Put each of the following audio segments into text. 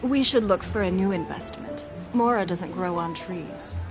We should look for a new investment. Mora doesn't grow on trees.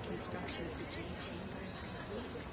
Construction of the Jade Chamber is complete.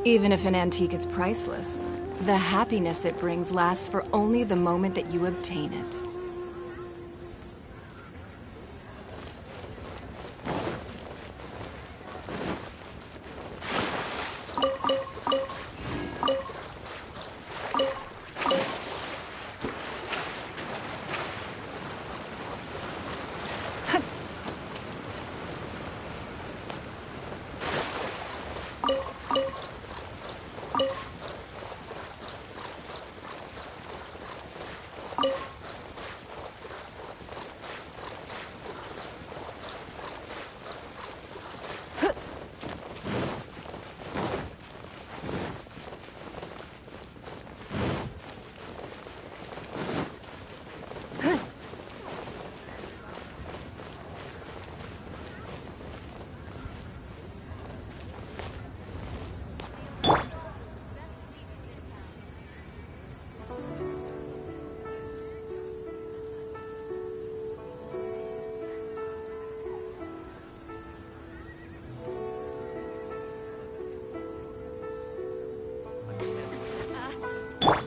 Even if an antique is priceless, the happiness it brings lasts for only the moment that you obtain it.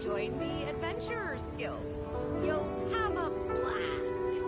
Join the Adventurers Guild. You'll have a blast.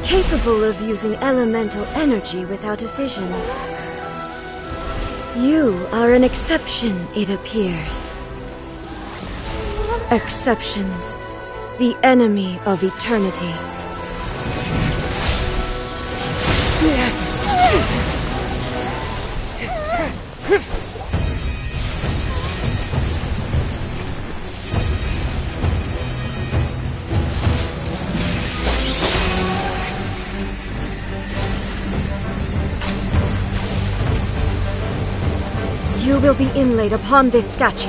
Capable of using elemental energy without a fission. You are an exception, it appears. Exceptions. The enemy of eternity. You will be inlaid upon this statue.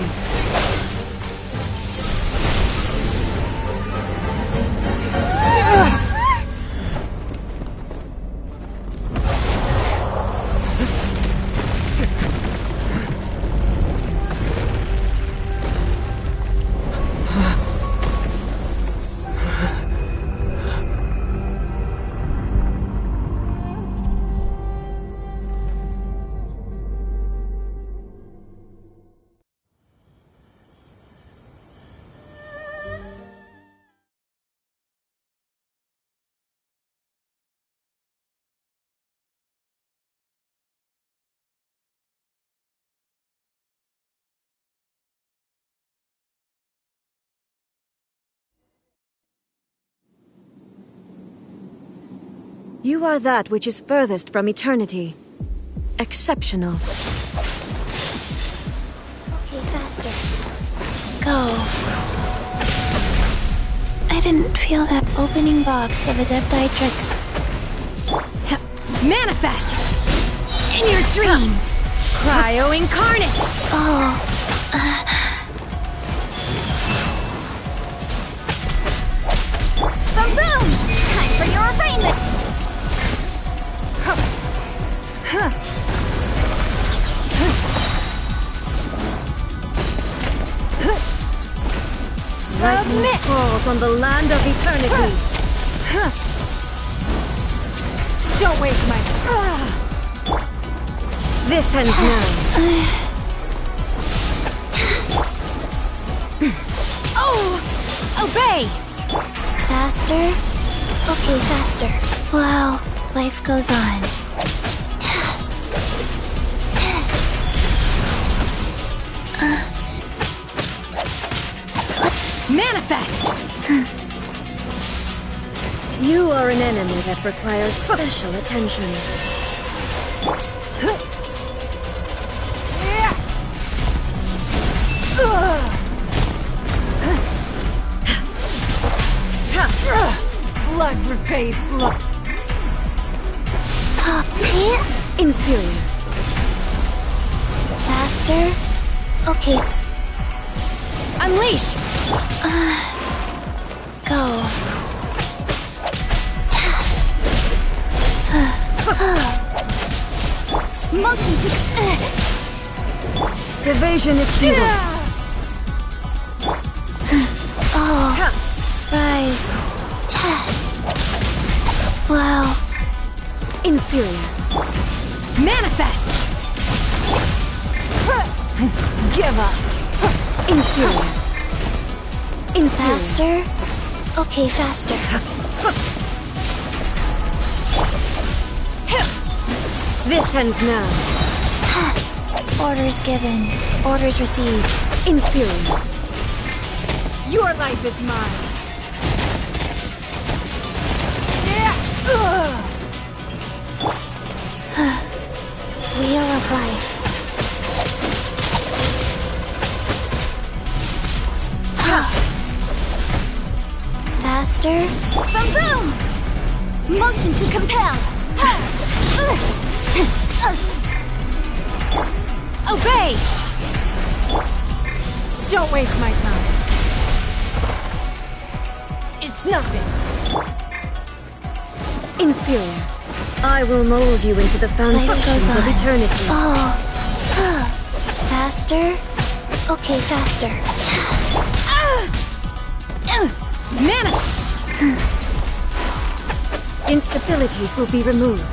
You are that which is furthest from eternity. Exceptional. Okay, faster. Go. I didn't feel that opening box of Adepti-Trix. Manifest! In your dreams! Cryo incarnate! Oh. Boom! Time for your arraignment! Lightning falls on the land of eternity. Don't waste my... This ends now. Oh! Obey! Faster? Okay, faster. Wow, life goes on. Manifest! You are an enemy that requires special attention. Blood repays blood. Inferior. Faster? Okay, Unleash! go. Motion to... Evasion is futile. Oh, rise. Wow. Inferior. Manifest! Give up! Inferior. Inferior. Faster? Okay, faster. This ends now. Orders given. Orders received. Inferior. Your life is mine. Wheel of life. Faster? Boom boom! Motion to compel! Obey! Don't waste my time. It's nothing. Inferior. I will mold you into the Life foundations goes of on. eternity. Oh. Faster? Okay, faster. Mana! Instabilities will be removed.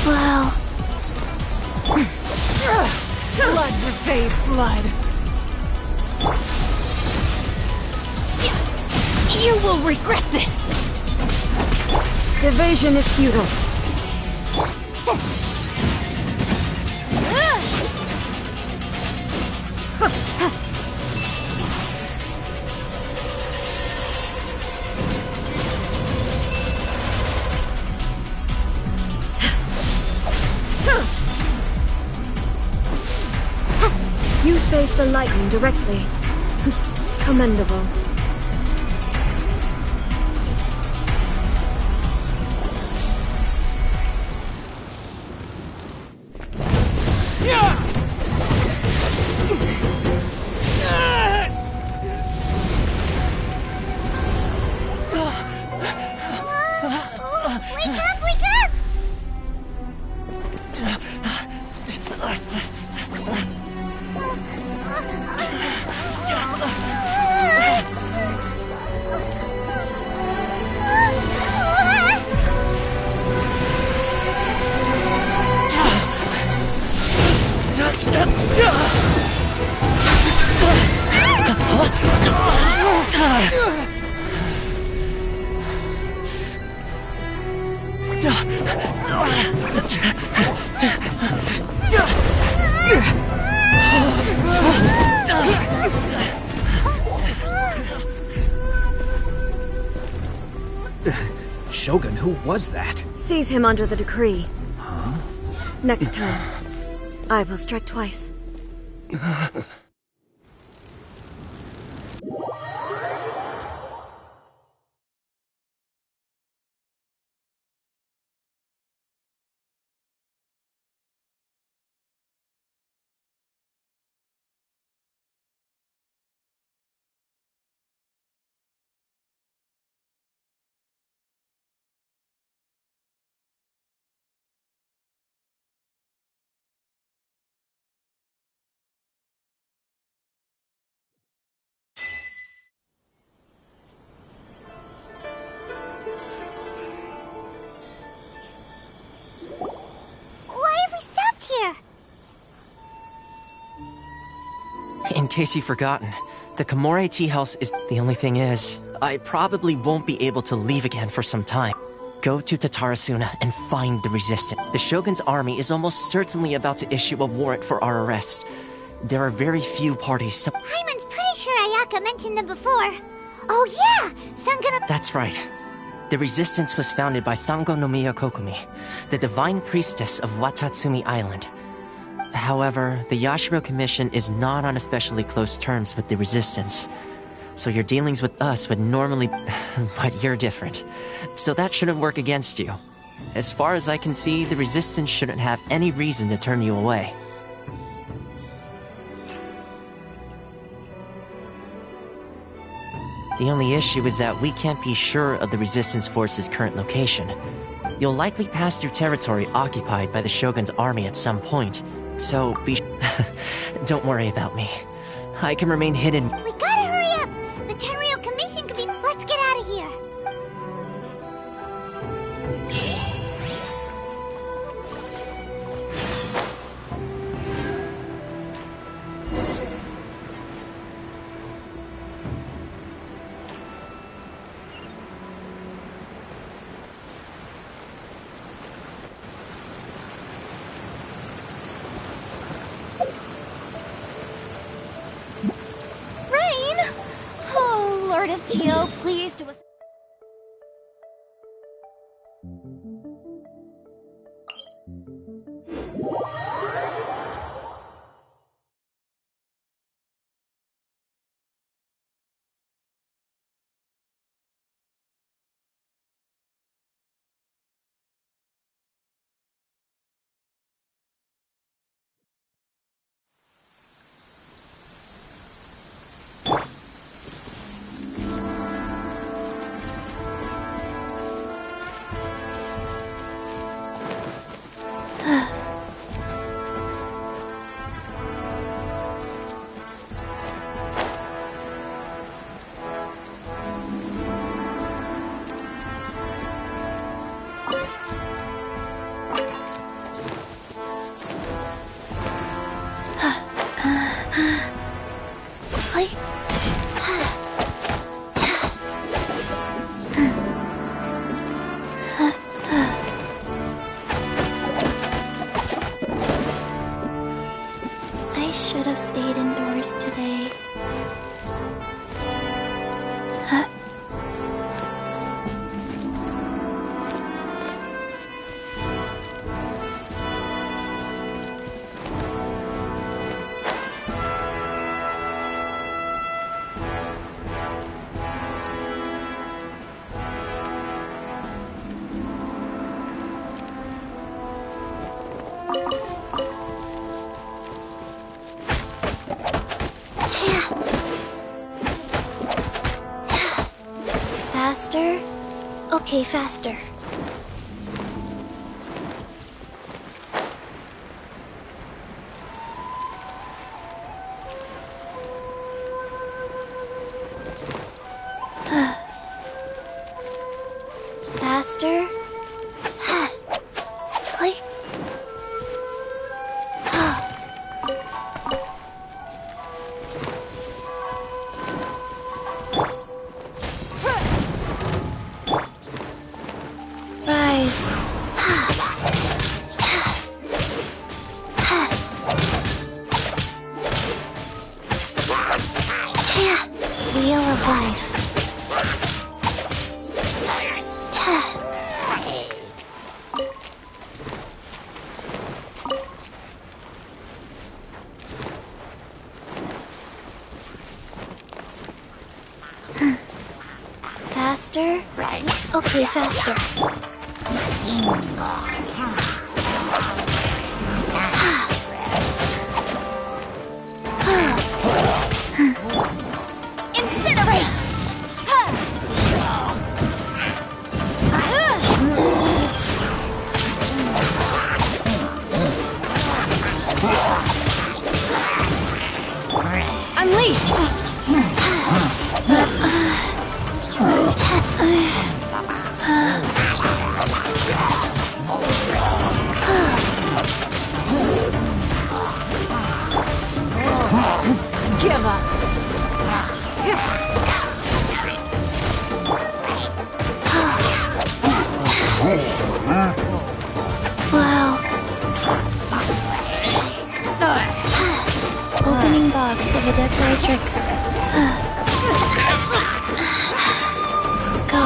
Wow. Blood repays blood. You will regret this. Evasion is futile. You face the lightning directly. Commendable. Wake up, wake up! Shogun, who was that? Seize him under the decree. Next time, I will strike twice. Why have we stopped here? In case you've forgotten, the Komore tea house is... The only thing is, I probably won't be able to leave again for some time. Go to Tatarasuna and find the resistance. The Shogun's army is almost certainly about to issue a warrant for our arrest. There are very few parties to... Hyman's pretty sure Ayaka mentioned them before. Oh yeah! Sangana... That's right. The resistance was founded by Sango no Miya Kokumi, the divine priestess of Watatsumi Island. However, the Yashiro Commission is not on especially close terms with the resistance. So your dealings with us would normally... but you're different. So that shouldn't work against you. As far as I can see, the resistance shouldn't have any reason to turn you away. The only issue is that we can't be sure of the resistance force's current location. You'll likely pass through territory occupied by the Shogun's army at some point, so be... Don't worry about me. I can remain hidden... We gotta hurry up! The Tenryou Commission could be... Let's get out of here! Rain! Oh, Lord of Geo, please do us... Faster? Okay, faster. Faster? Like... Rise. Wheel of life. Faster? Okay, faster. Incinerate! Unleash! Give up! Wow. Opening box of Adepti tricks. Go.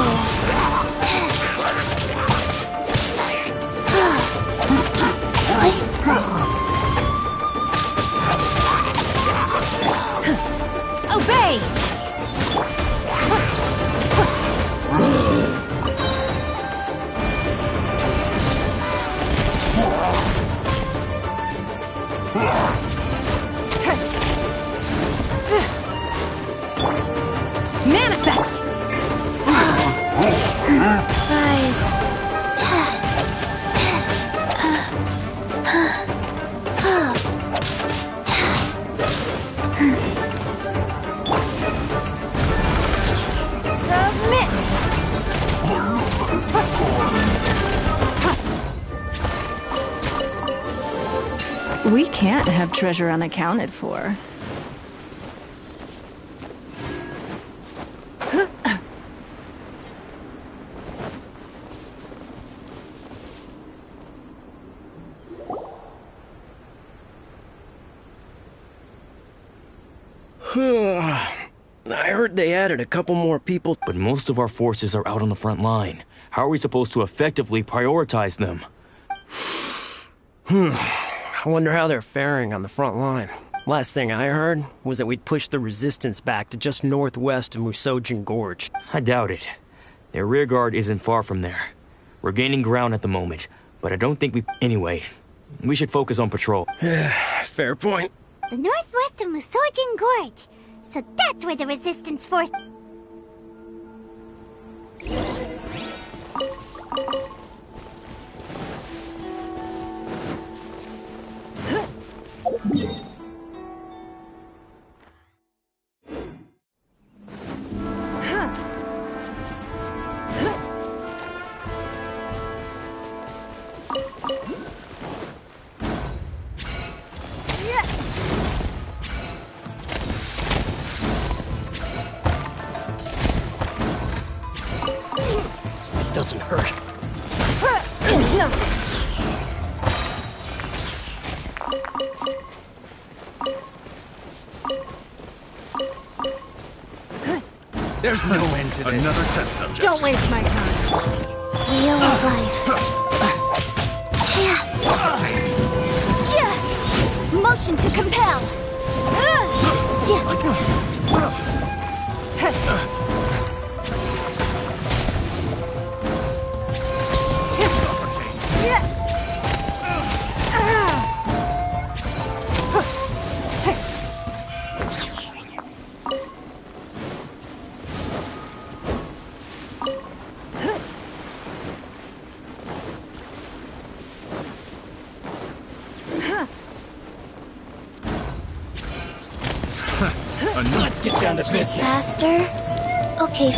Obey! Manifest! Rise. Submit! We can't have treasure unaccounted for. I heard they added a couple more people, but most of our forces are out on the front line. How are we supposed to effectively prioritize them? I wonder how they're faring on the front line. Last thing I heard was that we'd pushed the resistance back to just northwest of Musojin Gorge. I doubt it. Their rearguard isn't far from there. We're gaining ground at the moment, but I don't think we... Anyway, we should focus on patrol. Fair point. The northwest of Musojin Gorge. So that's where the resistance force... Doesn't hurt. It's nothing! There's no end to this. Another test subject. Don't waste my time. Wheel of life. Motion to compel. down to business. Faster? Okay,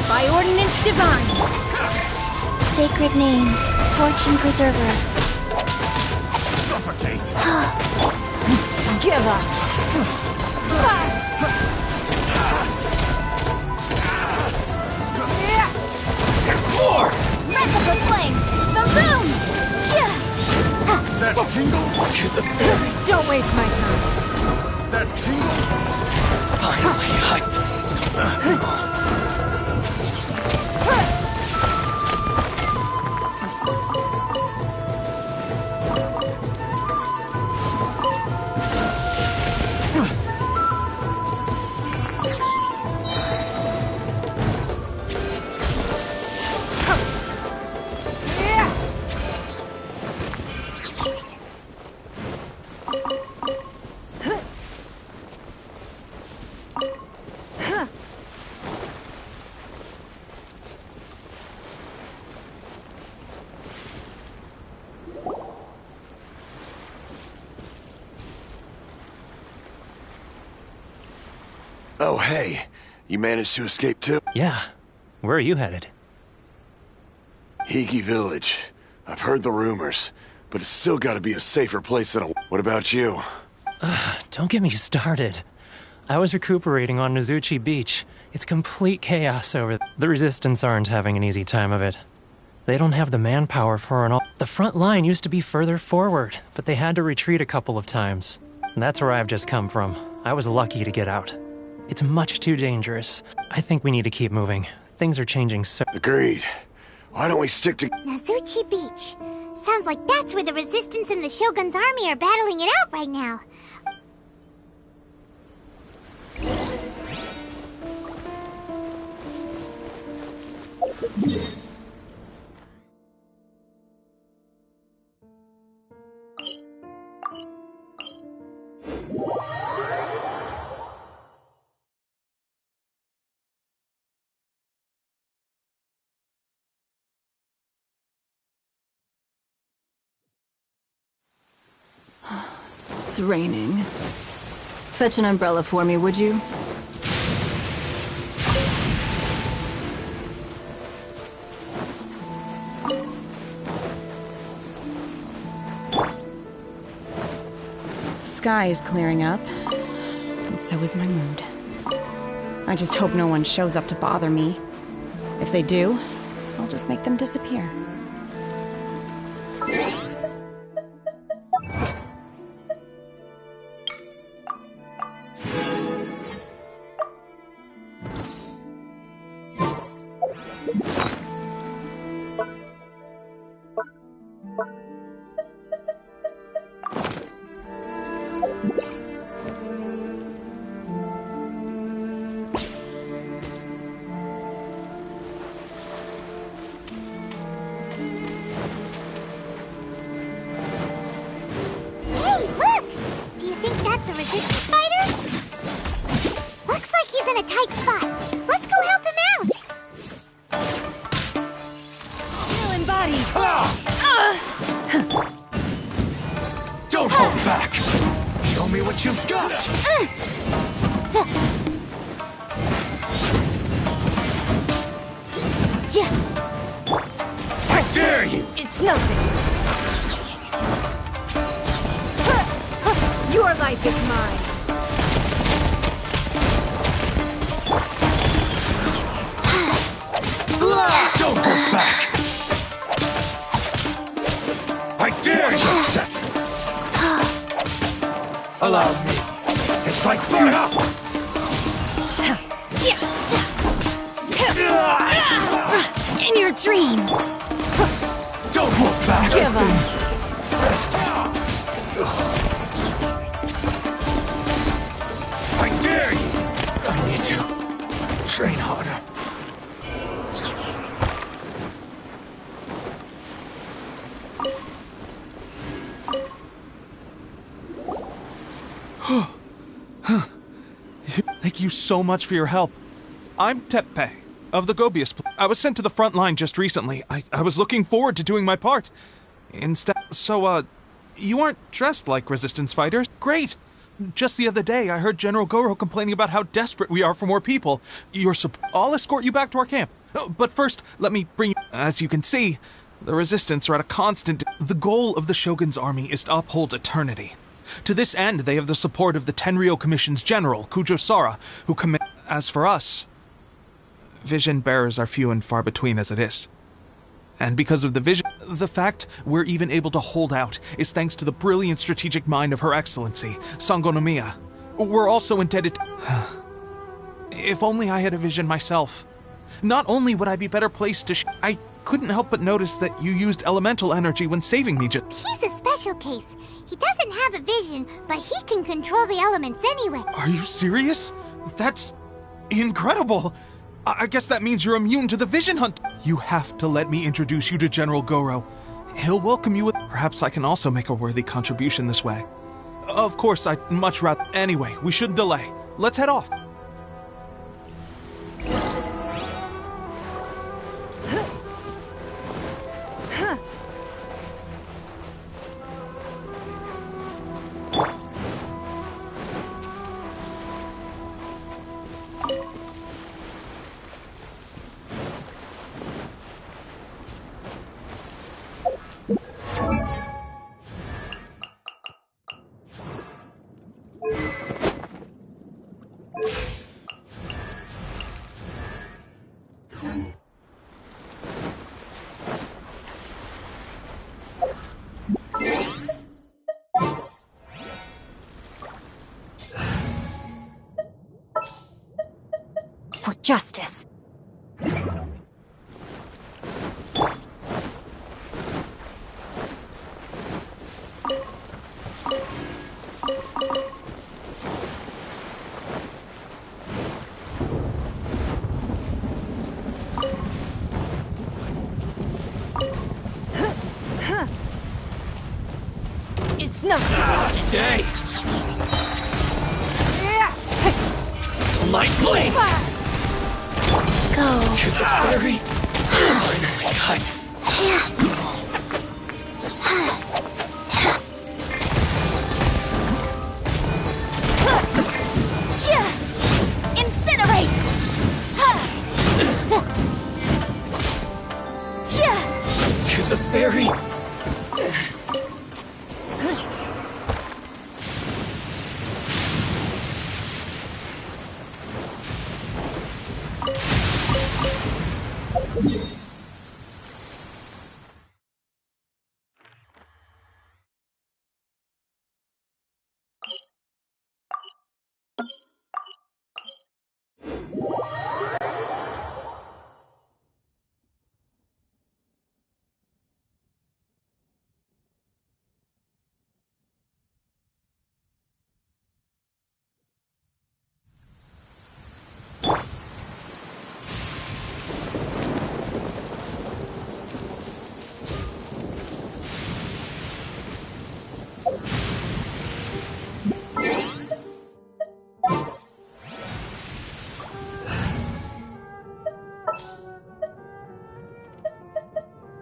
By ordinance divine. sacred name, fortune preserver. Give up. There's more! Merciful flame. The loom. That tingle? Don't waste my time. That tingle? Finally, Oh, hey. You managed to escape too? Yeah. Where are you headed? Hiki Village. I've heard the rumors, but it's still gotta be a safer place than a... What about you? Don't get me started. I was recuperating on Nozuchi Beach. It's complete chaos over there. The Resistance aren't having an easy time of it. They don't have the manpower for an all... The front line used to be further forward, but they had to retreat a couple of times. And that's where I've just come from. I was lucky to get out. It's much too dangerous. I think we need to keep moving. Things are changing so... Agreed. Why don't we stick to... Nazuchi Beach. Sounds like that's where the Resistance and the Shogun's army are battling it out right now. It's raining. Fetch an umbrella for me, would you? The sky is clearing up, and so is my mood. I just hope no one shows up to bother me. If they do, I'll just make them disappear. Hey, look! Do you think that's a Resistance fighter? Looks like he's in a tight spot. Let's go help him out! Still embodied. Don't hold back! Show me what you've got! How dare you! It's nothing. Your life is mine. Don't hold back! I dare you! Allow me to strike first! In your dreams! Don't look back! Give up. Rest. I dare you! I need to train harder. Thank you so much for your help. I'm Teppei, of the Gobius. I was sent to the front line just recently. I was looking forward to doing my part. Instead, you aren't dressed like Resistance fighters. Great! Just the other day, I heard General Goro complaining about how desperate we are for more people. I'll escort you back to our camp. But first, let me bring you... As you can see, the Resistance are at a constant... The goal of the Shogun's army is to uphold eternity. To this end, they have the support of the Tenryou Commission's general, Kujo Sara, who command... As for us, vision bearers are few and far between as it is. And because of the vision, the fact we're even able to hold out is thanks to the brilliant strategic mind of Her Excellency, Sango no Miya. We're also indebted to... If only I had a vision myself. Not only would I be better placed to I couldn't help but notice that you used elemental energy when saving me He's a special case. He doesn't have a vision, but he can control the elements anyway. Are you serious? That's... incredible! I guess that means you're immune to the vision hunt. You have to let me introduce you to General Goro. He'll welcome you with... Perhaps I can also make a worthy contribution this way. Of course, I'd much rather... Anyway, we shouldn't delay. Let's head off. For justice. It's no Day! Light blade! Go. To the very finally cut. Incinerate! To the very...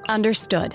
Understood.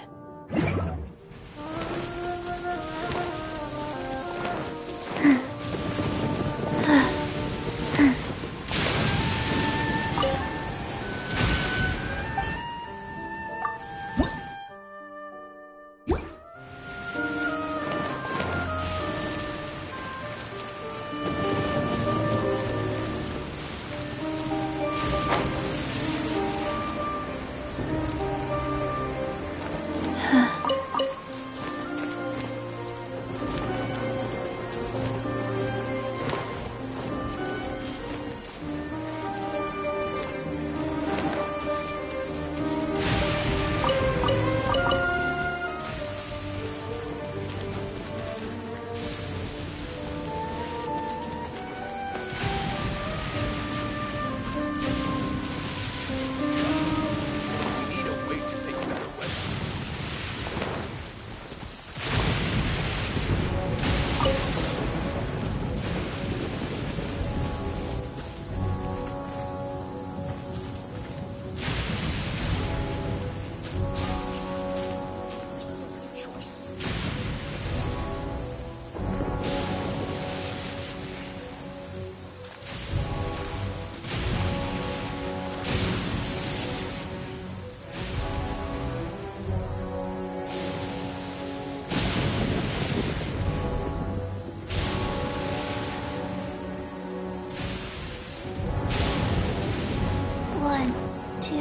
1, 2,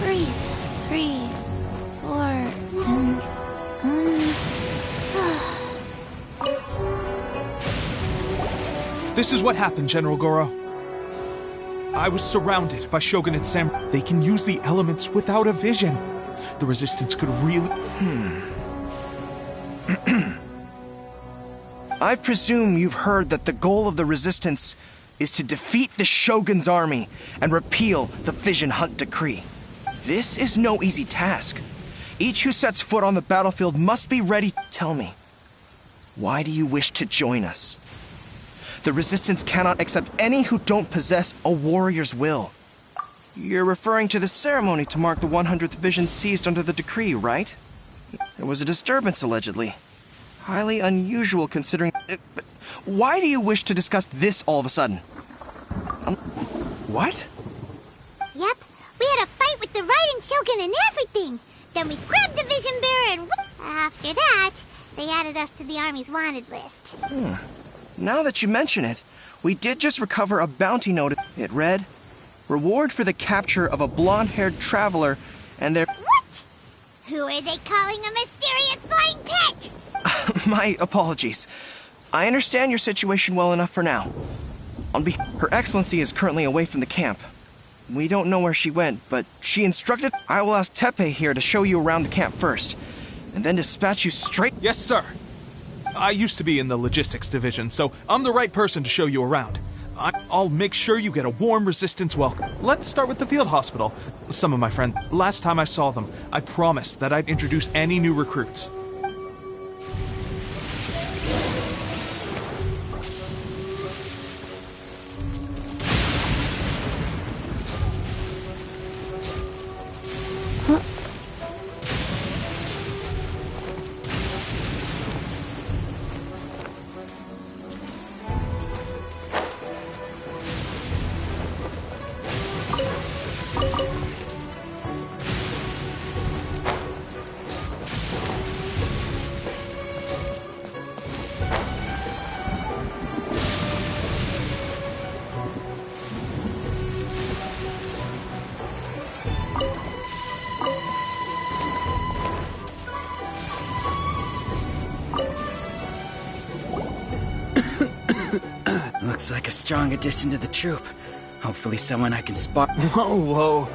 breathe. 3, 4, and... This is what happened, General Goro. I was surrounded by Shogunate samurai. They can use the elements without a vision. The resistance could really... I presume you've heard that the goal of the resistance is to defeat the Shogun's army and repeal the Vision Hunt Decree. This is no easy task. Each who sets foot on the battlefield must be ready. Tell me, why do you wish to join us? The Resistance cannot accept any who don't possess a warrior's will. You're referring to the ceremony to mark the 100th Vision seized under the decree, right? There was a disturbance, allegedly. Highly unusual considering... But why do you wish to discuss this all of a sudden? What? Yep, we had a fight with the Raiden Shogun and everything. Then we grabbed the Vision Bearer and... After that, they added us to the Army's wanted list. Now that you mention it, we did just recover a bounty note. It read, "Reward for the capture of a blonde-haired traveler and their..." What? Who are they calling a mysterious flying pet? My apologies. I understand your situation well enough for now. Her Excellency is currently away from the camp. We don't know where she went, but she instructed... I will ask Teppei here to show you around the camp first, and then dispatch you straight... Yes, sir. I used to be in the logistics division, so I'm the right person to show you around. I'll make sure you get a warm Resistance welcome. Let's start with the field hospital. Some of my friends... Last time I saw them, I promised that I'd introduce any new recruits. Looks like a strong addition to the troop. Hopefully someone I can spar- Whoa.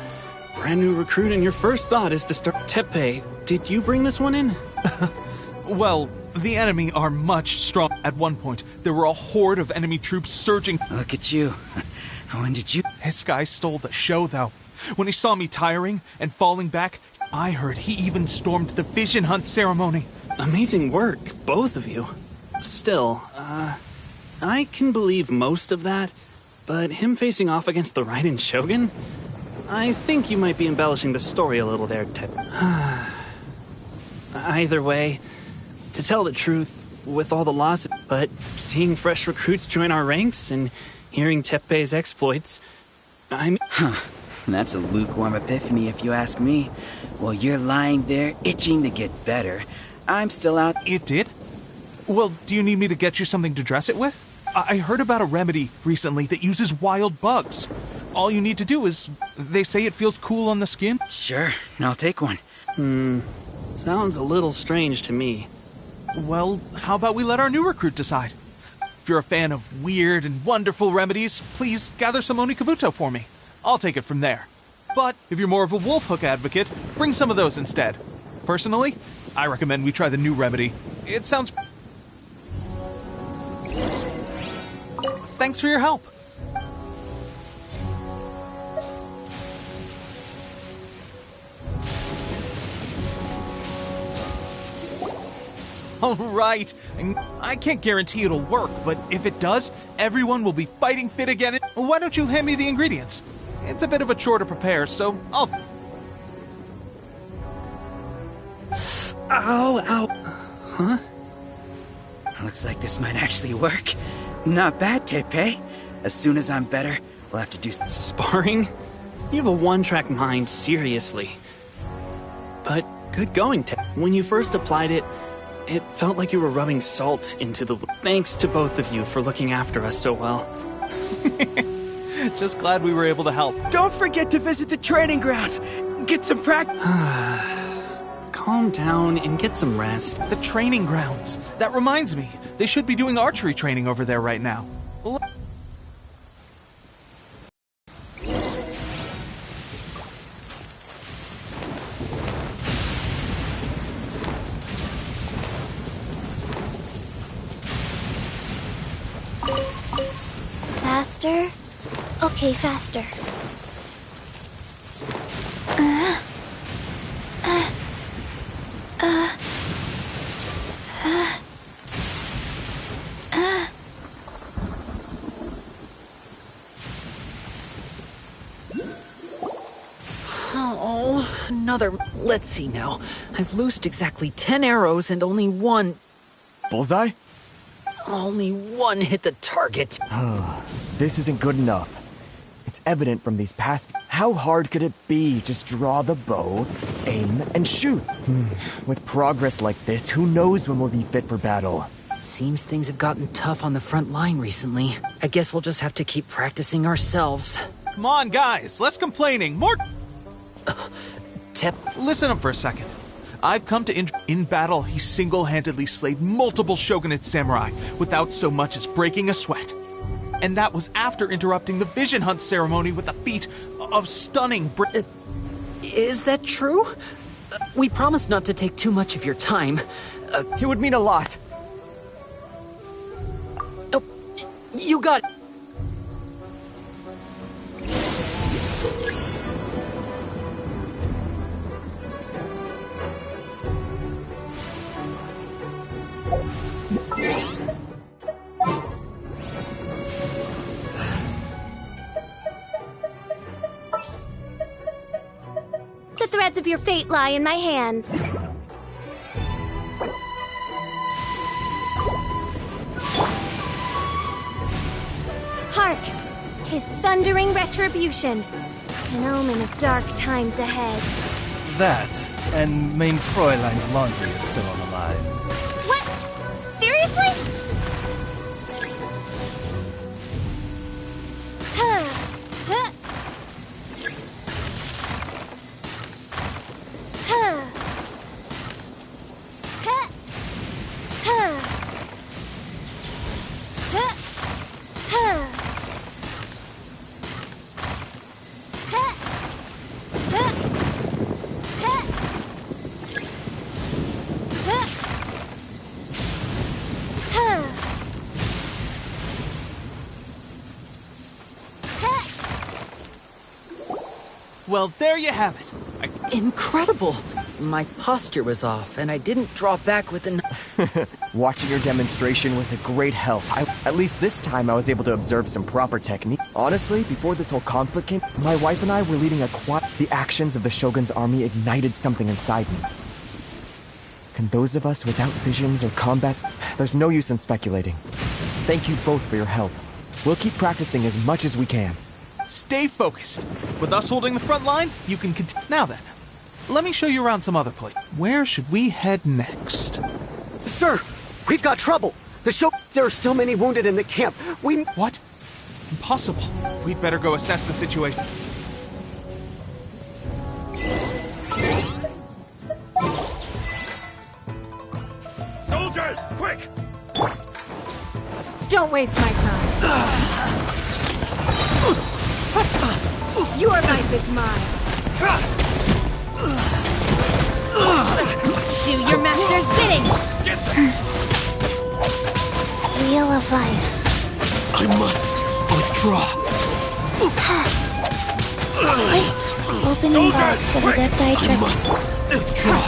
Brand new recruit and your first thought is to start... Teppei, did you bring this one in? Well, the enemy are much strong. At one point, there were a horde of enemy troops surging. Look at you. When did you... This guy stole the show, though. When he saw me tiring and falling back, I heard he even stormed the Vision Hunt ceremony. Amazing work, both of you. Still, I can believe most of that, but him facing off against the Raiden Shogun? I think you might be embellishing the story a little there, Either way, to tell the truth, with all the losses, but seeing fresh recruits join our ranks and hearing Teppei's exploits, That's a lukewarm epiphany if you ask me. While you're lying there, itching to get better, I'm still out... It did? Well, do you need me to get you something to dress it with? I heard about a remedy recently that uses wild bugs. All you need to do is... They say it feels cool on the skin. Sure, I'll take one. Sounds a little strange to me. Well, how about we let our new recruit decide? If you're a fan of weird and wonderful remedies, please gather some Onikabuto for me. I'll take it from there. But if you're more of a wolf hook advocate, bring some of those instead. Personally, I recommend we try the new remedy. It sounds... Thanks for your help. All right. I can't guarantee it'll work, but if it does, everyone will be fighting fit again. Why don't you hand me the ingredients? It's a bit of a chore to prepare, so I'll... Ow. Huh? Looks like this might actually work. Not bad, Teppei. As soon as I'm better, we'll have to do... Sparring? You have a one-track mind, seriously. But good going, Teppei. When you first applied it, it felt like you were rubbing salt into the... Thanks to both of you for looking after us so well. Just glad we were able to help. Don't forget to visit the training grounds. Get some practice. Calm down and get some rest. The training grounds. That reminds me, they should be doing archery training over there right now. Faster? Okay, faster. Oh, another. Let's see now. I've loosed exactly 10 arrows and only one. Bullseye? Only one hit the target. This isn't good enough. It's evident from these past... How hard could it be? Just draw the bow, aim, and shoot. With progress like this, who knows when we'll be fit for battle? Seems things have gotten tough on the front line recently. I guess we'll just have to keep practicing ourselves. Come on, guys, less complaining, more... Tep. Listen up for a second. I've come to in battle, he single-handedly slayed multiple shogunate samurai without so much as breaking a sweat. And that was after interrupting the vision hunt ceremony with a feat of stunning Is that true? We promised not to take too much of your time. It would mean a lot. Oh, you got it. The threads of your fate lie in my hands. Hark! 'Tis thundering retribution, an omen of dark times ahead. That, and main Fräulein's laundry is still on the line. What? Seriously? Well, there you have it. Incredible! My posture was off, and I didn't draw back with an... Watching your demonstration was a great help. At least this time I was able to observe some proper technique. Honestly, before this whole conflict came, my wife and I were leading a The actions of the Shogun's army ignited something inside me. Can those of us without visions or combat... There's no use in speculating. Thank you both for your help. We'll keep practicing as much as we can. Stay focused. With us holding the front line, you can continue. Now then, let me show you around some other place. Where should we head next? Sir, we've got trouble. There are still many wounded in the camp. What? Impossible. We'd better go assess the situation. Soldiers, quick! Don't waste my time. Your life is mine. Do your master's bidding! Wheel of life. I must withdraw. Opening box of Adepti I must withdraw.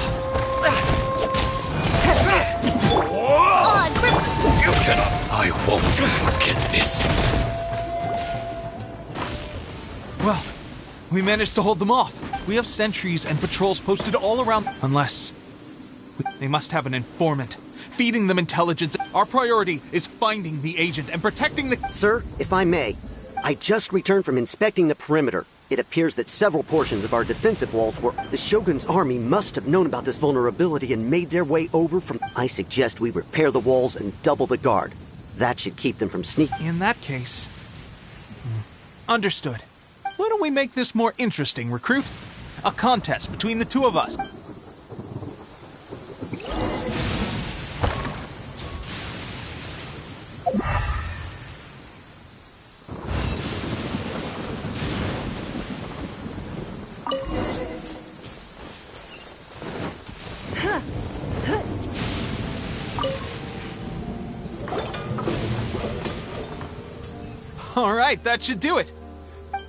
You cannot. I won't forget this. Well, we managed to hold them off. We have sentries and patrols posted all around. Unless... They must have an informant. Feeding them intelligence. Our priority is finding the agent and protecting the... Sir, if I may, I just returned from inspecting the perimeter. It appears that several portions of our defensive walls were... The Shogun's army must have known about this vulnerability and made their way over from... I suggest we repair the walls and double the guard. That should keep them from sneaking. In that case... Understood. Why don't we make this more interesting, recruit? A contest between the two of us. Alright, that should do it.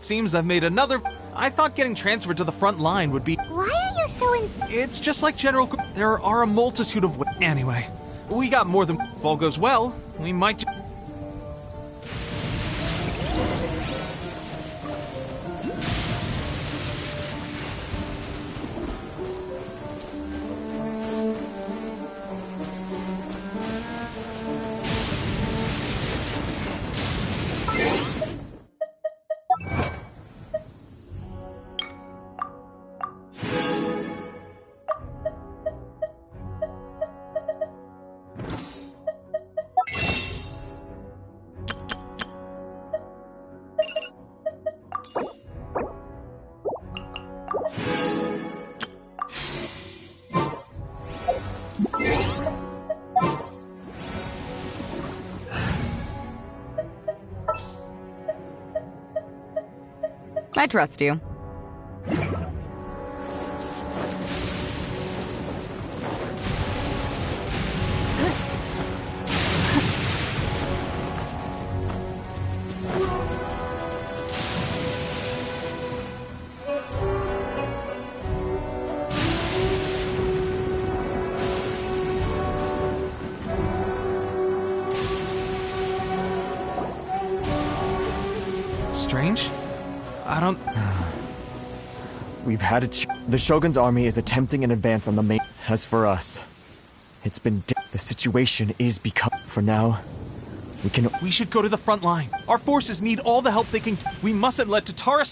Seems I've made another... I thought getting transferred to the front line would be... Why are you so It's just like General... There are a multitude of... Anyway, we got more than... If all goes well, we might... I trust you. Strange? I don't... We've had the Shogun's army is attempting an advance on the main... As for us, it's been... The situation is become... For now, We should go to the front line. Our forces need all the help they can... We mustn't let Tatara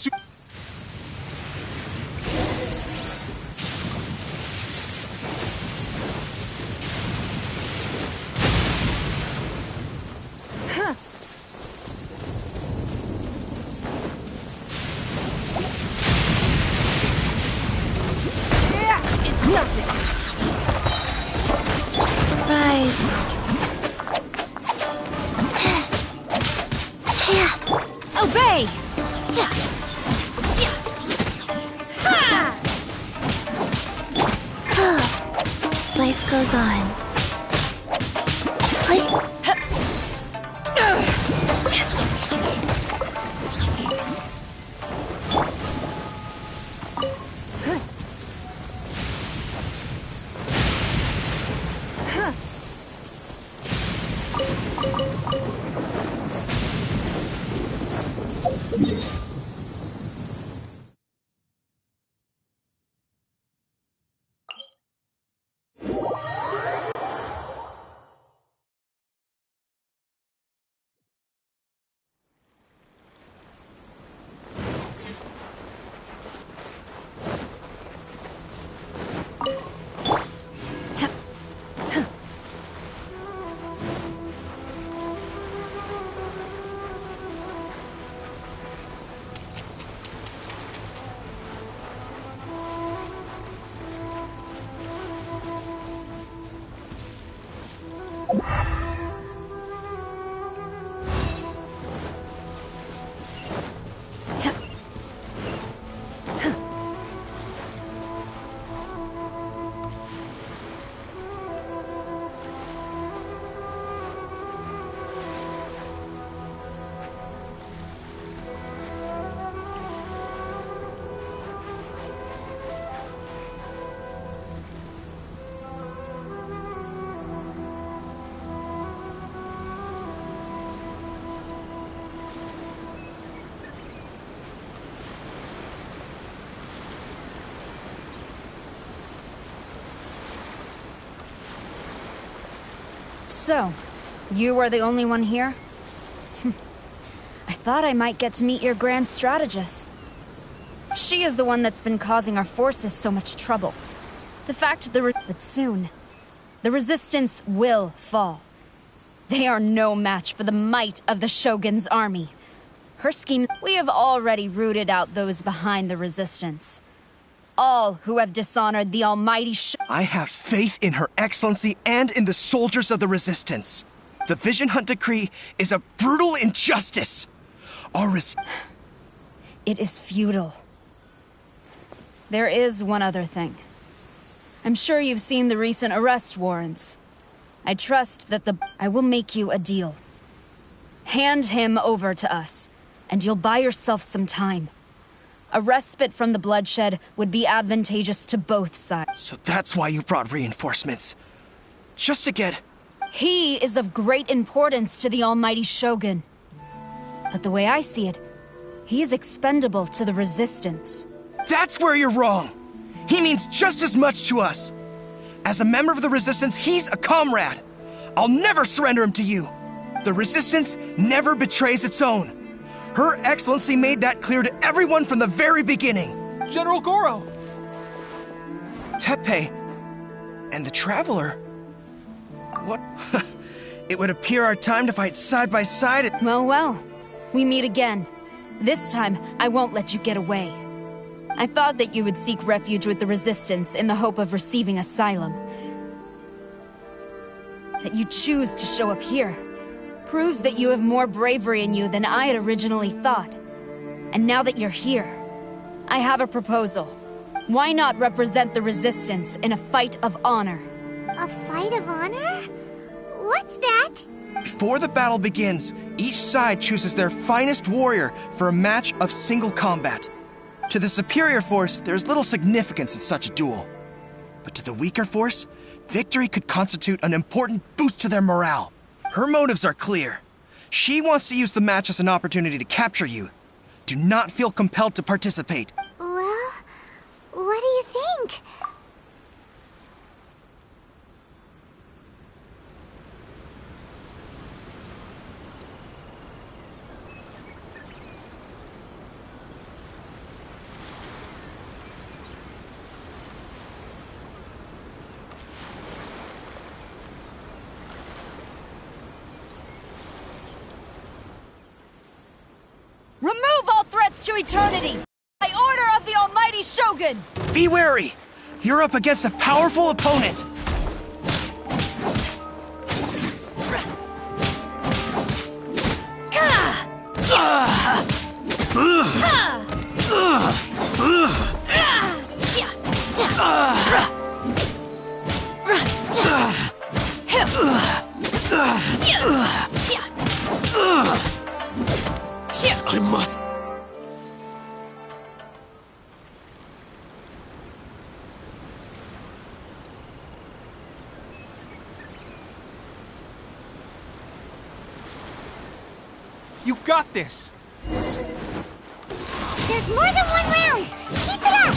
Rise. Obey! Life goes on. So, you are the only one here? I thought I might get to meet your grand strategist. She is the one that's been causing our forces so much trouble. The fact but soon, the resistance will fall. They are no match for the might of the Shogun's army. Her schemes. We have already rooted out those behind the resistance. All who have dishonored the almighty I have faith in Her Excellency and in the soldiers of the Resistance. The Vision Hunt Decree is a brutal injustice. It is futile. There is one other thing. I'm sure you've seen the recent arrest warrants. I trust that I will make you a deal. Hand him over to us, and you'll buy yourself some time. A respite from the bloodshed would be advantageous to both sides. So that's why you brought reinforcements. Just to get... He is of great importance to the almighty Shogun. But the way I see it, he is expendable to the Resistance. That's where you're wrong. He means just as much to us. As a member of the Resistance, he's a comrade. I'll never surrender him to you. The Resistance never betrays its own. Her Excellency made that clear to everyone from the very beginning. General Goro! Teppei and the Traveler? What? It would appear our time to fight side by side. Well, we meet again. This time, I won't let you get away. I thought that you would seek refuge with the Resistance in the hope of receiving asylum. That you choose to show up here proves that you have more bravery in you than I had originally thought. And now that you're here, I have a proposal. Why not represent the Resistance in a fight of honor? A fight of honor? What's that? Before the battle begins, each side chooses their finest warrior for a match of single combat. To the superior force, there's little significance in such a duel. But to the weaker force, victory could constitute an important boost to their morale. Her motives are clear. She wants to use the match as an opportunity to capture you. Do not feel compelled to participate. Well, what do you think? Remove all threats to eternity! By order of the almighty Shogun! Be wary! You're up against a powerful opponent! I must... You got this! There's more than one round! Keep it up!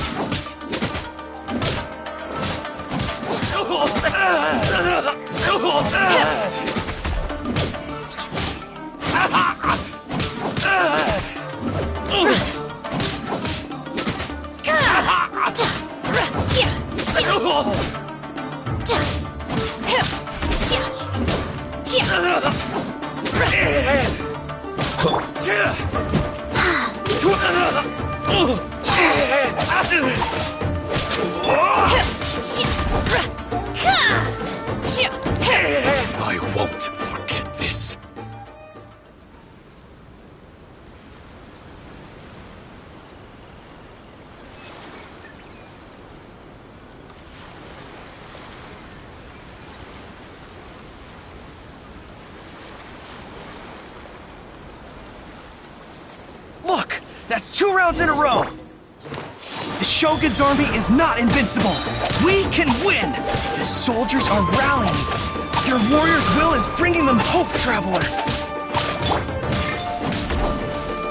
I won't forget this. Look! That's 2 rounds in a row! The Shogun's army is not invincible! We can win! The soldiers are rallying! Your warrior's will is bringing them hope, Traveler!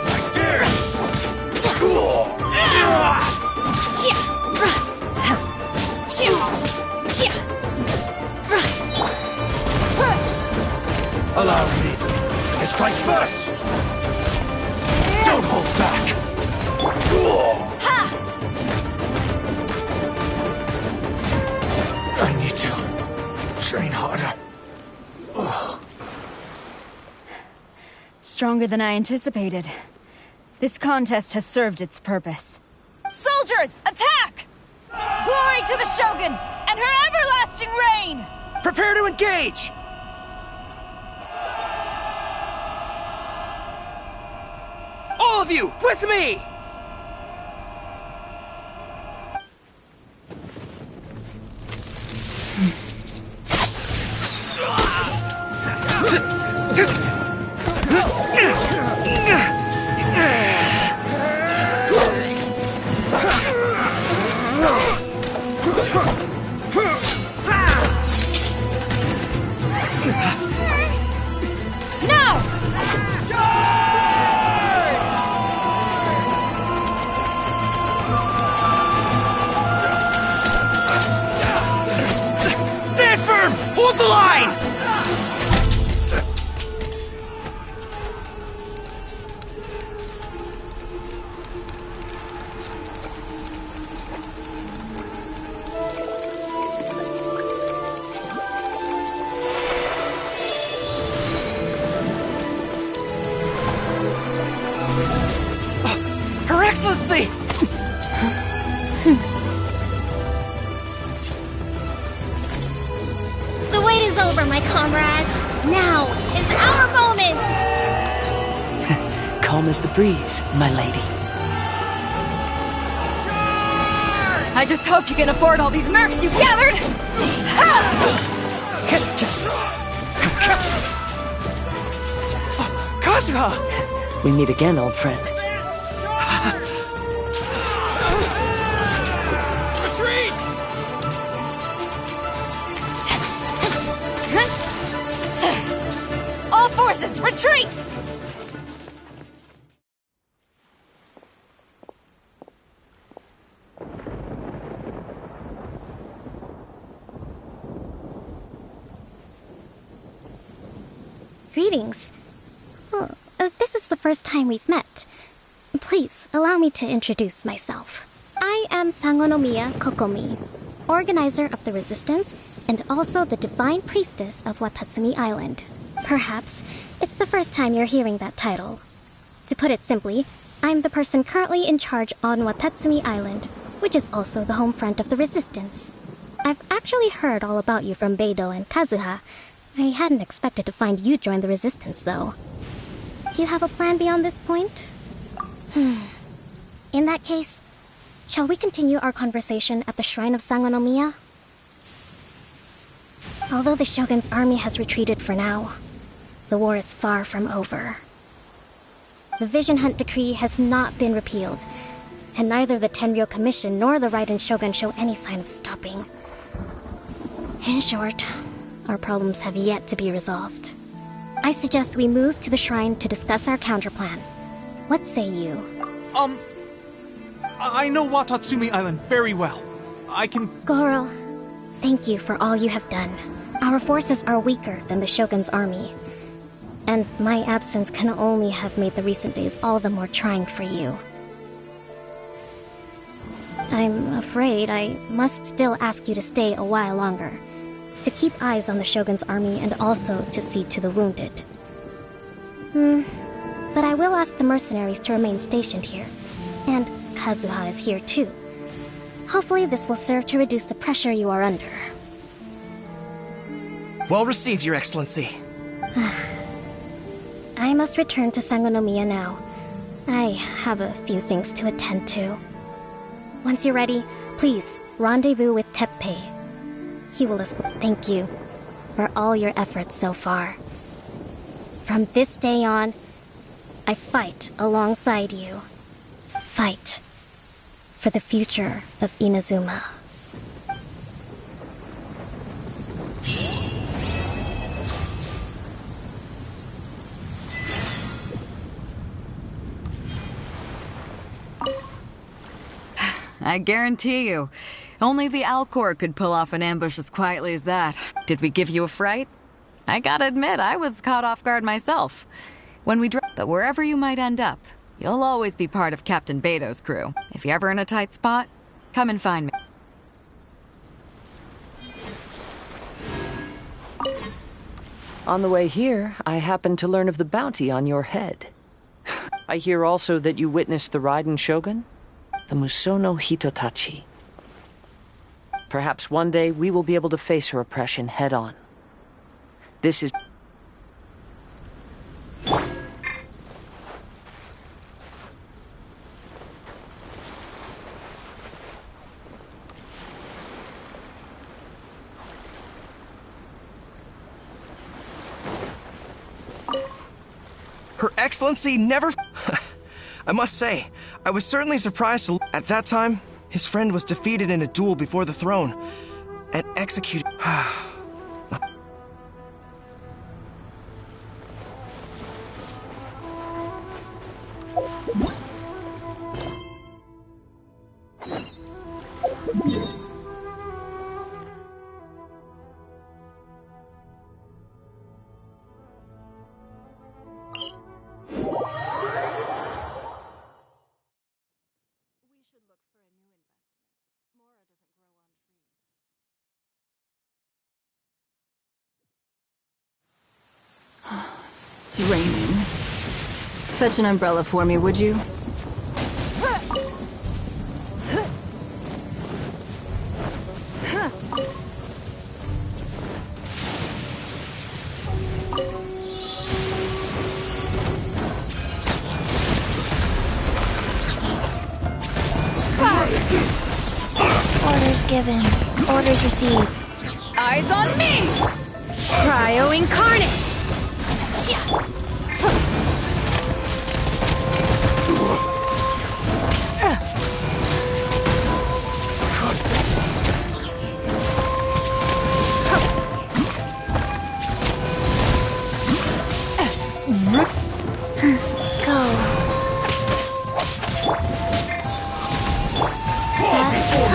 I dare! Allow me to strike first! Don't hold back! I need to train harder. Stronger than I anticipated. This contest has served its purpose. Soldiers, attack! Glory to the Shogun and her everlasting reign! Prepare to engage! All of you, with me! Hold the line! Her Excellency! The wait is over, my comrades. Now is our moment! Calm as the breeze, my lady. I just hope you can afford all these mercs you've gathered! Kazuha! We meet again, old friend. Retreat! All forces, retreat! Greetings. Well, this is the first time we've met. Please, allow me to introduce myself. I am Sangonomiya Kokomi, organizer of the Resistance and also the Divine Priestess of Watatsumi Island. Perhaps it's the first time you're hearing that title. To put it simply, I'm the person currently in charge on Watatsumi Island, which is also the home front of the Resistance. I've actually heard all about you from Beidou and Kazuha. I hadn't expected to find you join the Resistance, though. Do you have a plan beyond this point? In that case, shall we continue our conversation at the Shrine of Sangonomiya? Although the Shogun's army has retreated for now, the war is far from over. The Vision Hunt Decree has not been repealed, and neither the Tenryo Commission nor the Raiden Shogun show any sign of stopping. In short, our problems have yet to be resolved. I suggest we move to the shrine to discuss our counterplan. What say you? I know Watatsumi Island very well. I can... Goro, thank you for all you have done. Our forces are weaker than the Shogun's army, and my absence can only have made the recent days all the more trying for you. I'm afraid I must still ask you to stay a while longer, to keep eyes on the Shogun's army and also to see to the wounded. But I will ask the mercenaries to remain stationed here, and Kazuha is here too. Hopefully this will serve to reduce the pressure you are under. Well received, Your Excellency. I must return to Sangonomiya now. I have a few things to attend to. Once you're ready, please rendezvous with Teppei. He will thank you for all your efforts so far. From this day on, I fight alongside you. Fight for the future of Inazuma. I guarantee you, only the Alcor could pull off an ambush as quietly as that. Did we give you a fright? I gotta admit, I was caught off guard myself. When we but wherever you might end up, you'll always be part of Captain Beidou's crew. If you're ever in a tight spot, come and find me. On the way here, I happened to learn of the bounty on your head. I hear also that you witnessed the Raiden Shogun? The Musono Hitotachi. Perhaps one day we will be able to face her oppression head-on. This is... Her Excellency never... I must say, I was certainly surprised to... At that time, his friend was defeated in a duel before the throne and executed... It's raining. Fetch an umbrella for me, would you? Orders given. Orders received. Eyes on me! Cryo incarnate! Go. Faster.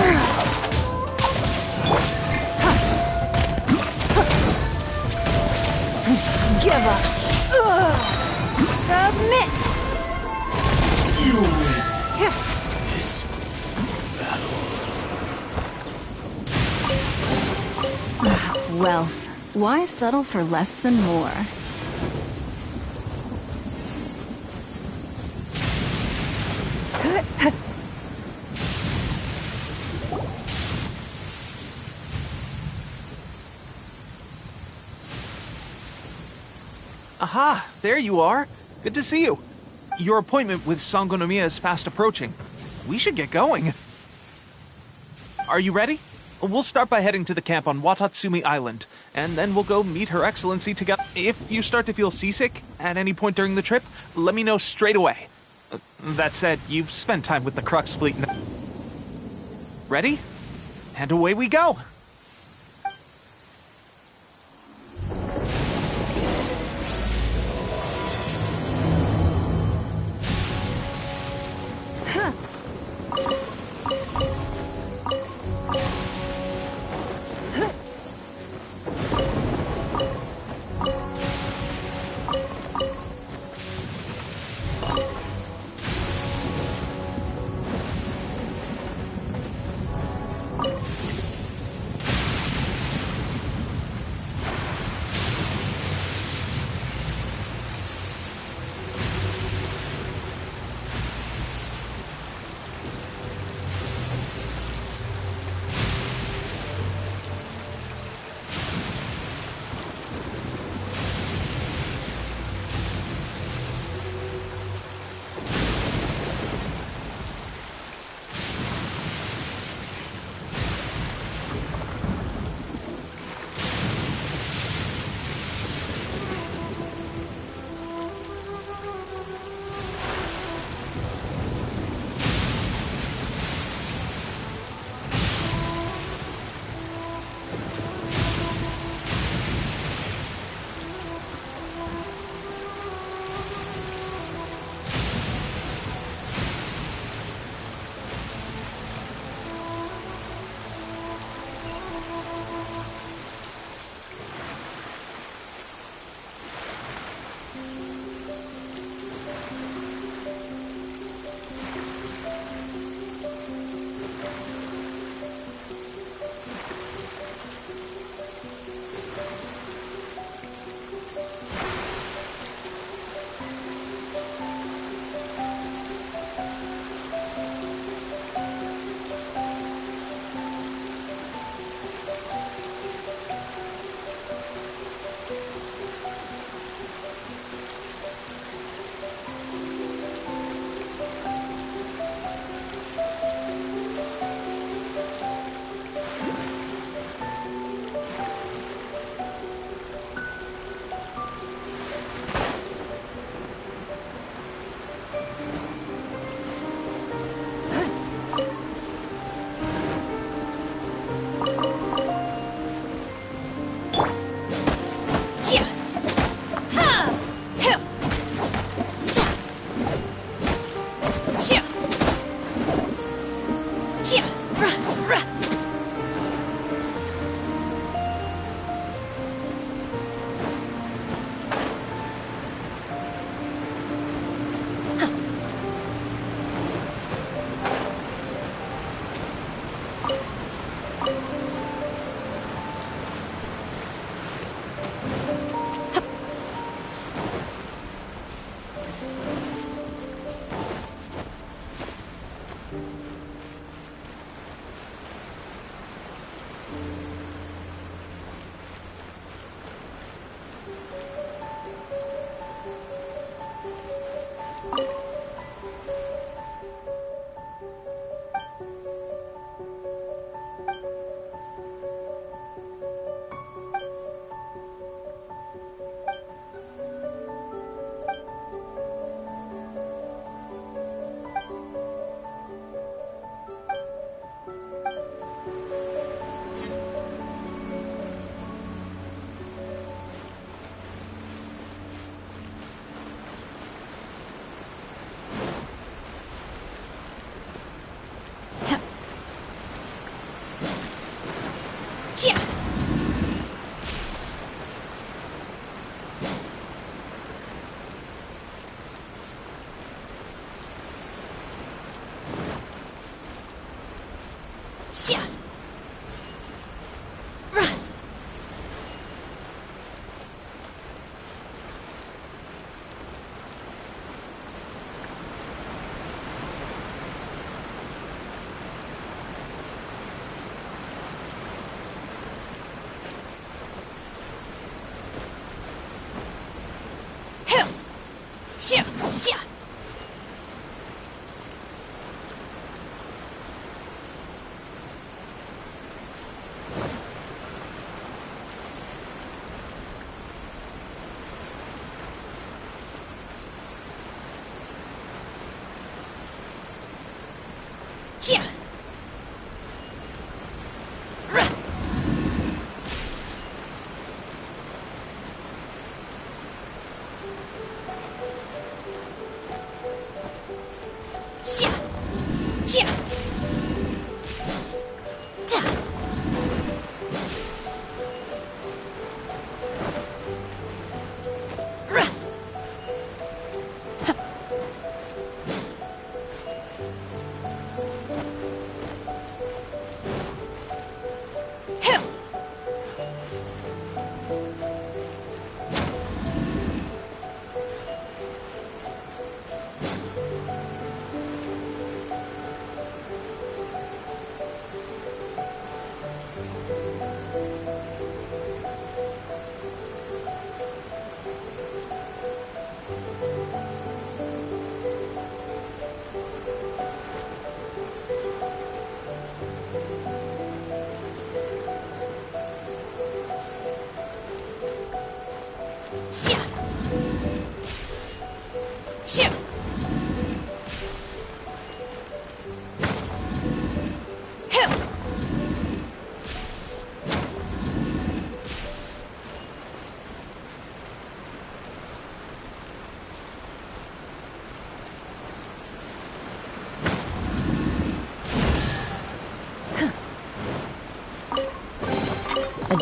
Give up. Submit. You win this battle. Wealth. Why settle for less than more? Aha! There you are! Good to see you. Your appointment with Sangonomiya is fast approaching. We should get going. Are you ready? We'll start by heading to the camp on Watatsumi Island, and then we'll go meet Her Excellency together. If you start to feel seasick at any point during the trip, let me know straight away. That said, you've spent time with the Crux fleet. Ready? And away we go!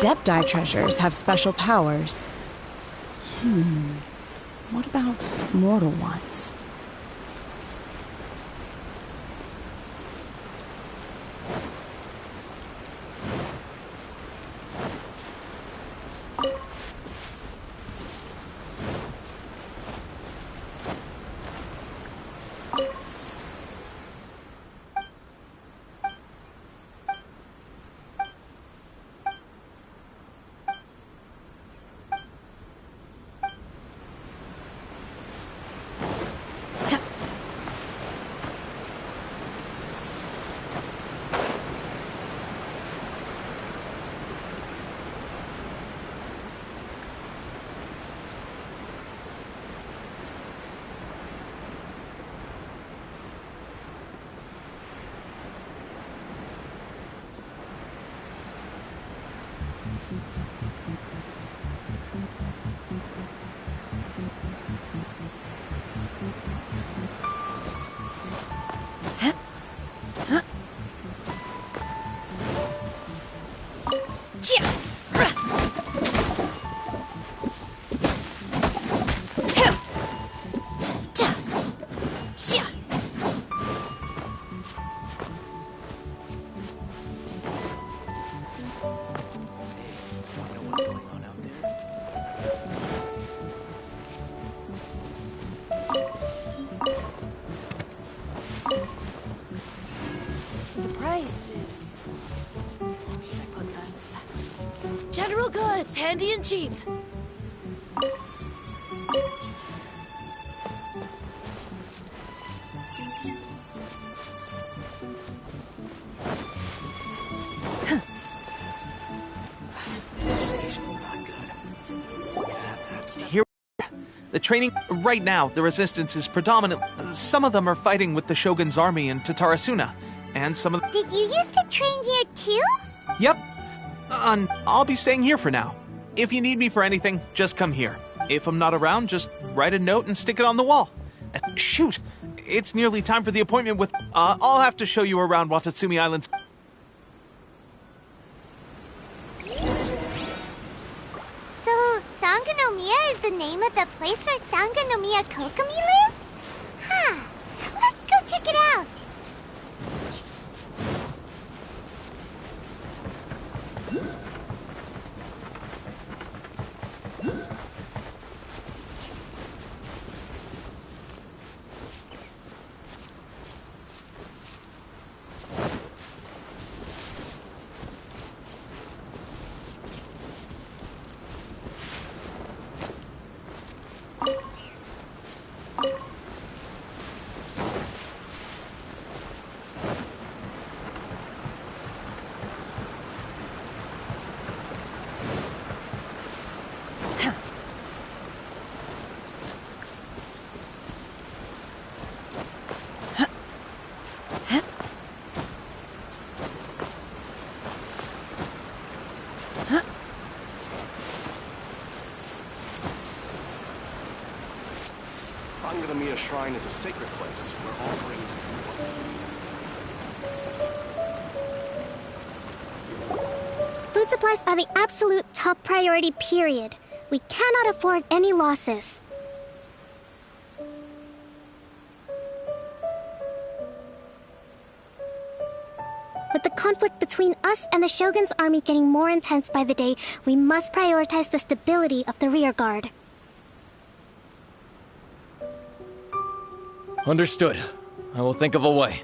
Adepti treasures have special powers. What about mortal ones? this is... How should I put this? General goods, handy and cheap. Here, the training right now, the resistance is predominant. Some of them are fighting with the Shogun's army in Tatarasuna, and some of them... Did you used to train here too? Yep. I'll be staying here for now. If you need me for anything, just come here. If I'm not around, just write a note and stick it on the wall. Shoot! It's nearly time for the appointment with... I'll have to show you around Watatsumi Islands. So, Sangonomiya is the name of the place where Sangonomiya Kokomi lives? Huh. Let's go check it out. Sangonomiya Shrine is a sacred place where offerings to... Food supplies are the absolute top priority, period. We cannot afford any losses. With the conflict between us and the Shogun's army getting more intense by the day, we must prioritize the stability of the rear guard. Understood. I will think of a way.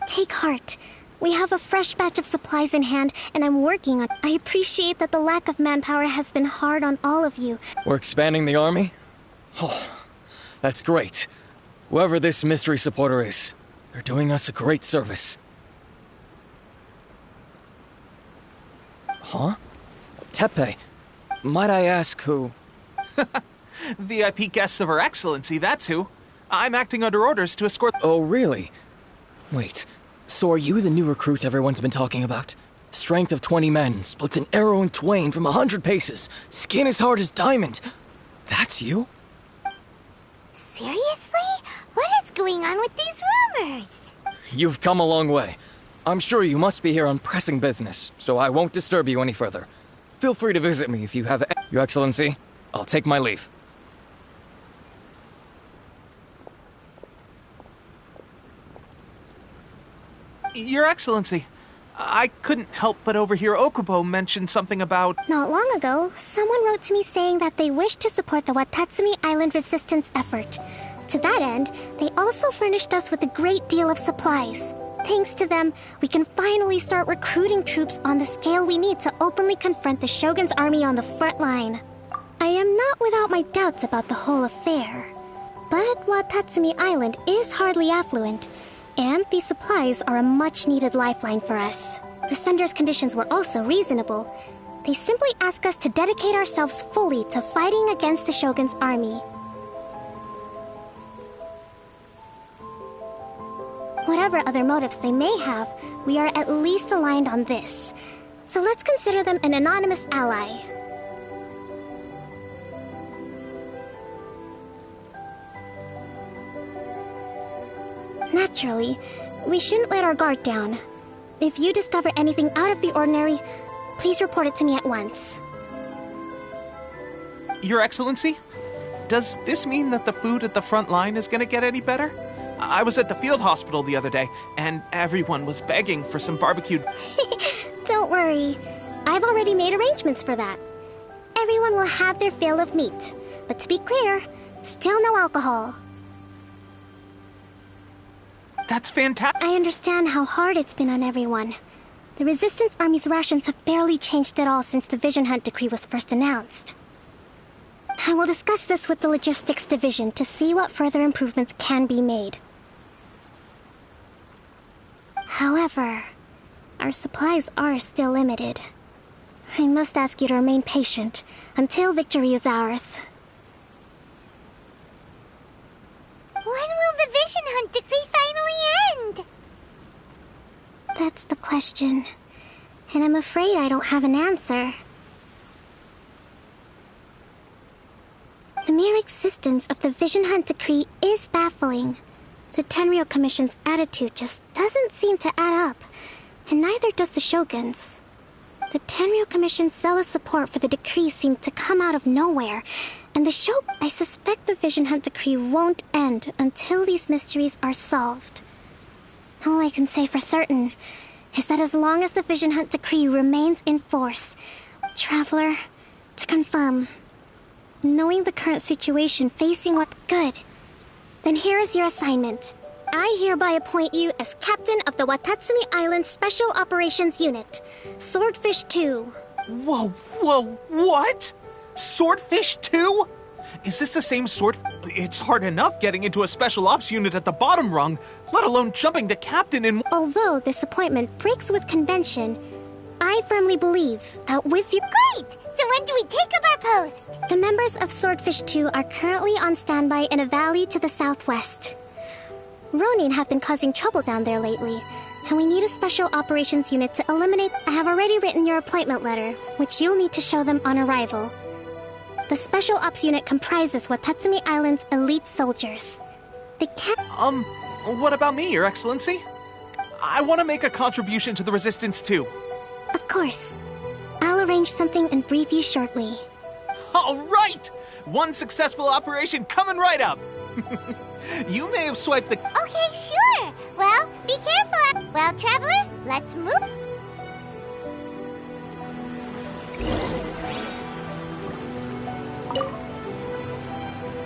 Take heart. We have a fresh batch of supplies in hand, and I'm working on... I appreciate that the lack of manpower has been hard on all of you. We're expanding the army? Oh, that's great. Whoever this mystery supporter is, they're doing us a great service. Huh? Teppei, might I ask who? VIP guests of Her Excellency, that's who. I'm acting under orders to escort... Oh, really? Wait, so are you the new recruit everyone's been talking about? Strength of 20 men, splits an arrow in twain from 100 paces, skin as hard as diamond. That's you? Seriously? What is going on with these rumors? You've come a long way. I'm sure you must be here on pressing business, so I won't disturb you any further. Feel free to visit me if you have... Your Excellency, I'll take my leave. Your Excellency, I couldn't help but overhear Okubo mention something about... Not long ago, someone wrote to me saying that they wish to support the Watatsumi Island resistance effort. To that end, they also furnished us with a great deal of supplies. Thanks to them, we can finally start recruiting troops on the scale we need to openly confront the Shogun's army on the front line. I am not without my doubts about the whole affair. But Watatsumi Island is hardly affluent, and these supplies are a much-needed lifeline for us. The sender's conditions were also reasonable. They simply ask us to dedicate ourselves fully to fighting against the Shogun's army. Whatever other motives they may have, we are at least aligned on this. So let's consider them an anonymous ally. Naturally, we shouldn't let our guard down. If you discover anything out of the ordinary, please report it to me at once. Your Excellency? Does this mean that the food at the front line is gonna get any better? I was at the field hospital the other day, and everyone was begging for some barbecued... Don't worry. I've already made arrangements for that. Everyone will have their fill of meat. But to be clear, still no alcohol. That's fantastic. I understand how hard it's been on everyone. The Resistance Army's rations have barely changed at all since the Vision Hunt decree was first announced. I will discuss this with the Logistics Division to see what further improvements can be made. However, our supplies are still limited. I must ask you to remain patient until victory is ours. When will the Vision Hunt decree finally end? That's the question. And I'm afraid I don't have an answer. The mere existence of the Vision Hunt decree is baffling. The Tenryou Commission's attitude just doesn't seem to add up, and neither does the Shogun's. The Tenryou Commission's zealous support for the decree seemed to come out of nowhere, and I suspect the Vision Hunt decree won't end until these mysteries are solved. All I can say for certain is that as long as the Vision Hunt decree remains in force, Traveler, to confirm, knowing the current situation facing what's good, then here is your assignment. I hereby appoint you as captain of the Watatsumi Island Special Operations Unit, Swordfish 2. Whoa, what? Swordfish 2? Is this the same sword? It's hard enough getting into a special ops unit at the bottom rung, let alone jumping to captain in... Although this appointment breaks with convention, I firmly believe that with you... Great! So when do we take up our post? The members of Swordfish 2 are currently on standby in a valley to the southwest. Ronin have been causing trouble down there lately, and we need a special operations unit to eliminate... I have already written your appointment letter, which you'll need to show them on arrival. The special ops unit comprises Watatsumi Island's elite soldiers. They can't... What about me, Your Excellency? I want to make a contribution to the Resistance too. Of course. I'll arrange something and brief you shortly. All right! One successful operation coming right up! You may have swiped the... Okay, sure! Well, be careful! Well, Traveler, let's move...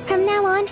From now on...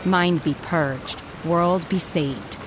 Mind be purged, world be saved.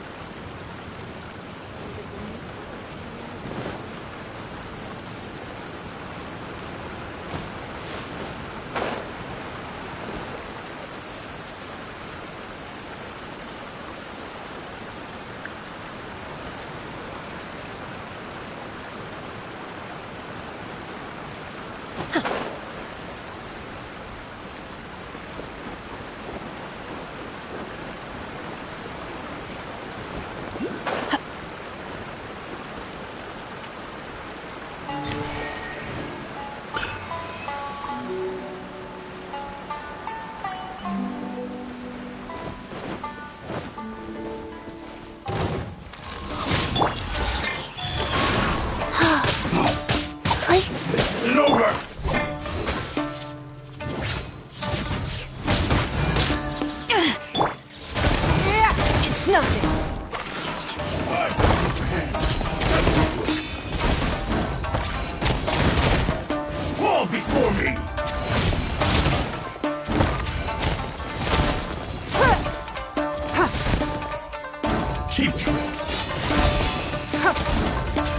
cheap tricks.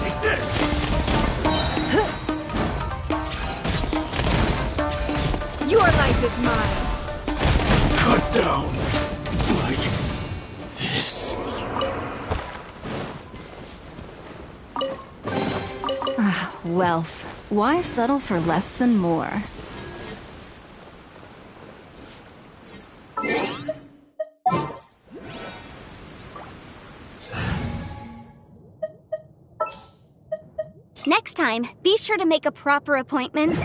Take this! Your life is mine. Cut down. Like this. Wealth. Why settle for less than more? Next time, be sure to make a proper appointment.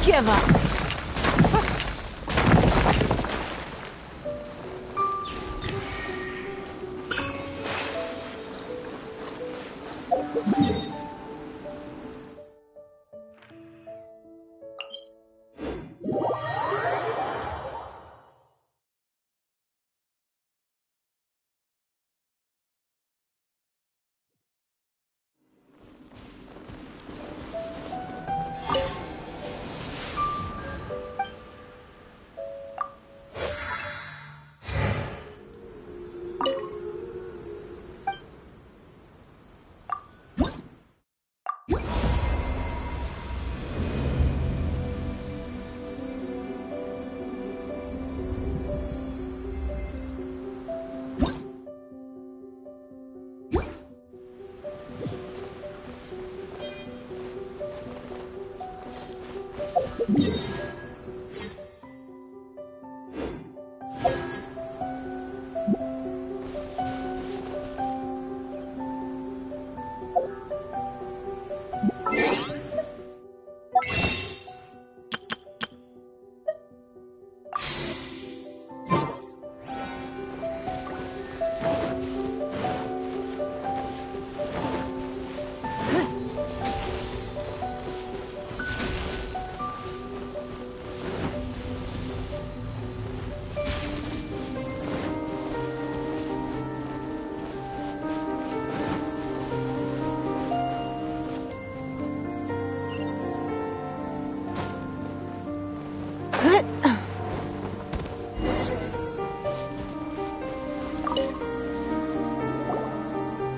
Give up.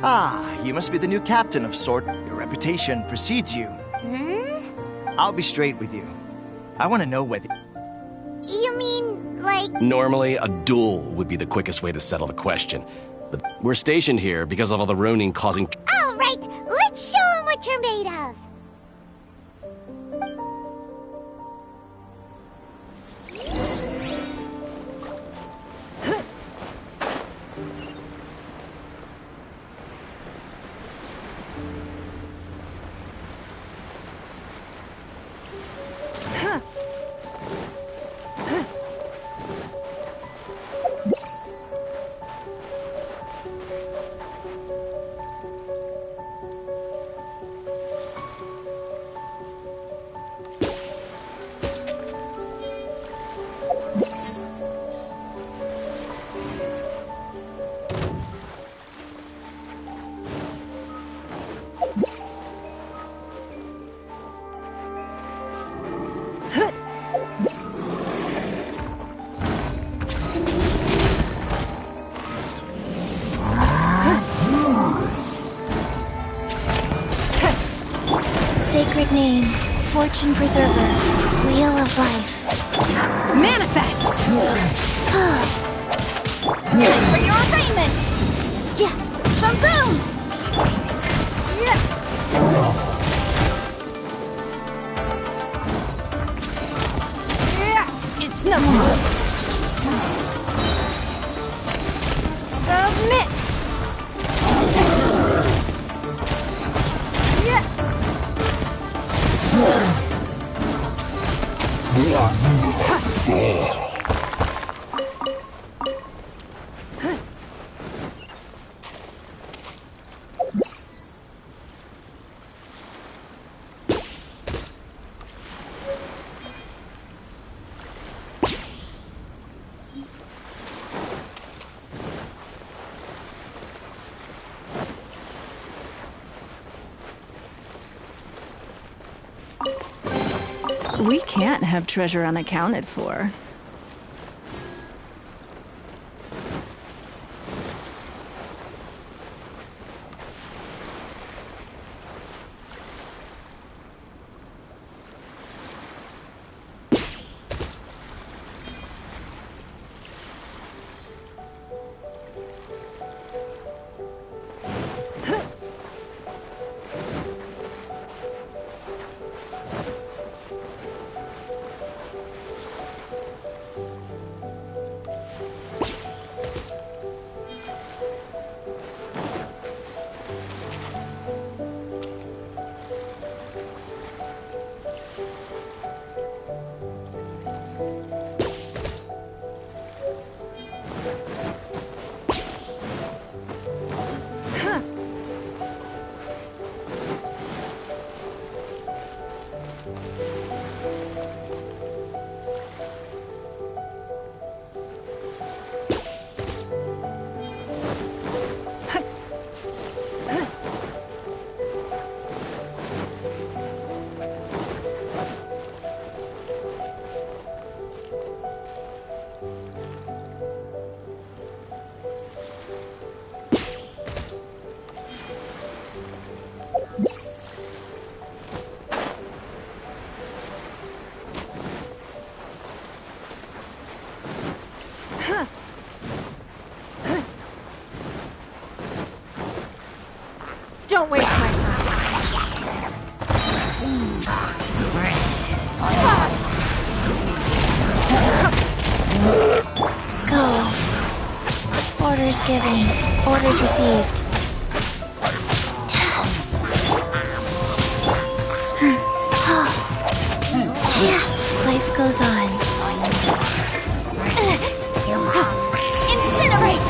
Ah, you must be the new captain of sort. Your reputation precedes you. I'll be straight with you. I want to know whether... You mean, like... Normally, a duel would be the quickest way to settle the question. But we're stationed here because of all the Ronin causing... All right, let's show them what you're made of. Sacred name, fortune preserver, wheel of life. Manifest! Time for your arraignment! Yeah, boom boom! It's nothing. Submit! We can't have treasure unaccounted for. Don't waste my time. Go. Orders given. Orders received. Life goes on. Incinerate!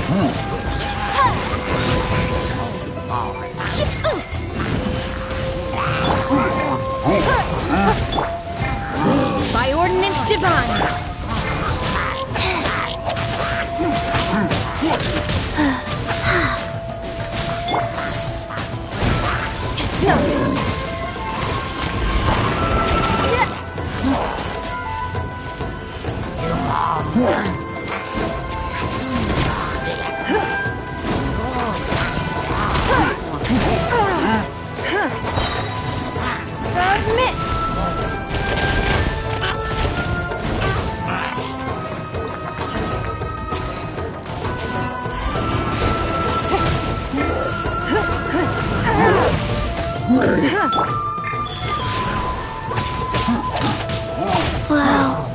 By ordinance divine! It's nothing! Submit! Wow.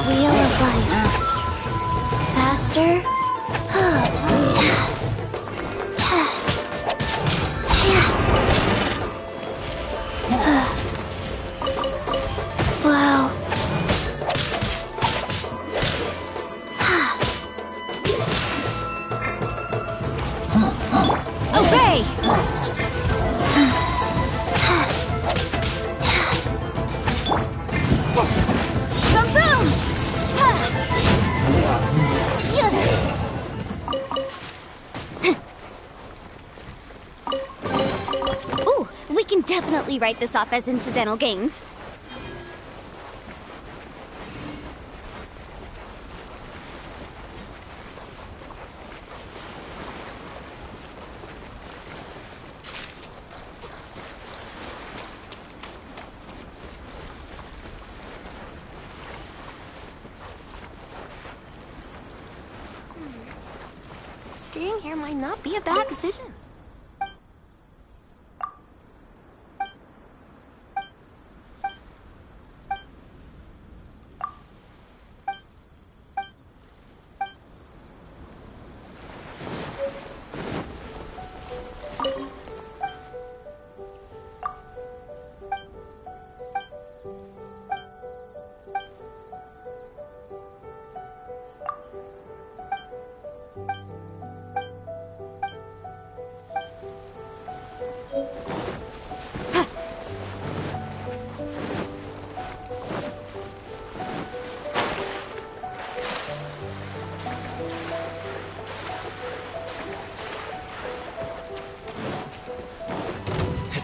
Wheel of life. Faster. Wow. Obey! Kaboom! Ooh, we can definitely write this off as incidental gains. Staying here might not be a bad decision.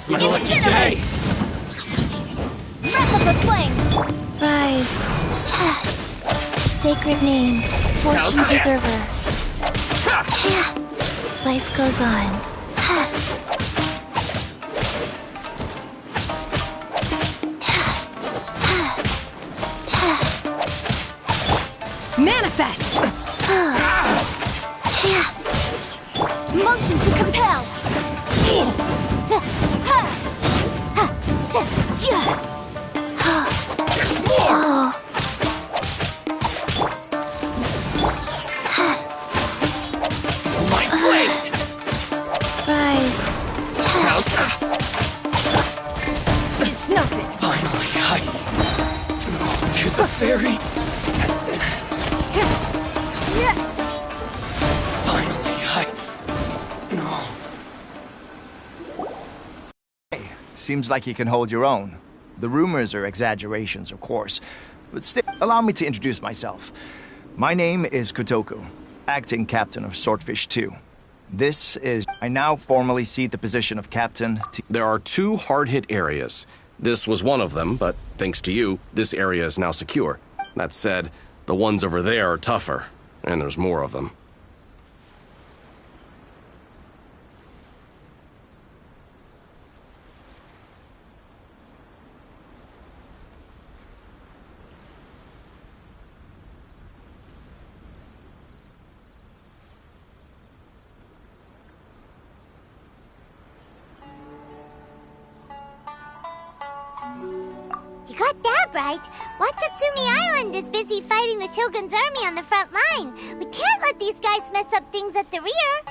It's my lucky day! Breath of the flame! Rise. Sacred name. Fortune preserver. Life goes on. Manifest! Motion to compel! My blade! Rise. It's nothing! Finally, to the fairy! Seems like you can hold your own. The rumors are exaggerations, of course, but still, allow me to introduce myself. My name is Kotoku, acting captain of Swordfish 2. I now formally cede the position of captain to— There are 2 hard-hit areas. This was one of them, but thanks to you, this area is now secure. That said, the ones over there are tougher, and there's more of them. You got that right. Watatsumi Island is busy fighting the Shogun's army on the front line. We can't let these guys mess up things at the rear.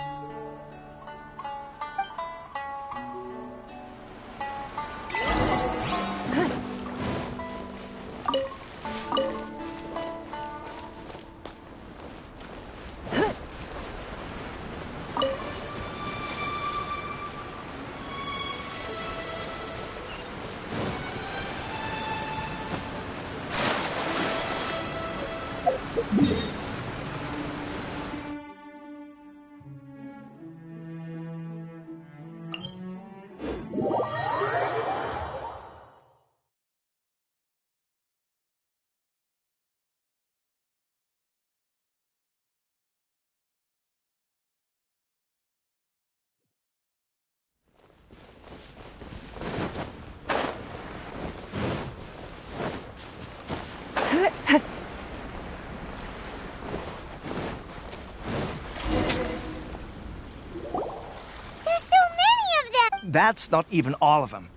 That's not even all of them.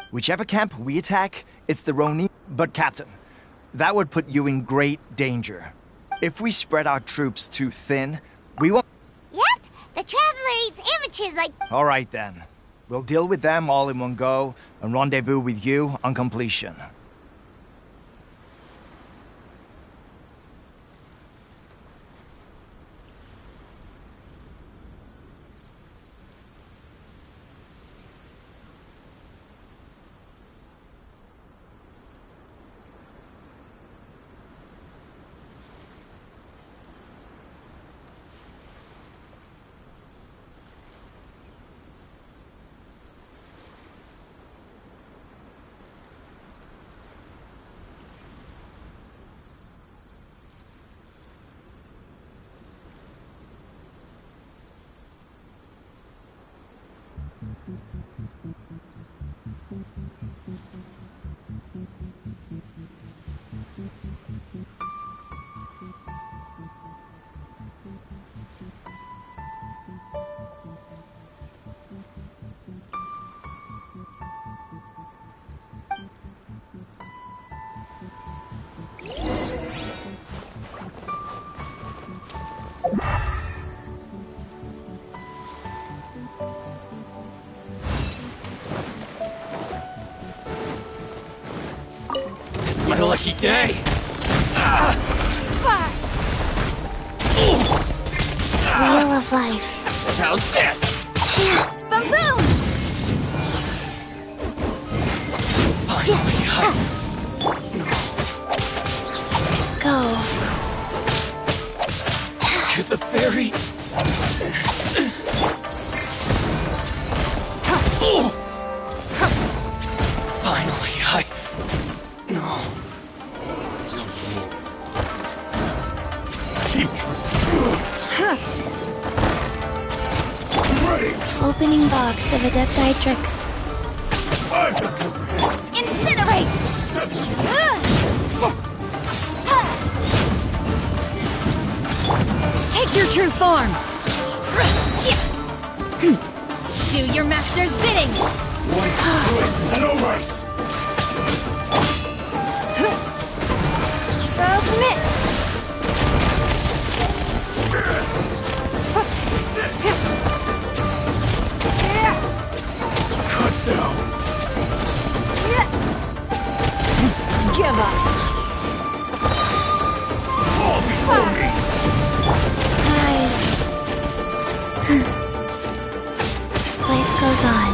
Whichever camp we attack, it's the Ronin. But Captain, that would put you in great danger. If we spread our troops too thin, we won't— Yep, the Traveler eats amateurs like— All right then. We'll deal with them all in one go and rendezvous with you on completion. It's my lucky day! Wheel of life. How's this? Boom boom! Go. To the fairy! Opening box of Adepti tricks. Incinerate! Take your true form! Do your master's bidding! No rice! Submit! Cut down! Give up! Fall before me! Guys. Life goes on.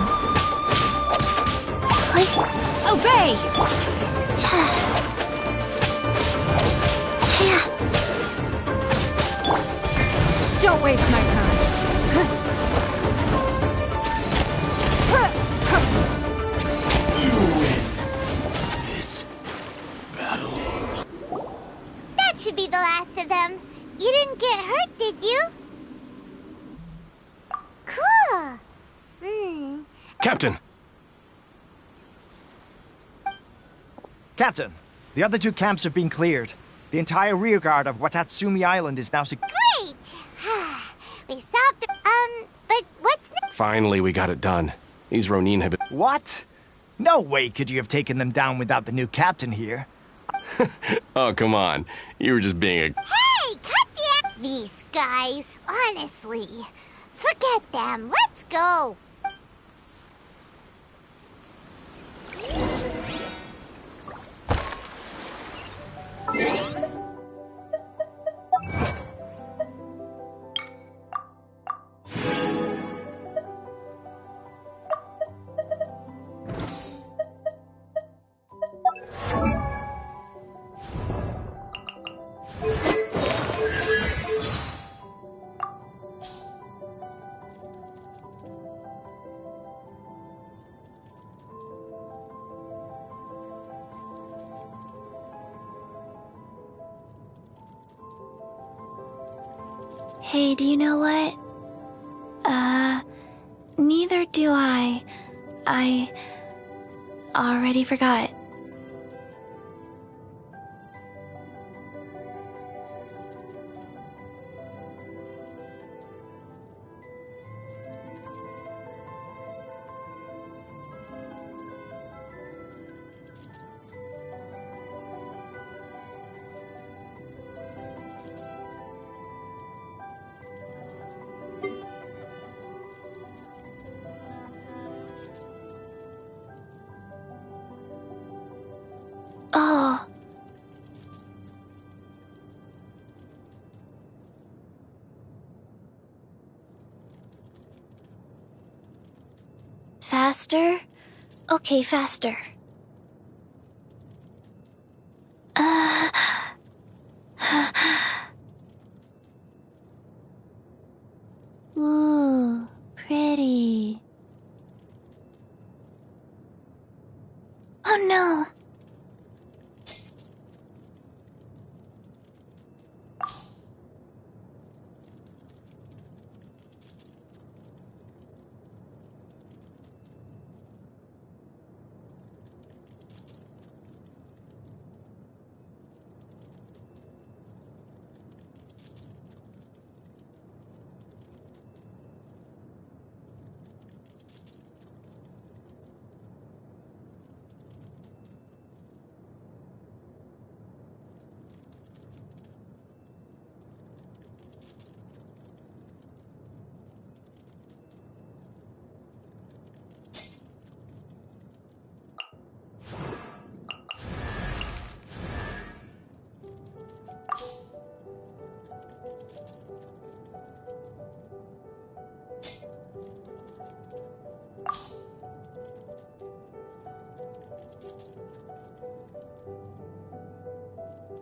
Obey! Don't waste my time. You win this battle. That should be the last of them. You didn't get hurt, did you? Cool. Captain! Captain, the other two camps have been cleared. The entire rearguard of Watatsumi Island is now secure. Great. We solved the... but what's next? Finally, we got it done. These Ronin have been... What? No way could you have taken them down without the new captain here. Oh, come on. You were just being a... Hey, cut the... These guys, honestly. Forget them. Let's go. Hey, do you know what? Neither do I. I already forgot. Oh. Faster? Okay, faster. Ooh, pretty. Oh no.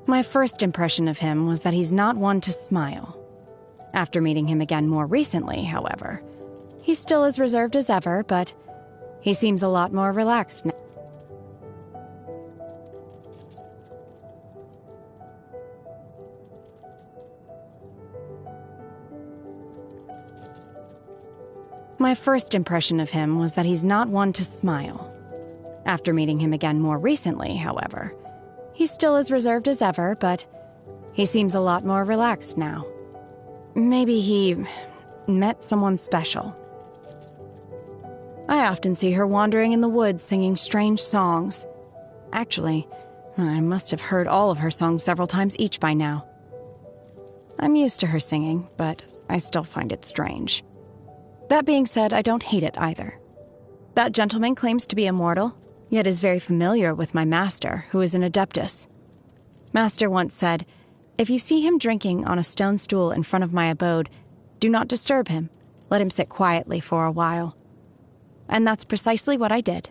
My first impression of him was that he's not one to smile. After meeting him again more recently, however, he's still as reserved as ever, but he seems a lot more relaxed now. My first impression of him was that he's not one to smile. After meeting him again more recently, however, he's still as reserved as ever, but he seems a lot more relaxed now. Maybe he met someone special. I often see her wandering in the woods singing strange songs. Actually, I must have heard all of her songs several times each by now. I'm used to her singing, but I still find it strange. That being said, I don't hate it either. That gentleman claims to be immortal, yet is very familiar with my master, who is an adeptus. Master once said, "If you see him drinking on a stone stool in front of my abode, do not disturb him. Let him sit quietly for a while." And that's precisely what I did.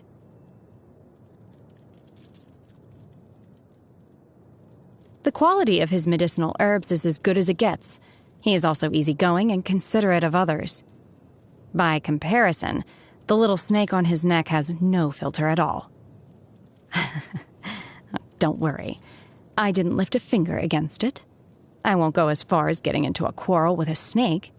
The quality of his medicinal herbs is as good as it gets. He is also easygoing and considerate of others. By comparison, the little snake on his neck has no filter at all. Don't worry, I didn't lift a finger against it. I won't go as far as getting into a quarrel with a snake.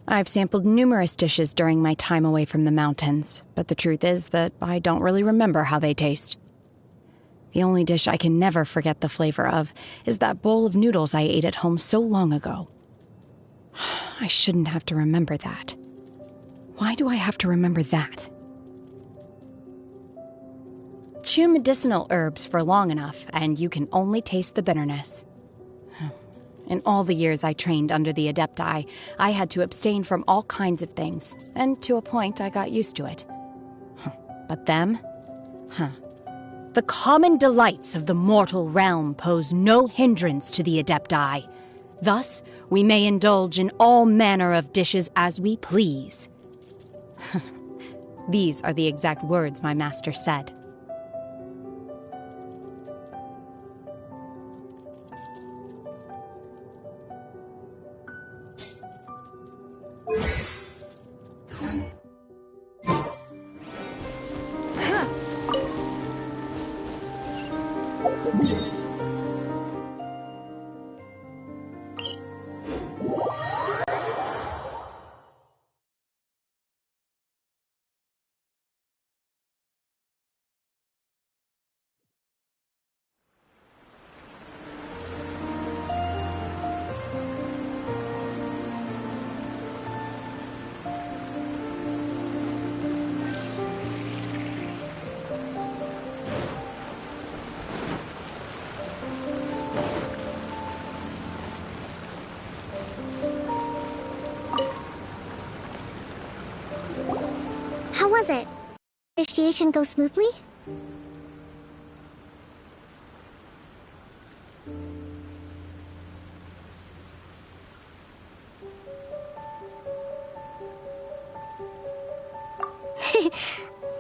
I've sampled numerous dishes during my time away from the mountains, but the truth is that I don't really remember how they taste. The only dish I can never forget the flavor of is that bowl of noodles I ate at home so long ago. I shouldn't have to remember that. Why do I have to remember that? Chew medicinal herbs for long enough, and you can only taste the bitterness. In all the years I trained under the Adepti, I had to abstain from all kinds of things, and to a point I got used to it. But them? The common delights of the mortal realm pose no hindrance to the Adepti. Thus, we may indulge in all manner of dishes as we please. These are the exact words my master said. How was it? Initiation go smoothly?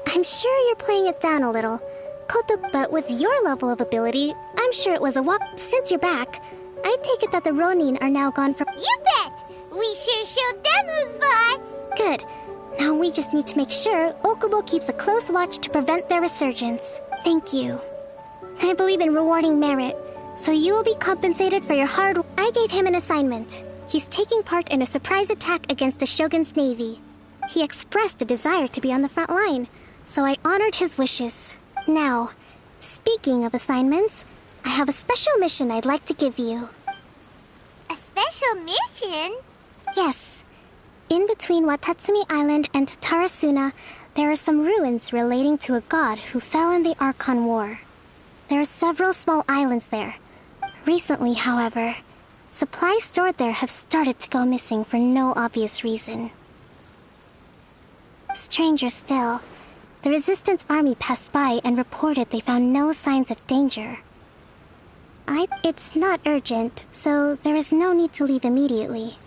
I'm sure you're playing it down a little, Koto, but with your level of ability, I'm sure it was a walk. Since you're back, I take it that the Ronin are now gone from— You bet! We sure showed them who's boss! Good. Now we just need to make sure Okubo keeps a close watch to prevent their resurgence. Thank you. I believe in rewarding merit, so you will be compensated for your hard work. I gave him an assignment. He's taking part in a surprise attack against the Shogun's navy. He expressed a desire to be on the front line, so I honored his wishes. Now, speaking of assignments, I have a special mission I'd like to give you. A special mission? Yes. In between Watatsumi Island and Tarasuna, there are some ruins relating to a god who fell in the Archon War. There are several small islands there. Recently, however, supplies stored there have started to go missing for no obvious reason. Stranger still, the Resistance army passed by and reported they found no signs of danger. It's not urgent, so there is no need to leave immediately.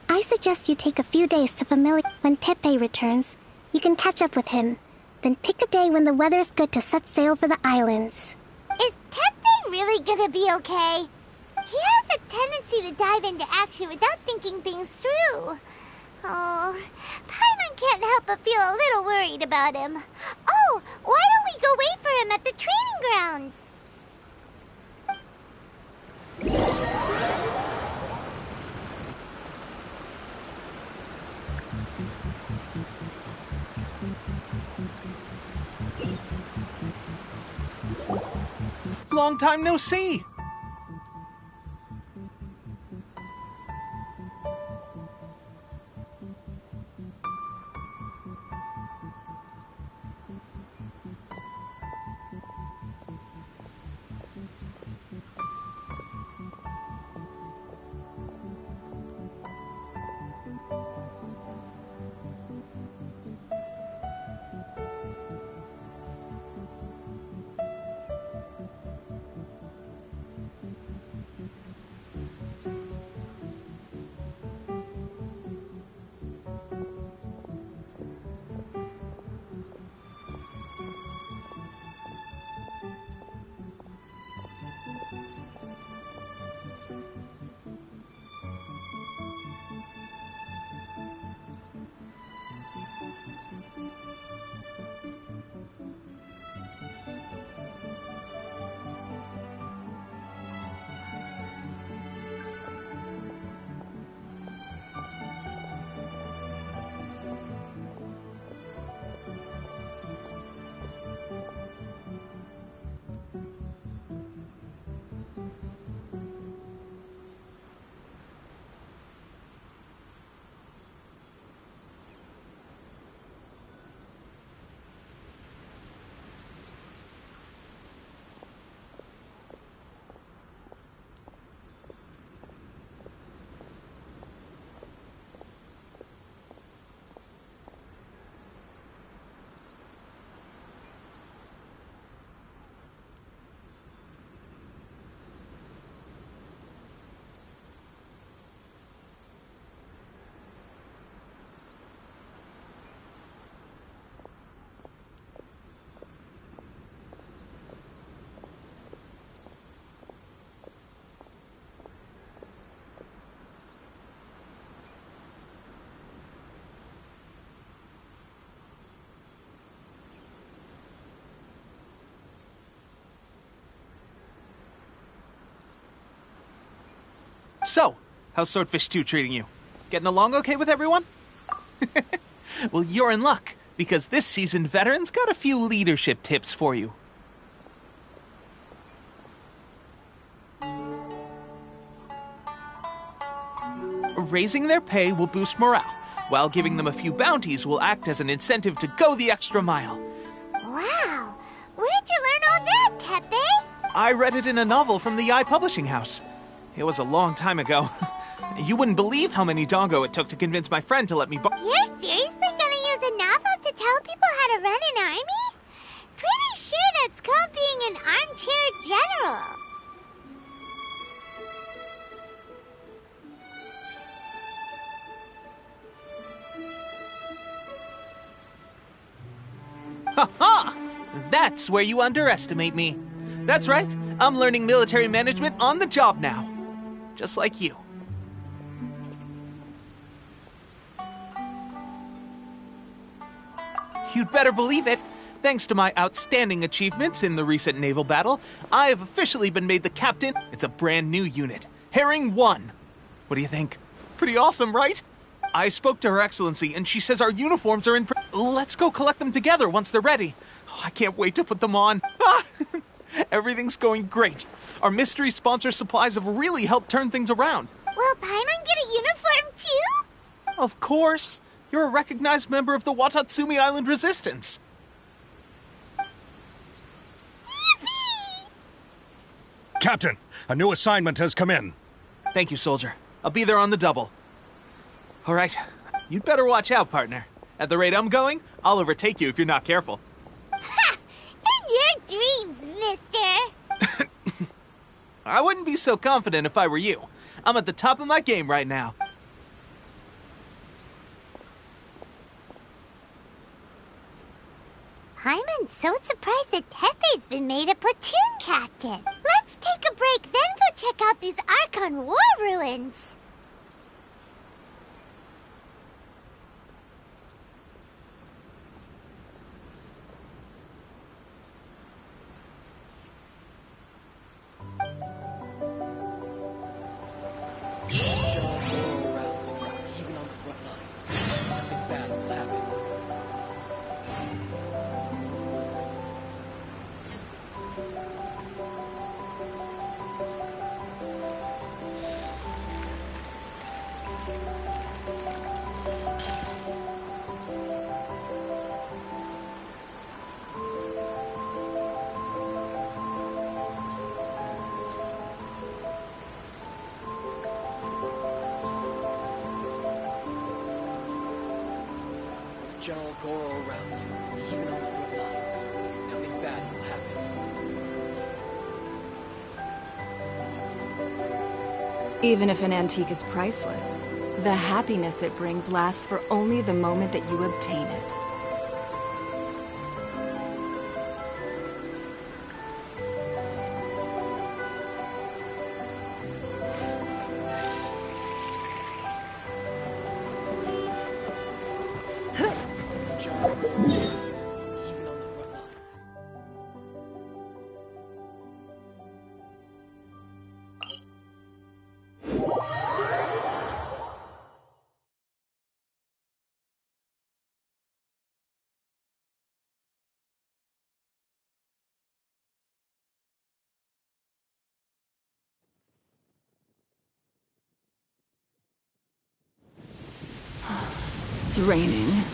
I suggest you take a few days to familiarize. When Teppei returns, you can catch up with him. Then pick a day when the weather's good to set sail for the islands. Is Teppei really gonna be okay? He has a tendency to dive into action without thinking things through. Oh, Paimon can't help but feel a little worried about him. Oh, why don't we go wait for him at the training grounds? Long time no see! So, how's Swordfish 2 treating you? Getting along okay with everyone? Well, you're in luck, because this seasoned veteran's got a few leadership tips for you. Raising their pay will boost morale, while giving them a few bounties will act as an incentive to go the extra mile. Wow! Where'd you learn all that, Tepe? I read it in a novel from the Publishing House. It was a long time ago. You wouldn't believe how many doggo it took to convince my friend to let me You're seriously gonna use a novel to tell people how to run an army? Pretty sure that's called being an armchair general. Ha-ha! That's where you underestimate me. That's right, I'm learning military management on the job now. Just like you. You'd better believe it. Thanks to my outstanding achievements in the recent naval battle, I have officially been made the captain. It's a brand new unit, Herring 1. What do you think? Pretty awesome, right? I spoke to Her Excellency, and she says our uniforms are in... Let's go collect them together once they're ready. Oh, I can't wait to put them on. Everything's going great. Our mystery sponsor supplies have really helped turn things around. Will Paimon get a uniform too? Of course. You're a recognized member of the Watatsumi Island Resistance. Yippee! Captain, a new assignment has come in. Thank you, soldier. I'll be there on the double. All right. You'd better watch out, partner. At the rate I'm going, I'll overtake you if you're not careful. Ha! In your dreams, mister! I wouldn't be so confident if I were you. I'm at the top of my game right now. Paimon's so surprised that Tepe's been made a platoon captain. Let's take a break, then go check out these Archon War ruins. General Goro around, even on the front lines. Nothing bad will happen. Even if an antique is priceless, the happiness it brings lasts for only the moment that you obtain it. It's raining.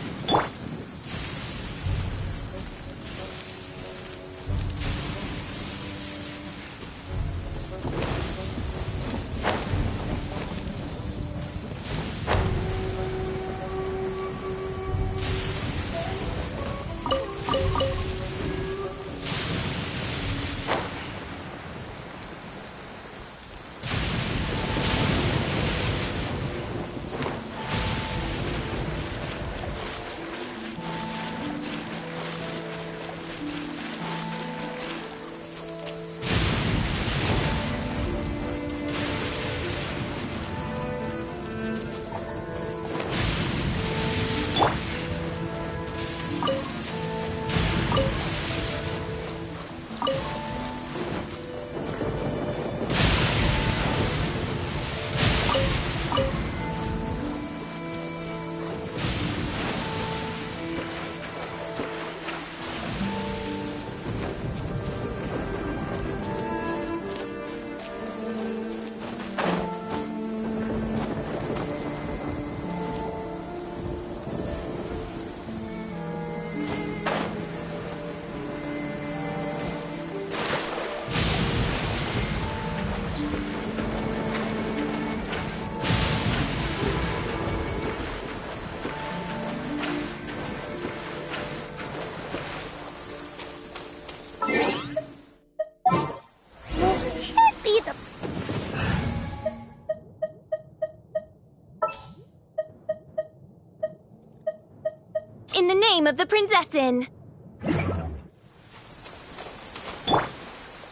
In the name of the Prinzessin!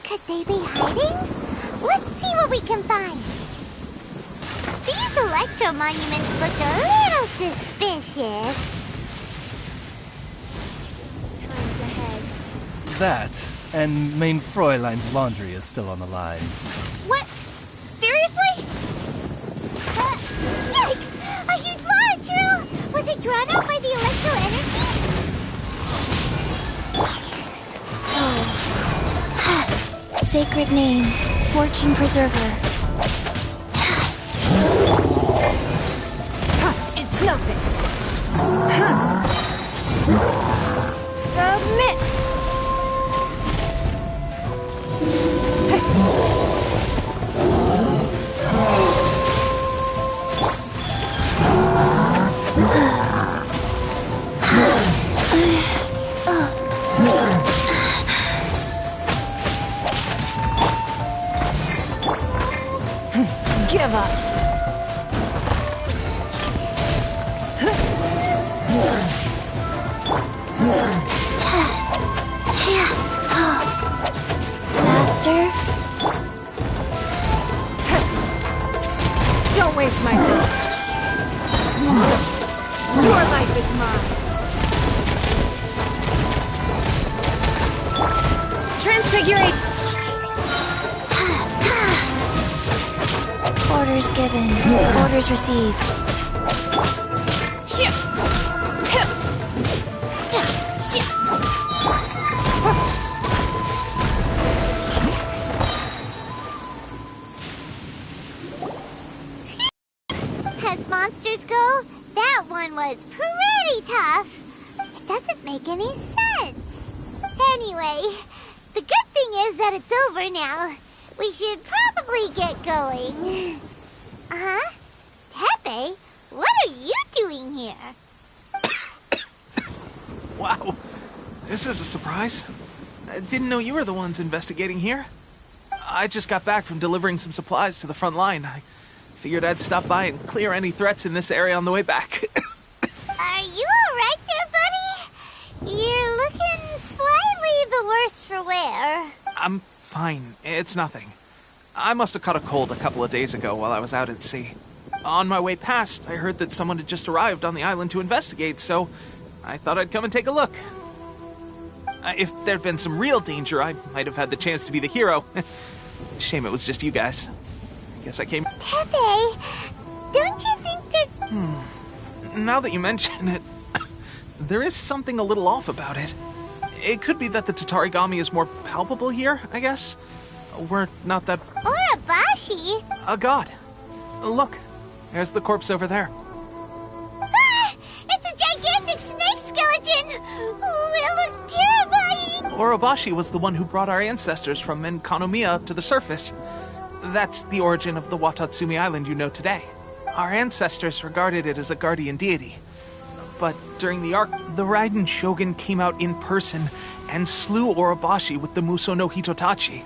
Could they be hiding? Let's see what we can find. These electro monuments look a little suspicious. Time's ahead. That, and Main Fräulein's laundry is still on the line. What? Seriously? Yikes! A huge launch, Rue! Was it drawn out by the electro energy? Sacred name, Fortune Preserver. It's nothing. Submit. Give up. Master? waste my time. Your life is mine. Transfigurate! Orders given. Orders received. As monsters go, that one was pretty tough. It doesn't make any sense. Anyway, the good thing is that it's over now. We should probably get going. Huh? Tepe, what are you doing here? Wow, this is a surprise. I didn't know you were the ones investigating here. I just got back from delivering some supplies to the front line. I figured I'd stop by and clear any threats in this area on the way back. Are you alright there, buddy? You're looking slightly the worse for wear. I'm fine. It's nothing. I must have caught a cold a couple of days ago while I was out at sea. On my way past, I heard that someone had just arrived on the island to investigate, so I thought I'd come and take a look. If there'd been some real danger, I might have had the chance to be the hero. Shame it was just you guys. I guess I came... Tepe, don't you think there's... Now that you mention it, there is something a little off about it. It could be that the Tatarigami is more palpable here, I guess. We're not that... Urabashi? A god. Look, there's the corpse over there. Ah! It's a gigantic snake skeleton! Oh, it looks terrifying! Orobashi was the one who brought our ancestors from Enkanomiya to the surface. That's the origin of the Watatsumi Island you know today. Our ancestors regarded it as a guardian deity. But during the arc, the Raiden Shogun came out in person and slew Orobashi with the Muso no Hitotachi.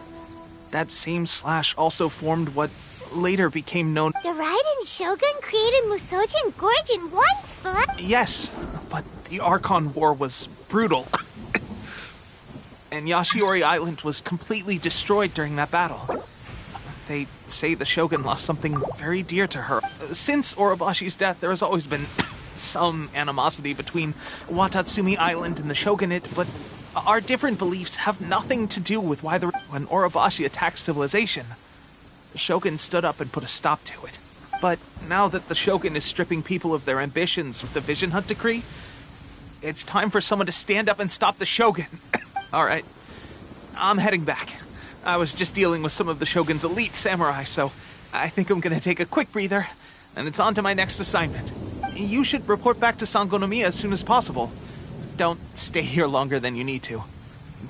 That same slash also formed what later became known... The Raiden Shogun created Musojin Gorge in one slash? Yes, but the Archon War was brutal. And Yashiori Island was completely destroyed during that battle. They say the Shogun lost something very dear to her. Since Orobashi's death, there has always been some animosity between Watatsumi Island and the Shogunate, but our different beliefs have nothing to do with why when Orobashi attacked civilization, the Shogun stood up and put a stop to it. But now that the Shogun is stripping people of their ambitions with the Vision Hunt decree, it's time for someone to stand up and stop the Shogun. Alright, I'm heading back. I was just dealing with some of the Shogun's elite samurai, so I think I'm gonna take a quick breather, and it's on to my next assignment. You should report back to Sangonomiya as soon as possible. Don't stay here longer than you need to.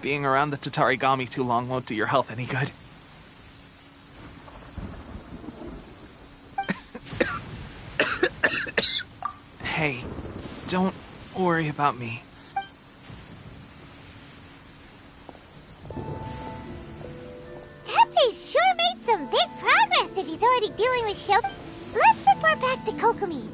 Being around the Tatarigami too long won't do your health any good. Hey, don't worry about me. Tepe's sure made some big progress if he's already dealing with Shogun. Let's report back to Kokomi.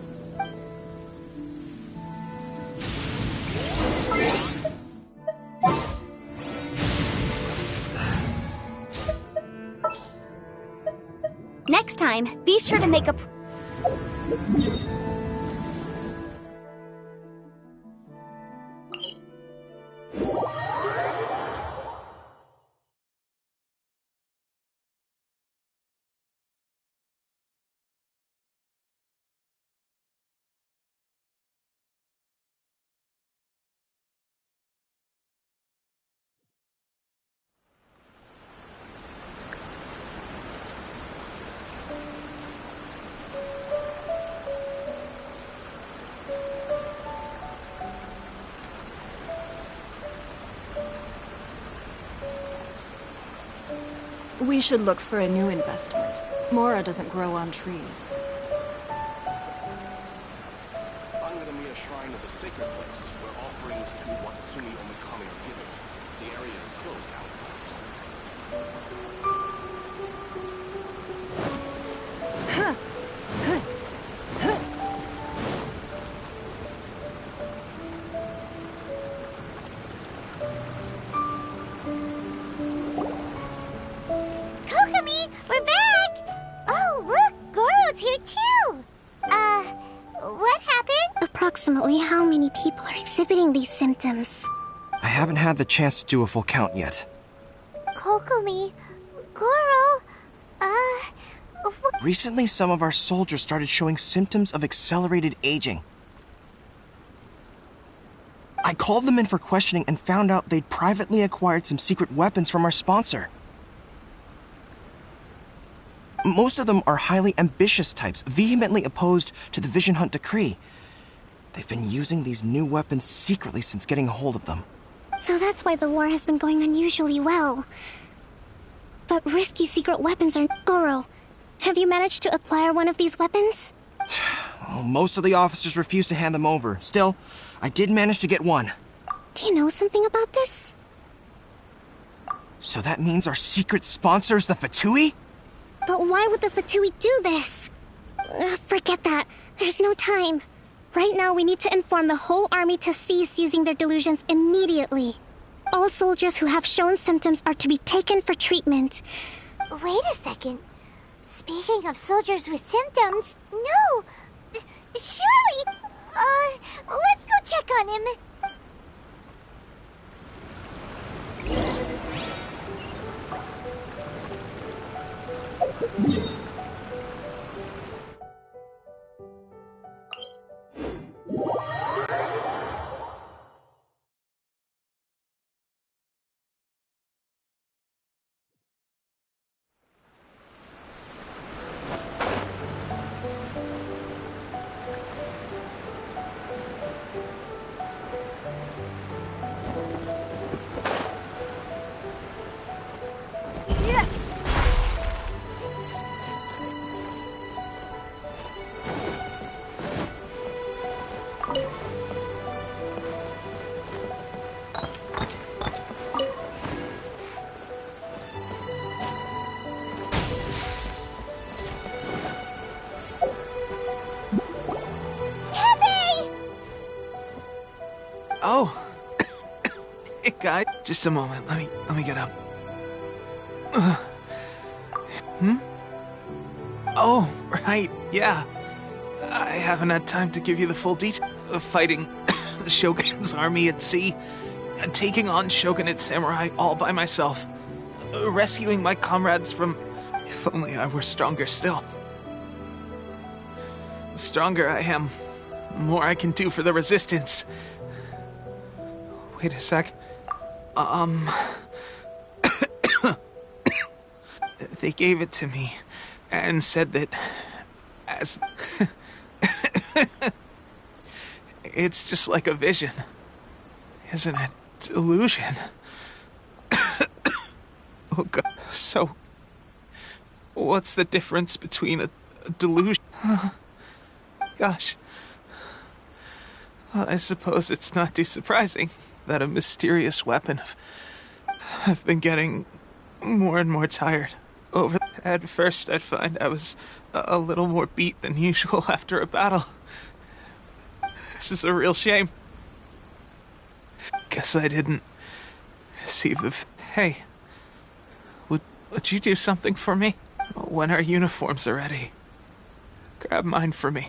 Next time, be sure to make a... We should look for a new investment. Mora doesn't grow on trees. Sangonomiya Shrine is a sacred place where offerings to Watatsumi Omikami are given. The area is closed to outsiders. Kokomi, we're back! Oh, look, Goro's here symptoms. I haven't had the chance to do a full count yet. Kokomi, Goro, Recently, some of our soldiers started showing symptoms of accelerated aging. I called them in for questioning and found out they'd privately acquired some secret weapons from our sponsor. Most of them are highly ambitious types, vehemently opposed to the Vision Hunt decree. They've been using these new weapons secretly since getting a hold of them. So that's why the war has been going unusually well. But risky secret weapons are... Goro, have you managed to acquire one of these weapons? Well, most of the officers refuse to hand them over. Still, I did manage to get one. Do you know something about this? So that means our secret sponsor is the Fatui? But why would the Fatui do this? Forget that. There's no time. Right now, we need to inform the whole army to cease using their delusions immediately. All soldiers who have shown symptoms are to be taken for treatment. Wait a second. Speaking of soldiers with symptoms, no! Surely! Let's go check on him. Oh. Hey, guy. Just a moment. Let me get up. Oh, right. Yeah. I haven't had time to give you the full detail of fighting the Shogun's army at sea, taking on Shogunate samurai all by myself, rescuing my comrades from... If only I were stronger still. The stronger I am, the more I can do for the Resistance. Wait a sec. They gave it to me and said that as... It's just like a vision, isn't it? Delusion. Oh God. So, what's the difference between a delusion? Gosh. Well, I suppose it's not too surprising that a mysterious weapon I've been getting more and more tired over. At first, I'd find I was a little more beat than usual after a battle. This is a real shame. Guess I didn't receive the... Hey, would you do something for me? When our uniforms are ready, grab mine for me.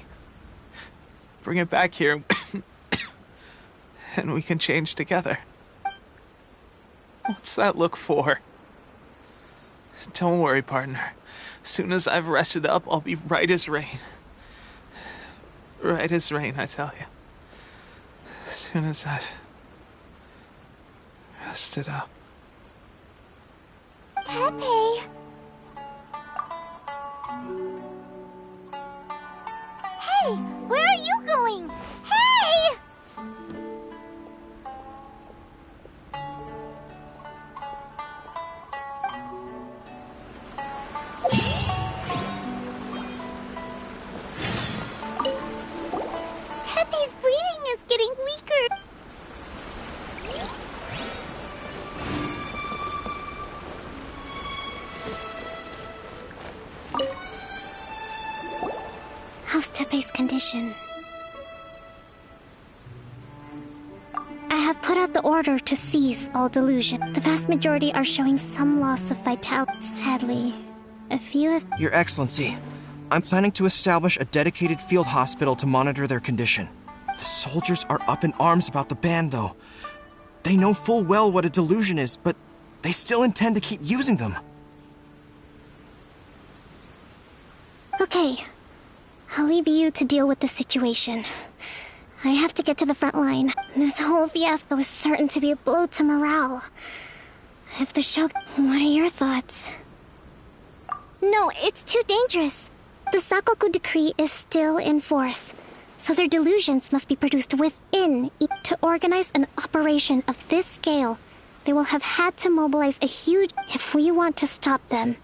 Bring it back here, and we can change together. What's that look for? Don't worry, partner. As soon as I've rested up, I'll be right as rain. Right as rain, I tell you. As soon as I've rested up. Tepe! Hey, where are you going? Hey! Tepe's breathing is getting weaker. How's Tepe's condition? I have put out the order to cease all delusion. The vast majority are showing some loss of vitality. Sadly, a few have... Your Excellency, I'm planning to establish a dedicated field hospital to monitor their condition. The soldiers are up in arms about the ban, though. They know full well what a delusion is, but they still intend to keep using them. Okay. I'll leave you to deal with the situation. I have to get to the front line. This whole fiasco is certain to be a blow to morale. If the Shogun... What are your thoughts? No, it's too dangerous. The Sakoku decree is still in force, so their delusions must be produced within. To organize an operation of this scale, they will have had to mobilize a huge... If we want to stop them,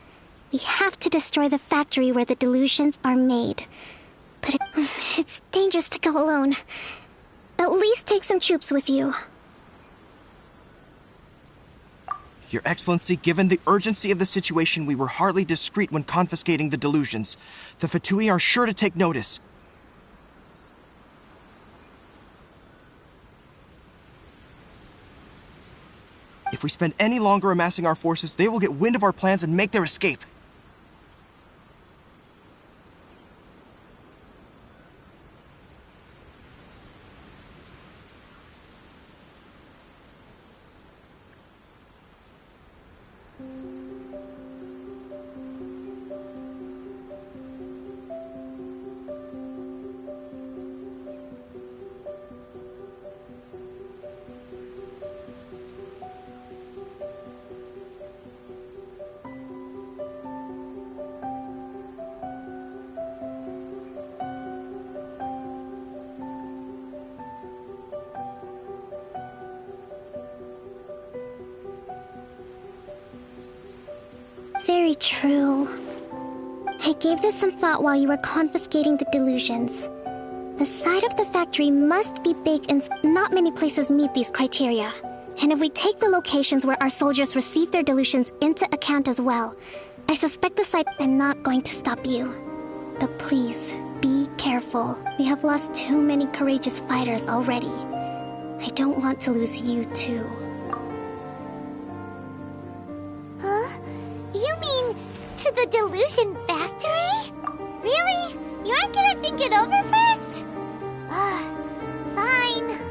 we have to destroy the factory where the delusions are made. But it's dangerous to go alone. At least take some troops with you. Your Excellency, given the urgency of the situation, we were hardly discreet when confiscating the delusions. The Fatui are sure to take notice. If we spend any longer amassing our forces, they will get wind of our plans and make their escape. Very true. I gave this some thought while you were confiscating the delusions. The side of the factory must be big and not many places meet these criteria. And if we take the locations where our soldiers receive their delusions into account as well, I suspect the site... I'm not going to stop you. But please, be careful. We have lost too many courageous fighters already. I don't want to lose you too. You mean to the delusion factory? Really? You aren't gonna think it over first? Fine.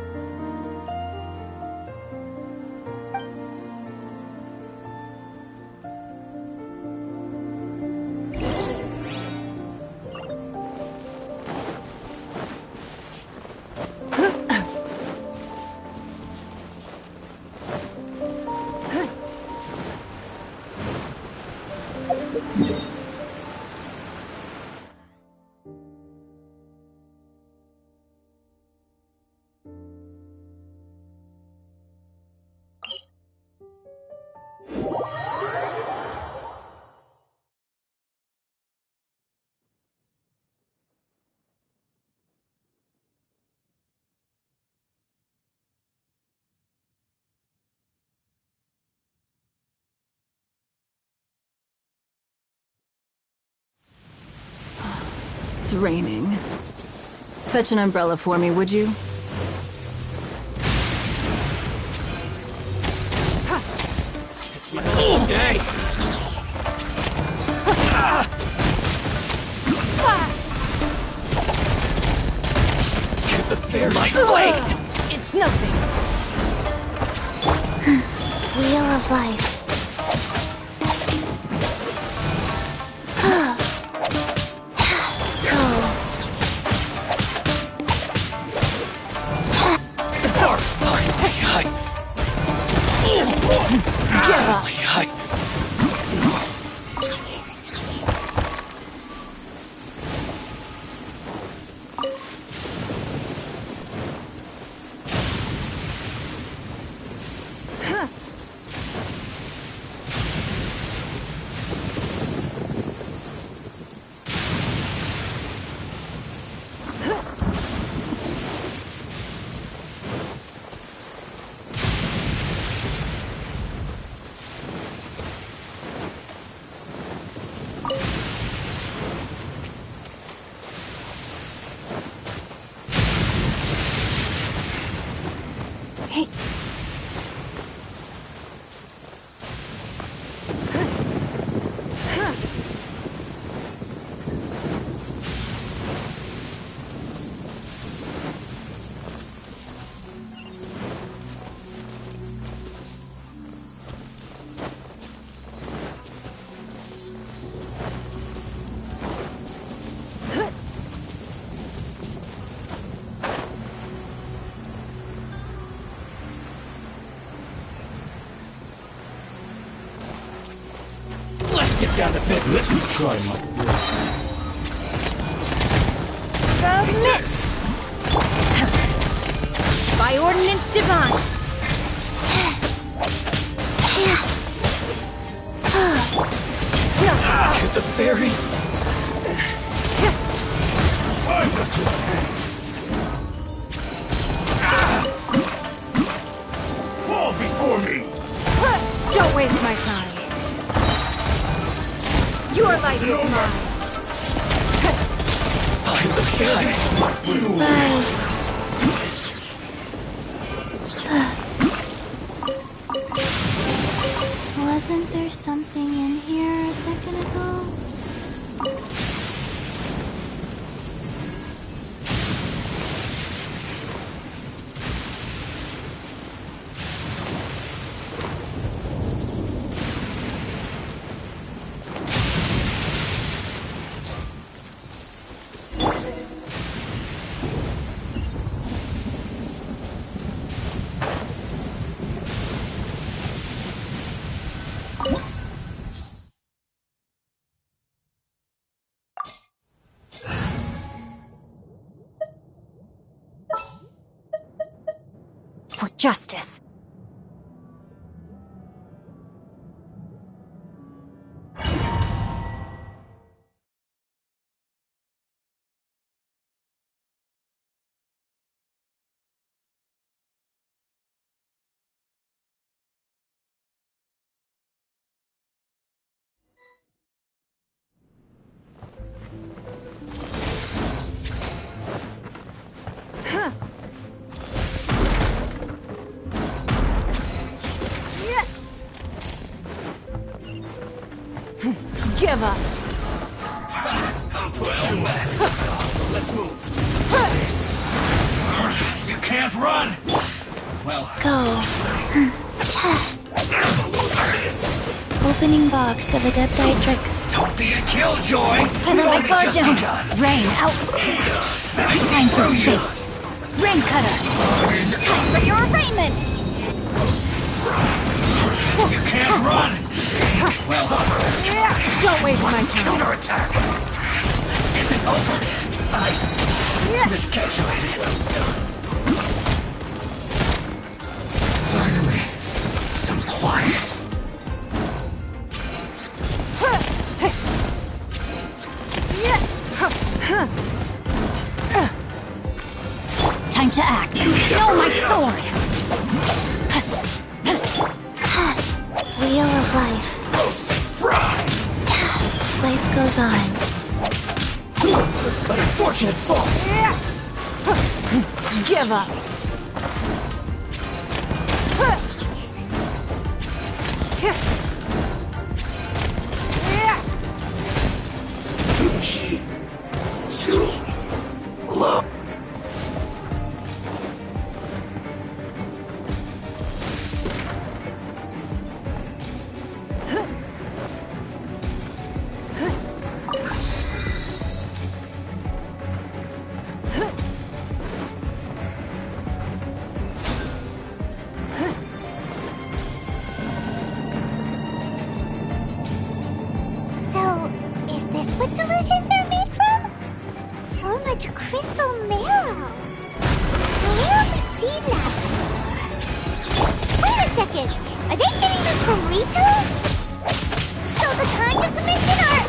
It's raining. Fetch an umbrella for me, would you? It's my whole day! To the fair light blade! It's nothing. Wheel of life. down to business. Let me try my Submit! By ordinance divine. The fairy. Fall before me. Don't waste my time. Your life is mine. Rise. Wasn't there something in here a second ago? For justice. Give up. Well met. Let's move. You can't run. Well, Go. Opening box of Adepti tricks. Don't be a killjoy. I let my guard down. Rain out. Time for fate. Rain cutter. Time for your arraignment. You can't run. Well, don't waste my time. Counterattack. This isn't over. I miscalculated. Finally, some quiet. Time to act. No, my sword. Wheel of life. Life goes on. But unfortunate fault. Give up. Too low. So, is this what delusions are made from? So much crystal marrow. Where have we seen that before? Wait a second. Are they getting this from Rito? So the Contra Commission are...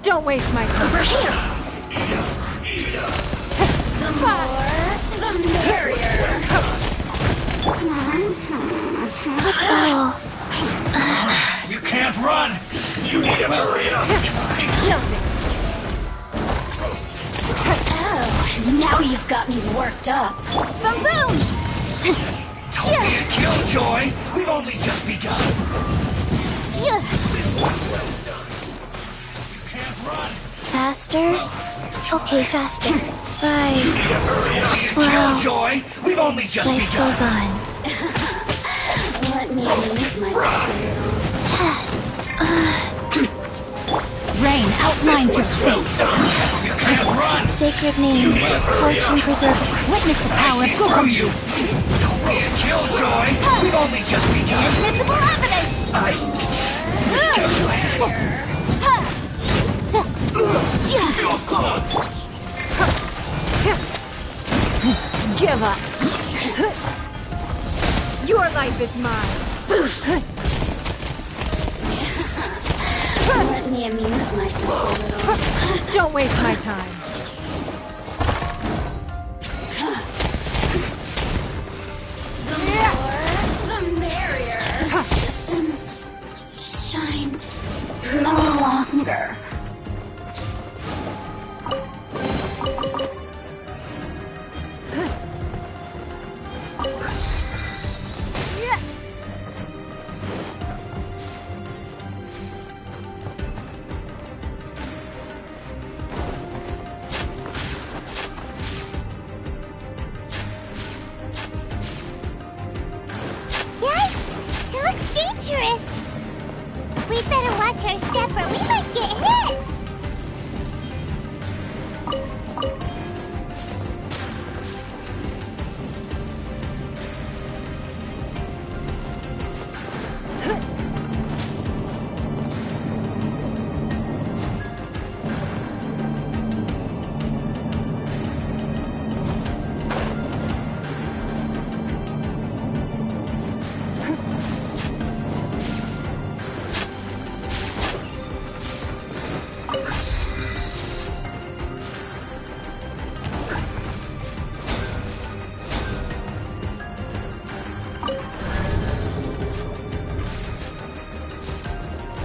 Don't waste my time. Over here. The more, the merrier. You can't run. You need to hurry up. Oh, now you've got me worked up. Boom! Don't be a killjoy. We've only just begun. Faster? Okay, faster. Rise. Wow. Killjoy. We've only just Life begun. goes on. Let me use my Rain outlines your fate. You can't run. Sacred name. Fortune preserver. Witness the power of Google. You. Don't be a killjoy! We've only just begun! Admissible evidence! I miscalculated. Feels good! Give up. Your life is mine. Let me amuse myself a little. Don't waste my time. The more, the merrier. Resistance shine no longer. Yikes! It looks dangerous! We'd better watch our step or we might get hit!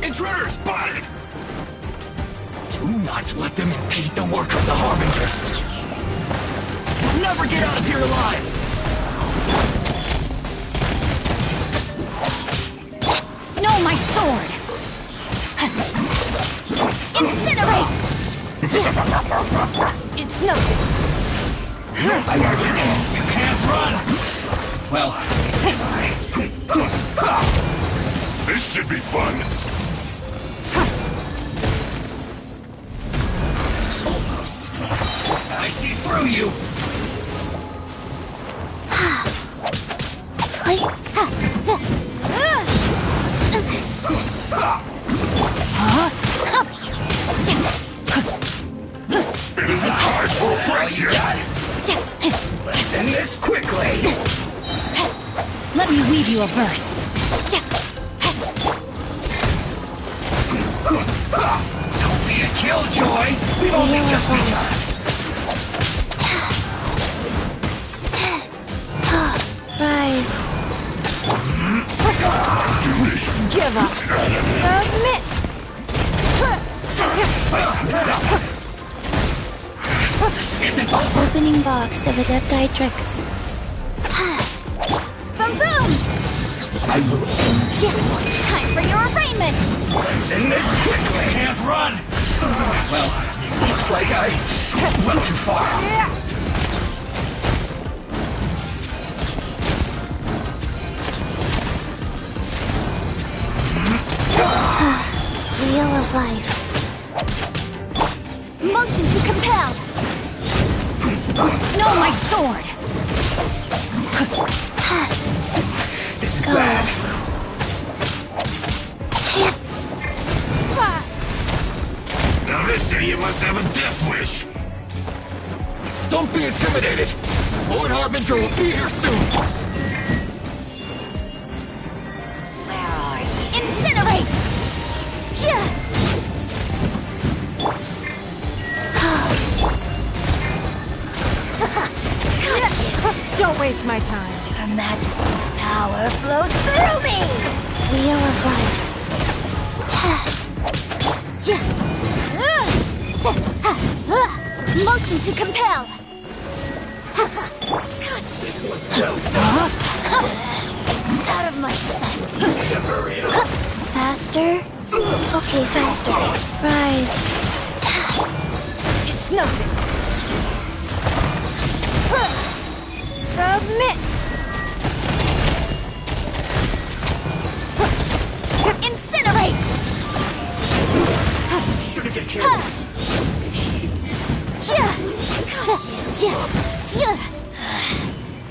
Intruder spotted! Do not let them impede the work of the Harbingers! We'll never get out of here alive! No, my sword! Incinerate! It's nothing. You can't run! Well, this should be fun! Almost. I see through you! It isn't time for a break here! Let's end this quickly! Let me weave you a verse. Don't be a killjoy! We've only just begun! Rise. Give up. Submit. This isn't over! Opening box of Adepti tricks. Boom boom! I will end Time for your arraignment! Let's end this quickly! Can't run! Well, looks like I went too far. Wheel of life. Motion to compel! No, my sword! This is bad. Now this idiot must have a death wish. Don't be intimidated. Lord Harbinger will be here soon. Where are you? Incinerate! Don't waste my time. Her Majesty's power flows through me! Wheel of life. Motion to compel! Out of my sight! Faster? Okay, faster. Rise. It's nothing. Submit! Incinerate! Should've been careless.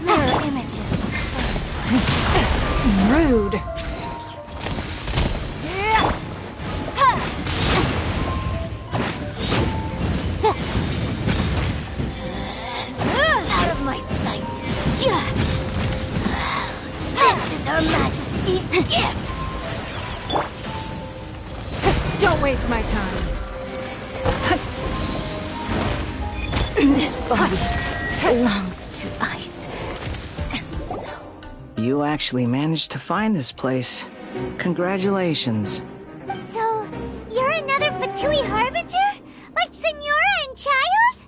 Mirror images dispersed. Rude. Out of my sight. This is Her Majesty's gift. Don't waste my time. This body belongs to ice and snow. You actually managed to find this place. Congratulations. So, you're another Fatui Harbinger? Like Senora and Child?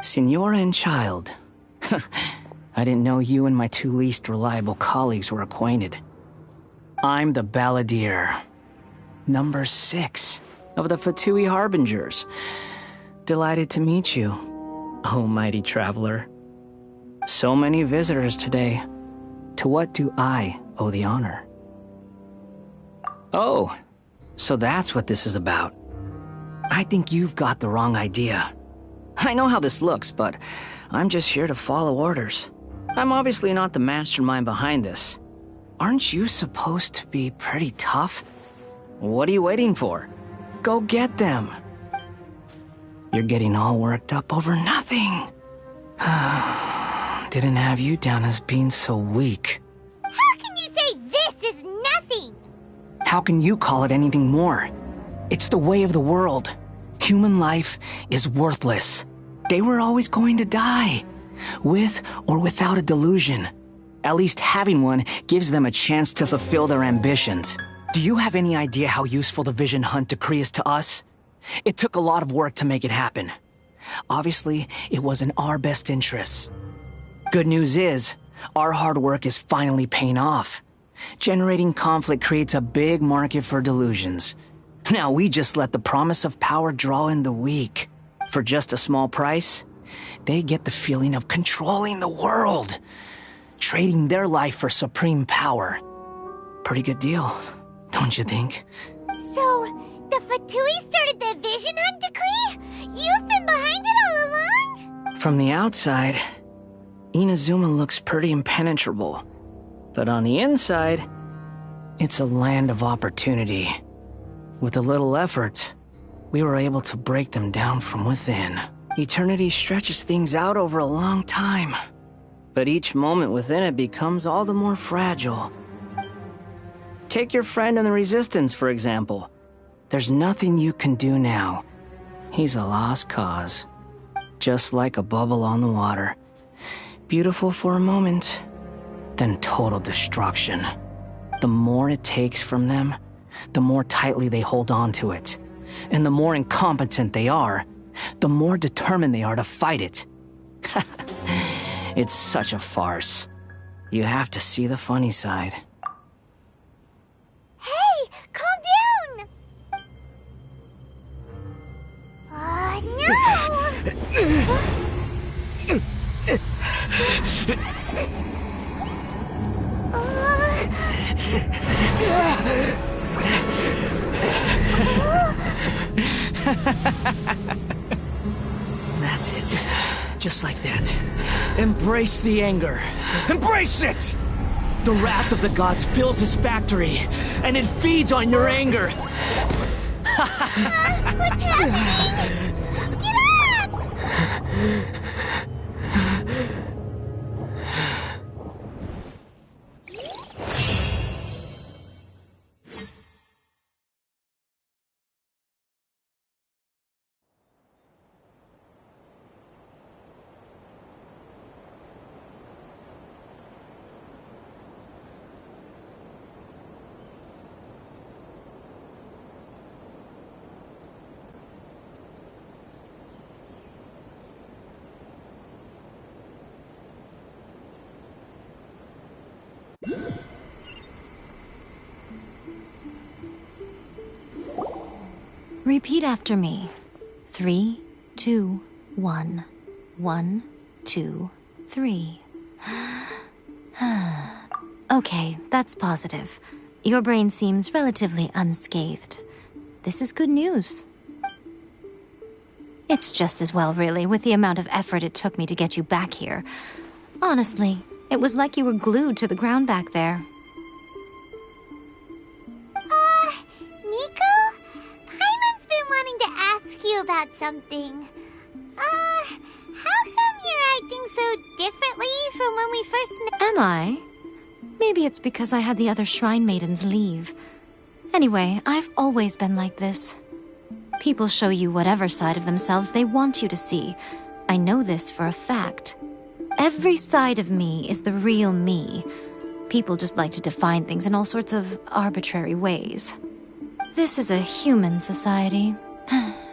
Senora and Child. I didn't know you and my two least reliable colleagues were acquainted. I'm the Balladeer. Number 6 of the Fatui Harbingers. Delighted to meet you, oh mighty traveler. So many visitors today. To what do I owe the honor? Oh, so that's what this is about. I think you've got the wrong idea. I know how this looks, but I'm just here to follow orders. I'm obviously not the mastermind behind this. Aren't you supposed to be pretty tough? What are you waiting for? Go get them. You're getting all worked up over nothing. Didn't have you down as being so weak. How can you say this is nothing? How can you call it anything more? It's the way of the world. Human life is worthless. They were always going to die, with or without a delusion. At least having one gives them a chance to fulfill their ambitions. Do you have any idea how useful the Vision Hunt decree is to us? It took a lot of work to make it happen. Obviously, it was in our best interests. Good news is, our hard work is finally paying off. Generating conflict creates a big market for delusions. Now we just let the promise of power draw in the weak. For just a small price, they get the feeling of controlling the world. Trading their life for supreme power. Pretty good deal, don't you think? So, the Fatui started the Vision Hunt decree? You've been behind it all along? From the outside, Inazuma looks pretty impenetrable. But on the inside, it's a land of opportunity. With a little effort, we were able to break them down from within. Eternity stretches things out over a long time, but each moment within it becomes all the more fragile. Take your friend in the Resistance, for example. There's nothing you can do now. He's a lost cause. Just like a bubble on the water. Beautiful for a moment, then total destruction. The more it takes from them, the more tightly they hold on to it. And the more incompetent they are, the more determined they are to fight it. It's such a farce. You have to see the funny side. Hey, calm down! That's it. Just like that. Embrace the anger. Embrace it! The wrath of the gods fills this factory, and it feeds on your anger. What's happening? Get up! Repeat after me. 3, 2, 1. 1, 2, 3. Okay, that's positive. Your brain seems relatively unscathed. This is good news. It's just as well, really, with the amount of effort it took me to get you back here. Honestly, it was like you were glued to the ground back there. you about something. How come you're acting so differently from when we first met? Am I? Maybe it's because I had the other shrine maidens leave. Anyway, I've always been like this. People show you whatever side of themselves they want you to see. I know this for a fact. Every side of me is the real me. People just like to define things in all sorts of arbitrary ways. This is a human society.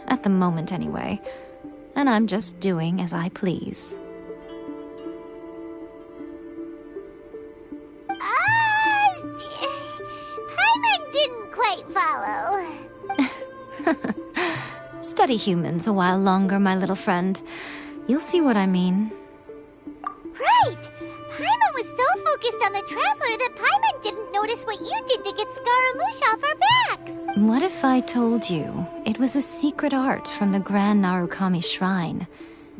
At the moment, anyway. And I'm just doing as I please. Paimon didn't quite follow. Study humans a while longer, my little friend. You'll see what I mean. Right! Paimon was so focused on the Traveler that Paimon didn't notice what you did to get Scaramouche off our backs! What if I told you it was a secret art from the Grand Narukami Shrine,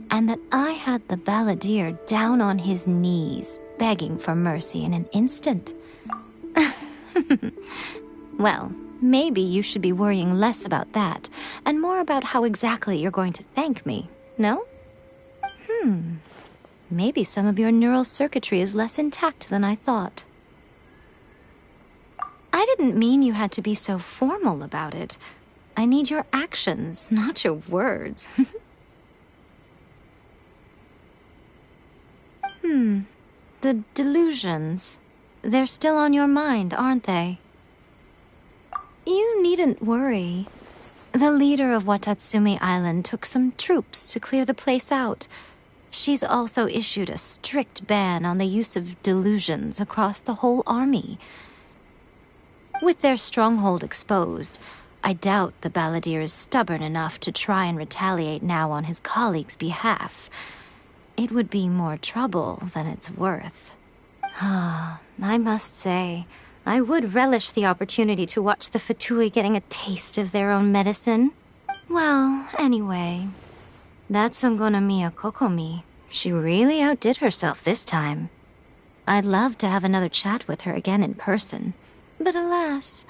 and that I had the balladeer down on his knees, begging for mercy in an instant? Well, maybe you should be worrying less about that, and more about how exactly you're going to thank me, no? Maybe some of your neural circuitry is less intact than I thought. I didn't mean you had to be so formal about it. I need your actions, not your words. The delusions. They're still on your mind, aren't they? You needn't worry. The leader of Watatsumi Island took some troops to clear the place out. She's also issued a strict ban on the use of delusions across the whole army. With their stronghold exposed, I doubt the balladeer is stubborn enough to try and retaliate now on his colleague's behalf. It would be more trouble than it's worth. I must say, I would relish the opportunity to watch the Fatui getting a taste of their own medicine. Well, anyway, that Sangonomiya Kokomi, she really outdid herself this time. I'd love to have another chat with her again in person. But alas,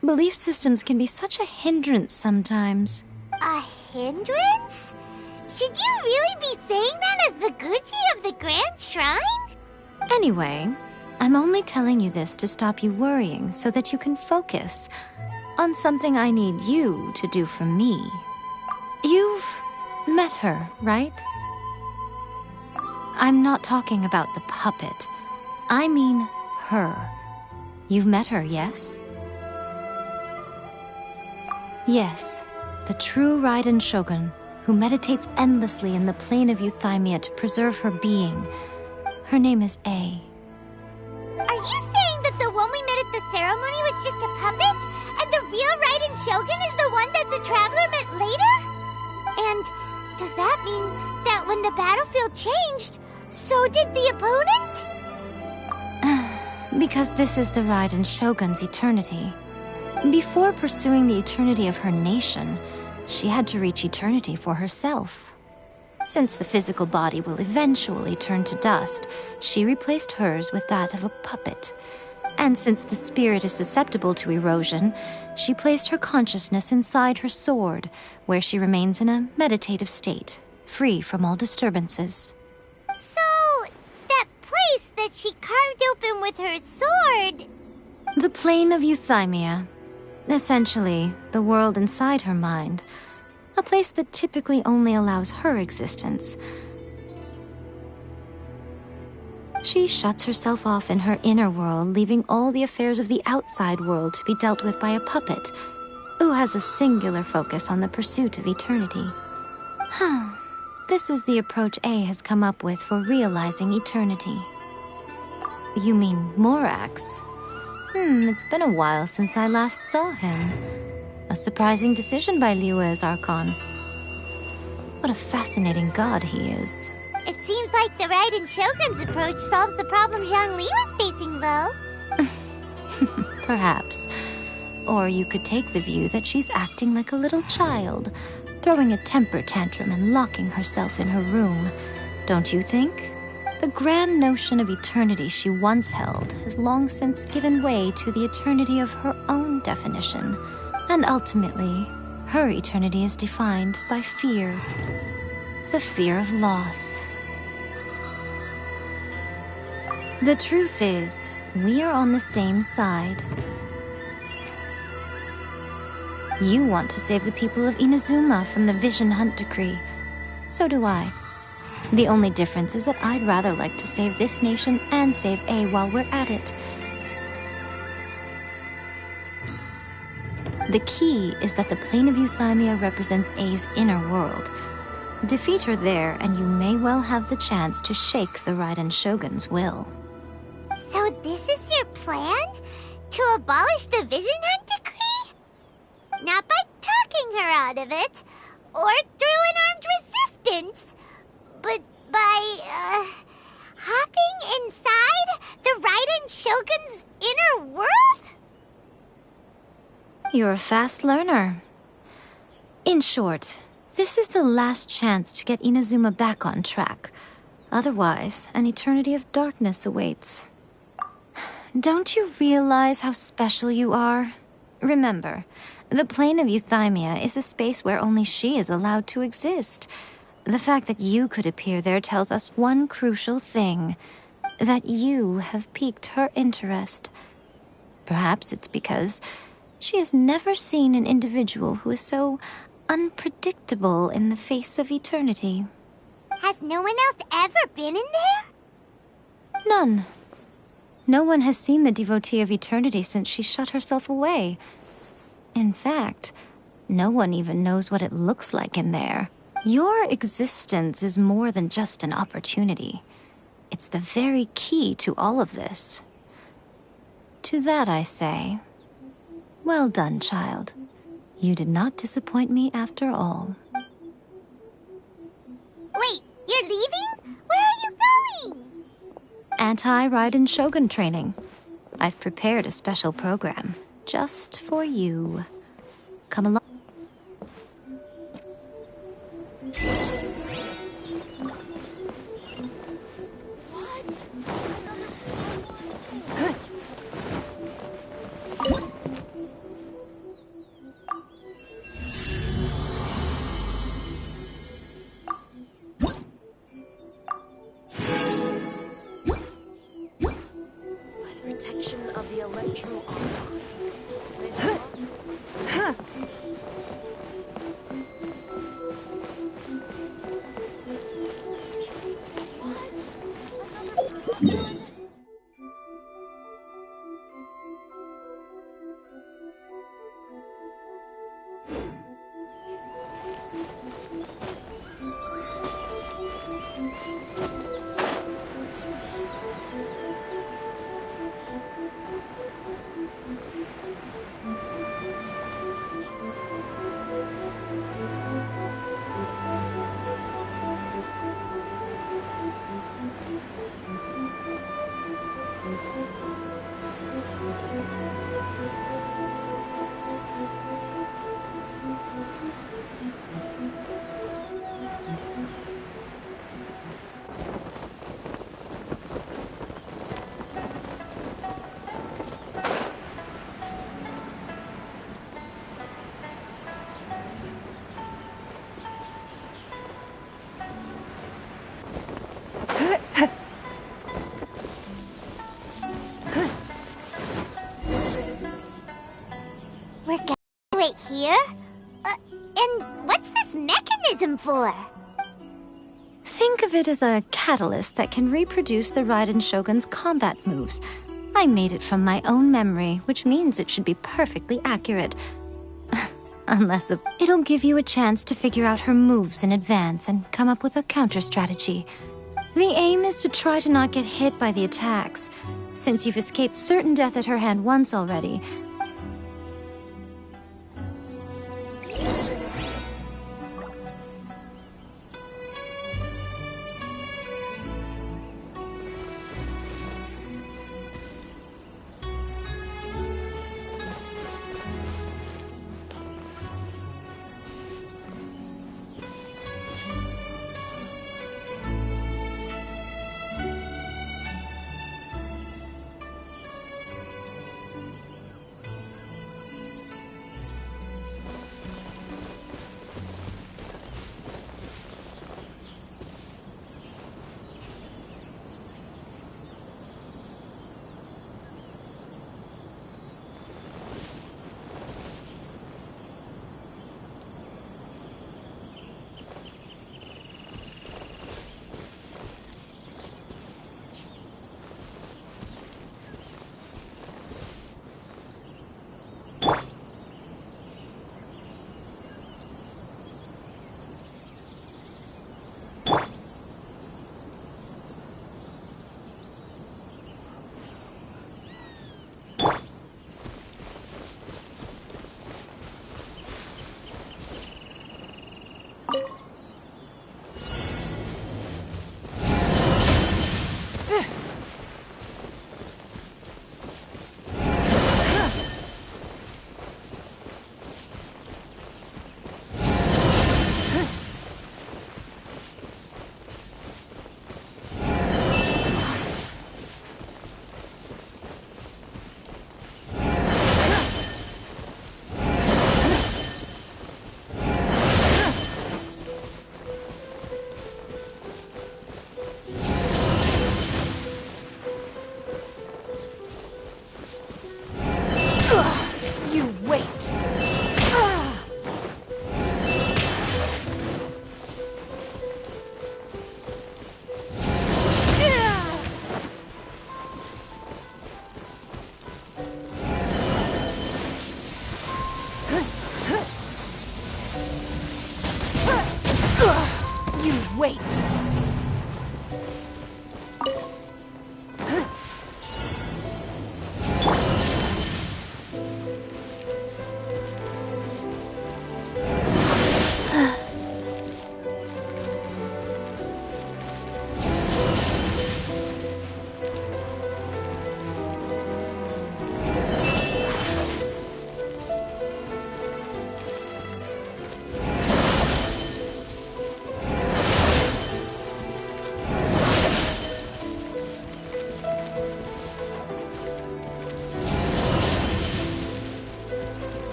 belief systems can be such a hindrance sometimes. A hindrance? Should you really be saying that as the Gucci of the Grand Shrine? Anyway, I'm only telling you this to stop you worrying so that you can focus on something I need you to do for me. You've met her, right? I'm not talking about the puppet. I mean her. You've met her, yes? Yes, the true Raiden Shogun, who meditates endlessly in the plane of Euthymia to preserve her being. Her name is A. Are you saying that the one we met at the ceremony was just a puppet? And the real Raiden Shogun is the one that the Traveler met later? And does that mean that when the battlefield changed, so did the opponent? Because this is the Raiden Shogun's eternity. Before pursuing the eternity of her nation, she had to reach eternity for herself. Since the physical body will eventually turn to dust, she replaced hers with that of a puppet. And since the spirit is susceptible to erosion, she placed her consciousness inside her sword, where she remains in a meditative state, free from all disturbances. So, that place that she carved open with her sword... The plane of Euthymia. Essentially, the world inside her mind. A place that typically only allows her existence. She shuts herself off in her inner world, leaving all the affairs of the outside world to be dealt with by a puppet, who has a singular focus on the pursuit of eternity. This is the approach A has come up with for realizing eternity. You mean Morax? It's been a while since I last saw him. A surprising decision by Liyue's Archon. What a fascinating god he is. It seems like the Raiden Shogun's approach solves the problem Zhongli was facing, though. Perhaps. Or you could take the view that she's acting like a little child, throwing a temper tantrum and locking herself in her room. Don't you think? The grand notion of eternity she once held has long since given way to the eternity of her own definition. And ultimately, Her eternity is defined by fear. The fear of loss. The truth is, we are on the same side. You want to save the people of Inazuma from the Vision Hunt Decree. So do I. The only difference is that I'd rather like to save this nation and save A while we're at it. The key is that the plane of Euthymia represents A's inner world. Defeat her there, and you may well have the chance to shake the Raiden Shogun's will. So this is your plan? To abolish the Vision Hunt Decree? Not by talking her out of it, or through an armed resistance, but by, hopping inside the Raiden Shogun's inner world? You're a fast learner. In short, this is the last chance to get Inazuma back on track. Otherwise, an eternity of darkness awaits. Don't you realize how special you are? Remember, the plane of Euthymia is a space where only she is allowed to exist. The fact that you could appear there tells us one crucial thing. That you have piqued her interest. Perhaps it's because she has never seen an individual who is so unpredictable in the face of eternity. Has no one else ever been in there? None. No one has seen the devotee of eternity since she shut herself away. In fact, no one even knows what it looks like in there. Your existence is more than just an opportunity. It's the very key to all of this. To that I say, well done, child. You did not disappoint me after all. Wait, you're leaving? Where are you going? Anti-Raiden Shogun training. I've prepared a special program just for you. Come along. Protection of the electro armor. We're gonna wait here? And what's this mechanism for? Think of it as a catalyst that can reproduce the Raiden Shogun's combat moves. I made it from my own memory, which means it should be perfectly accurate. It'll give you a chance to figure out her moves in advance and come up with a counter-strategy. The aim is to try to not get hit by the attacks. Since you've escaped certain death at her hand once already,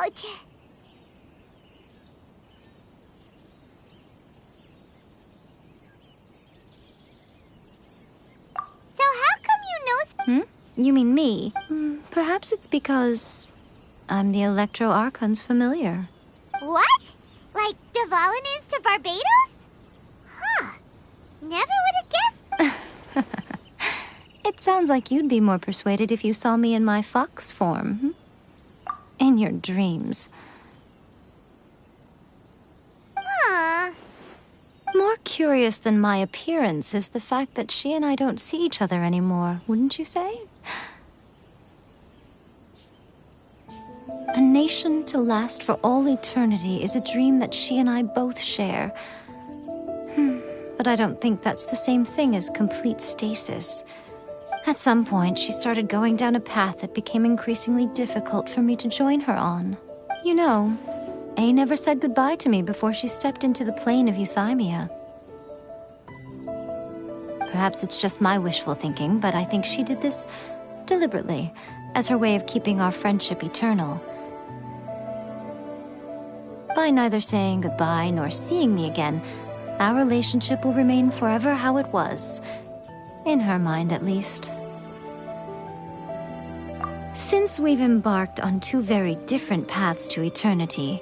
out. So how come you know... You mean me? Perhaps it's because I'm the Electro Archon's familiar. What? Like Devalin is to Barbados? Huh. Never would have guessed. It sounds like you'd be more persuaded if you saw me in my fox form. In your dreams. More curious than my appearance is the fact that she and I don't see each other anymore, wouldn't you say? A nation to last for all eternity is a dream that she and I both share. But I don't think that's the same thing as complete stasis. At some point, she started going down a path that became increasingly difficult for me to join her on. You know, A never said goodbye to me before she stepped into the plane of euthymia. Perhaps it's just my wishful thinking, but I think she did this deliberately, as her way of keeping our friendship eternal. By neither saying goodbye nor seeing me again, our relationship will remain forever how it was. In her mind, at least. Since we've embarked on two very different paths to eternity,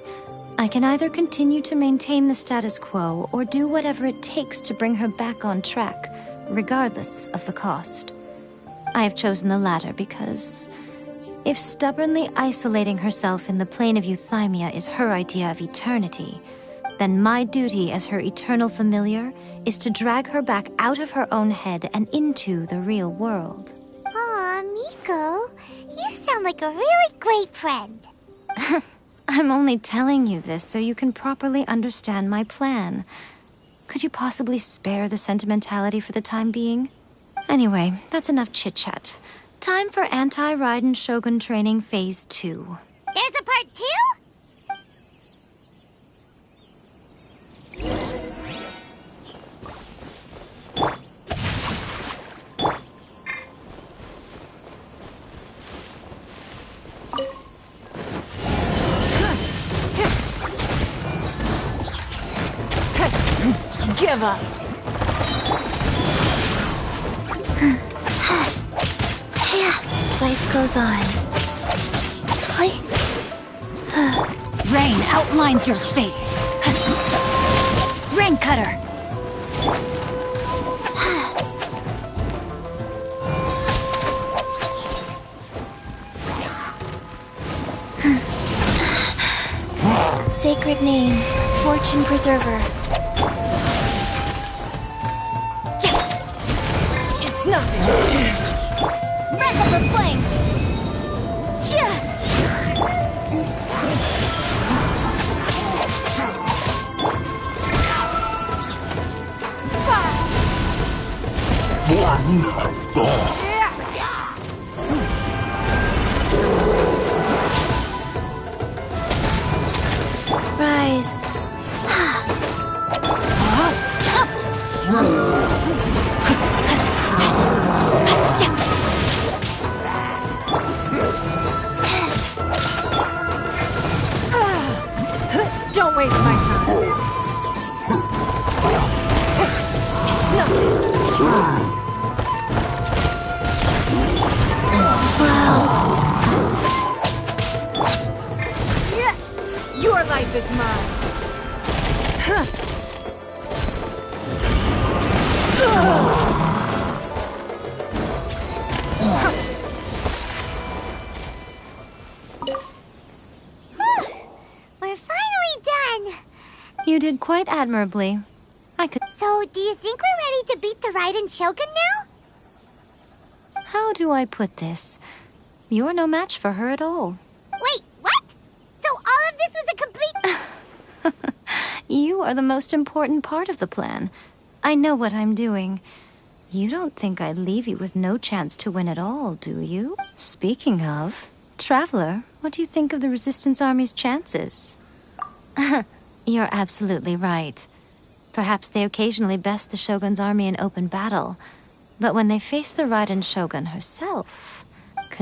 I can either continue to maintain the status quo or do whatever it takes to bring her back on track, regardless of the cost. I have chosen the latter because if stubbornly isolating herself in the plane of euthymia is her idea of eternity, then my duty as her eternal familiar is to drag her back out of her own head and into the real world. Aw, Miko, you sound like a really great friend. I'm only telling you this so you can properly understand my plan. Could you possibly spare the sentimentality for the time being? Anyway, that's enough chit-chat. Time for Anti-Raiden Shogun Training Phase 2. There's a part 2? Give up! Life goes on. Rain outlines your fate. Rain Cutter. Sacred name, Fortune Preserver. It's nothing. Back up her flame. Rise. Don't waste my time. It's nothing. Your life is mine. We're finally done. You did quite admirably. I could... So, do you think we're ready to beat the Raiden Shogun now? How do I put this? You're no match for her at all. Wait, what? So all of this was a complete... You are the most important part of the plan. I know what I'm doing. You don't think I'd leave you with no chance to win at all, do you? Speaking of, Traveler, what do you think of the Resistance Army's chances? You're absolutely right. Perhaps they occasionally best the Shogun's army in open battle, but when they face the Raiden Shogun herself,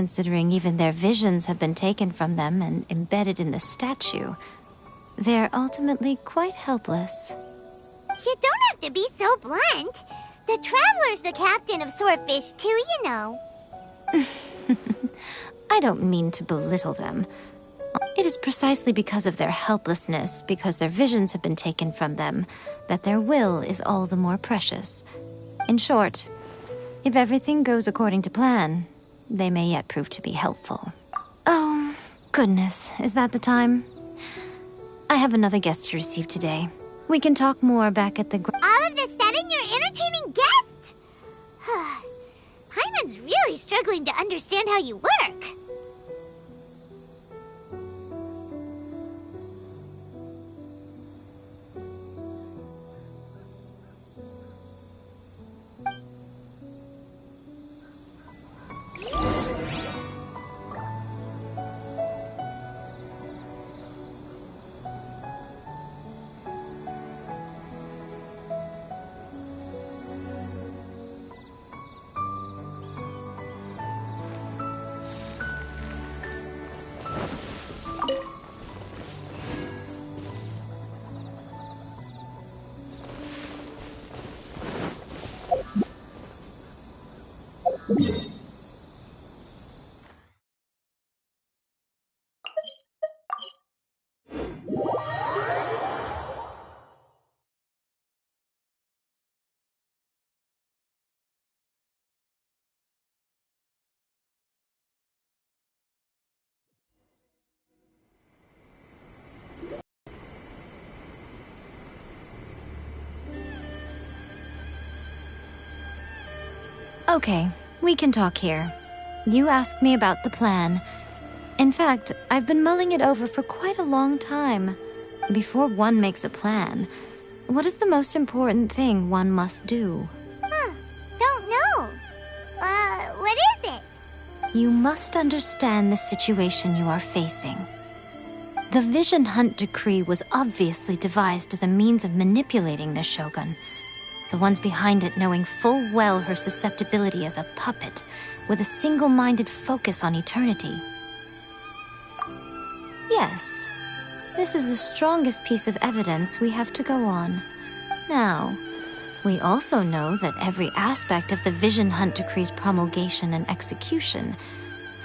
considering even their visions have been taken from them and embedded in the statue. They're ultimately quite helpless. You don't have to be so blunt. The Traveler's the captain of Swordfish too, you know. I don't mean to belittle them. It is precisely because of their helplessness, because their visions have been taken from them, that their will is all the more precious. In short, if everything goes according to plan, they may yet prove to be helpful. Oh, goodness, is that the time? I have another guest to receive today. We can talk more back at the... All of a sudden, you're entertaining guests? Paimon's really struggling to understand how you work. Okay, we can talk here. You asked me about the plan. In fact, I've been mulling it over for quite a long time. Before one makes a plan, what is the most important thing one must do? Don't know. What is it? You must understand the situation you are facing. The Vision Hunt Decree was obviously devised as a means of manipulating the Shogun. The ones behind it knowing full well her susceptibility as a puppet, with a single-minded focus on eternity. Yes, this is the strongest piece of evidence we have to go on. Now, we also know that every aspect of the Vision Hunt Decree's promulgation and execution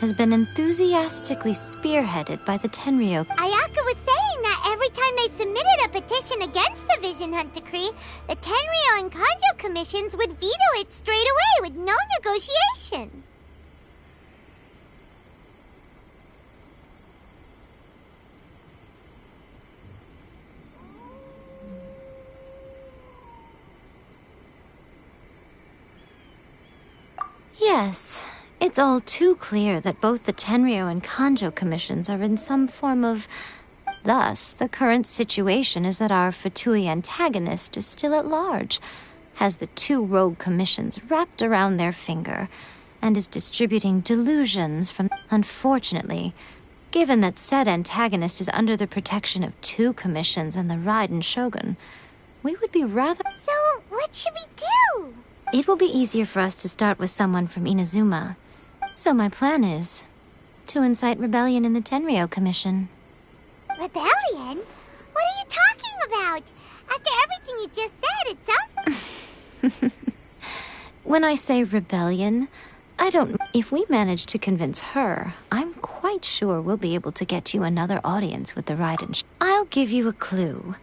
has been enthusiastically spearheaded by the Tenryou. Ayaka was saying that every time they submitted a petition against the Vision Hunt Decree, the Tenryou and Kanjo commissions would veto it straight away with no negotiation. Yes, it's all too clear that both the Tenryou and Kanjo commissions are in some form of... Thus, the current situation is that our Fatui antagonist is still at large, has the two rogue commissions wrapped around their finger, and is distributing delusions from... Unfortunately, given that said antagonist is under the protection of two commissions and the Raiden Shogun, we would be rather... So, what should we do? It will be easier for us to start with someone from Inazuma. So my plan is to incite rebellion in the Tenryou Commission. Rebellion? What are you talking about? After everything you just said, it sounds... When I say rebellion, I don't... If we manage to convince her, I'm quite sure we'll be able to get you another audience with the Raiden. I'll give you a clue.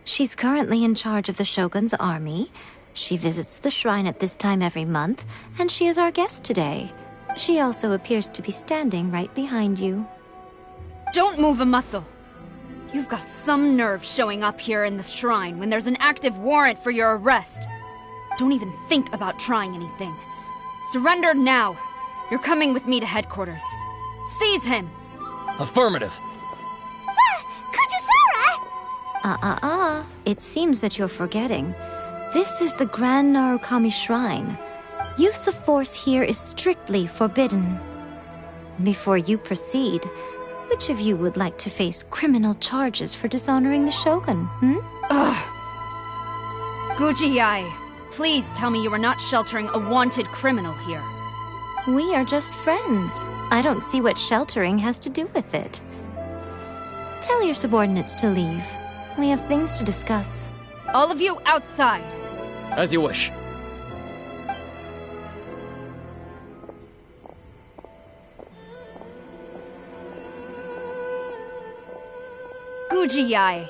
She's currently in charge of the Shogun's army. She visits the shrine at this time every month, and she is our guest today. She also appears to be standing right behind you. Don't move a muscle. You've got some nerve showing up here in the shrine when there's an active warrant for your arrest. Don't even think about trying anything. Surrender now. You're coming with me to headquarters. Seize him! Affirmative. Kujusara! It seems that you're forgetting. This is the Grand Narukami Shrine. Use of force here is strictly forbidden. Before you proceed, which of you would like to face criminal charges for dishonoring the Shogun, Guji-ai, please tell me you are not sheltering a wanted criminal here. We are just friends. I don't see what sheltering has to do with it. Tell your subordinates to leave. We have things to discuss. All of you outside! As you wish. Gujiyai,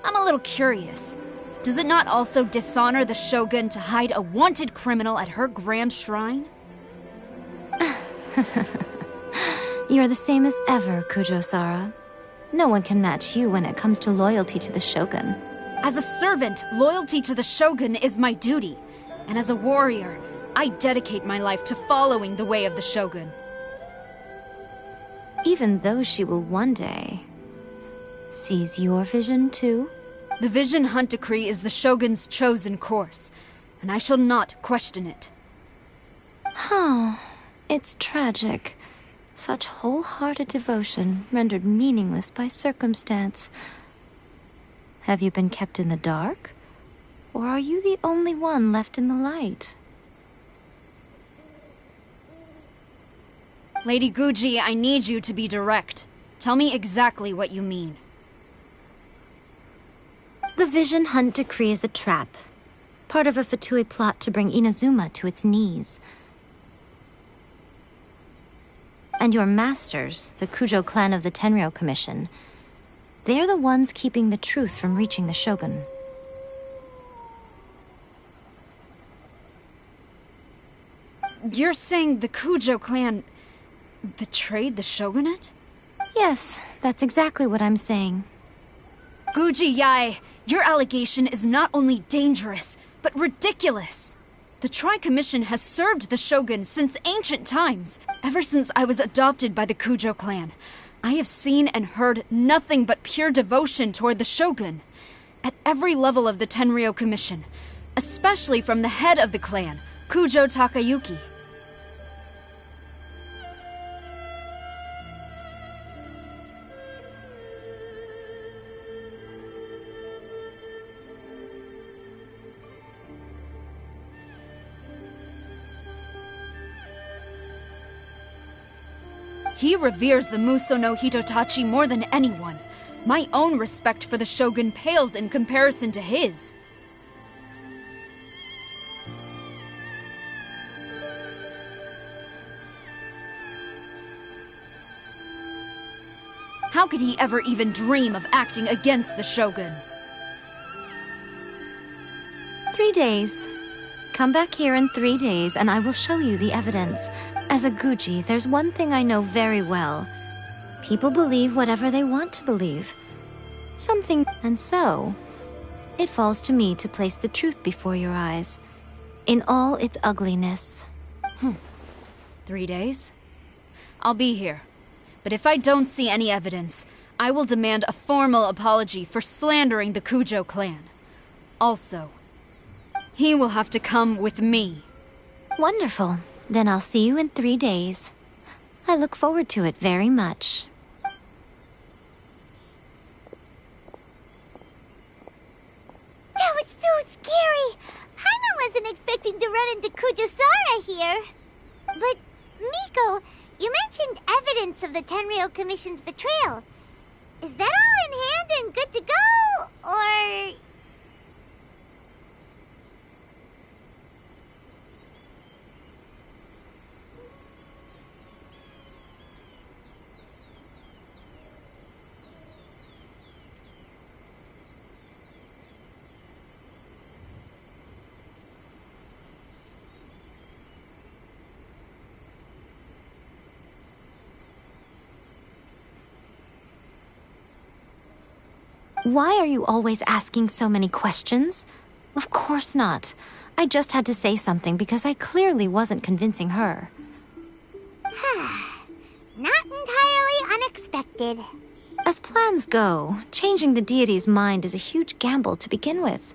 I'm a little curious. Does it not also dishonor the Shogun to hide a wanted criminal at her grand shrine? You're the same as ever, Kujo-Sara. No one can match you when it comes to loyalty to the Shogun. As a servant, loyalty to the Shogun is my duty. And as a warrior, I dedicate my life to following the way of the Shogun. Even though she will one day seize your vision too? The Vision Hunt Decree is the Shogun's chosen course, and I shall not question it. Oh, it's tragic. Such wholehearted devotion rendered meaningless by circumstance. Have you been kept in the dark? Or are you the only one left in the light? Lady Guji, I need you to be direct. Tell me exactly what you mean. The Vision Hunt Decree is a trap. Part of a Fatui plot to bring Inazuma to its knees. And your masters, the Kujo clan of the Tenryou Commission, they're the ones keeping the truth from reaching the Shogun. You're saying the Kujo clan betrayed the Shogunate? Yes, that's exactly what I'm saying. Guji Yai, your allegation is not only dangerous, but ridiculous. The Tri-Commission has served the Shogun since ancient times. Ever since I was adopted by the Kujo clan, I have seen and heard nothing but pure devotion toward the Shogun. At every level of the Tenryou Commission, especially from the head of the clan, Kujo Takayuki. He reveres the Muso no Hitotachi more than anyone. My own respect for the Shogun pales in comparison to his. How could he ever even dream of acting against the Shogun? 3 days. Come back here in 3 days and I will show you the evidence. As a Guji, there's one thing I know very well. People believe whatever they want to believe. And so, it falls to me to place the truth before your eyes, in all its ugliness. 3 days? I'll be here. But if I don't see any evidence, I will demand a formal apology for slandering the Kujo clan. Also, he will have to come with me. Wonderful. Then I'll see you in 3 days. I look forward to it very much. That was so scary! Paimon wasn't expecting to run into Kujo-Sara here. But, Miko, you mentioned evidence of the Tenryou Commission's betrayal. Is that all in hand and good to go, or... Why are you always asking so many questions? Of course not. I just had to say something because I clearly wasn't convincing her. Not entirely unexpected. As plans go, changing the deity's mind is a huge gamble to begin with.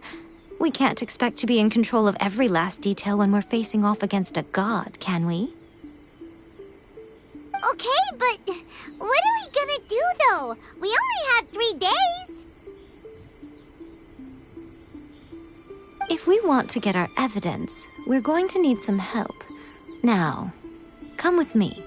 We can't expect to be in control of every last detail when we're facing off against a god, can we? Okay, but what are we gonna do, though? We only have 3 days. If we want to get our evidence, we're going to need some help. Now, Come with me.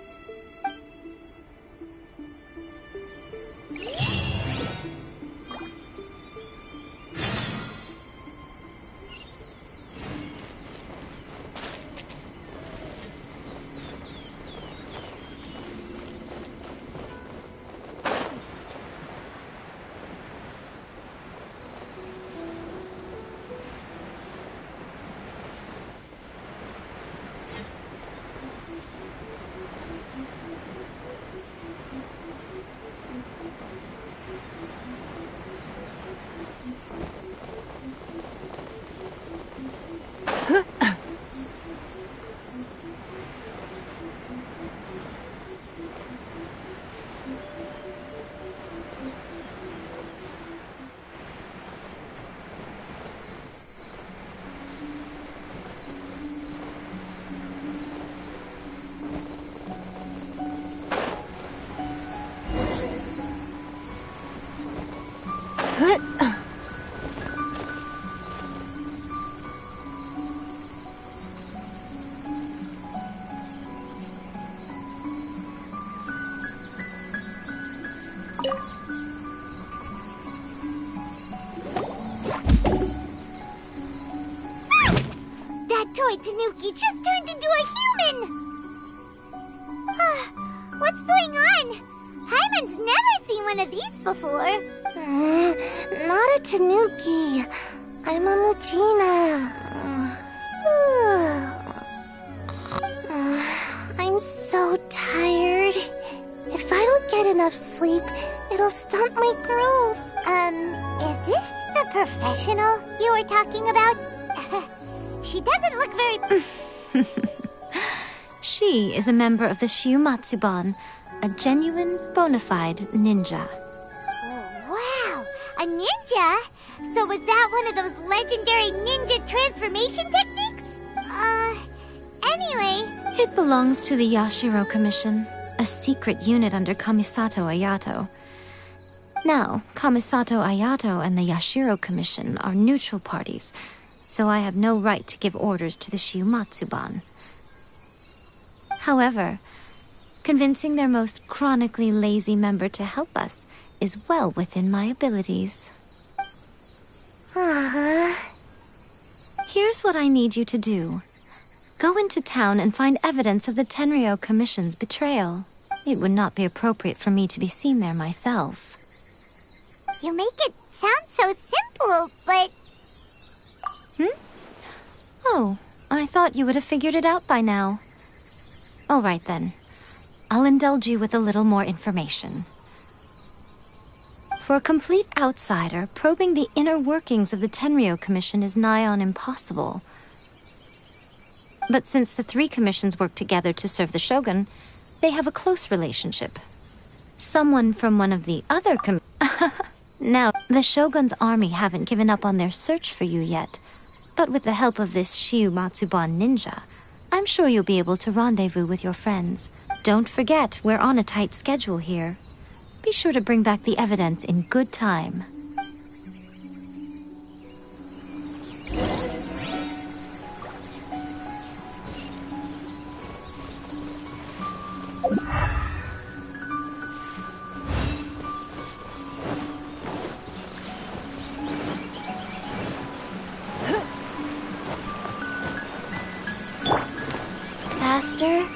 That toy Tanuki just turned into a human! What's going on? Paimon's never seen one of these before. Not a Tanuki. I'm a Muchina. I'm so tired. If I don't get enough sleep, it'll stunt my growth. Is this the professional you were talking about? She doesn't look very... She is a member of the Shiumatsuban, a genuine, bona fide ninja. Wow, a ninja? So was that one of those legendary ninja transformation techniques? Anyway... It belongs to the Yashiro Commission, a secret unit under Kamisato Ayato. Now, Kamisato Ayato and the Yashiro Commission are neutral parties, so I have no right to give orders to the Shiumatsuban. However, convincing their most chronically lazy member to help us is well within my abilities. Here's what I need you to do. Go into town and find evidence of the Tenryo Commission's betrayal. It would not be appropriate for me to be seen there myself. You make it sound so simple, but... Oh, I thought you would have figured it out by now. All right then. I'll indulge you with a little more information. For a complete outsider, probing the inner workings of the Tenryo Commission is nigh on impossible. But since the three commissions work together to serve the Shogun, they have a close relationship. Someone from one of the other Now, the Shogun's army haven't given up on their search for you yet, but with the help of this Shiumatsuban ninja, I'm sure you'll be able to rendezvous with your friends. Don't forget, we're on a tight schedule here. Be sure to bring back the evidence in good time. Faster.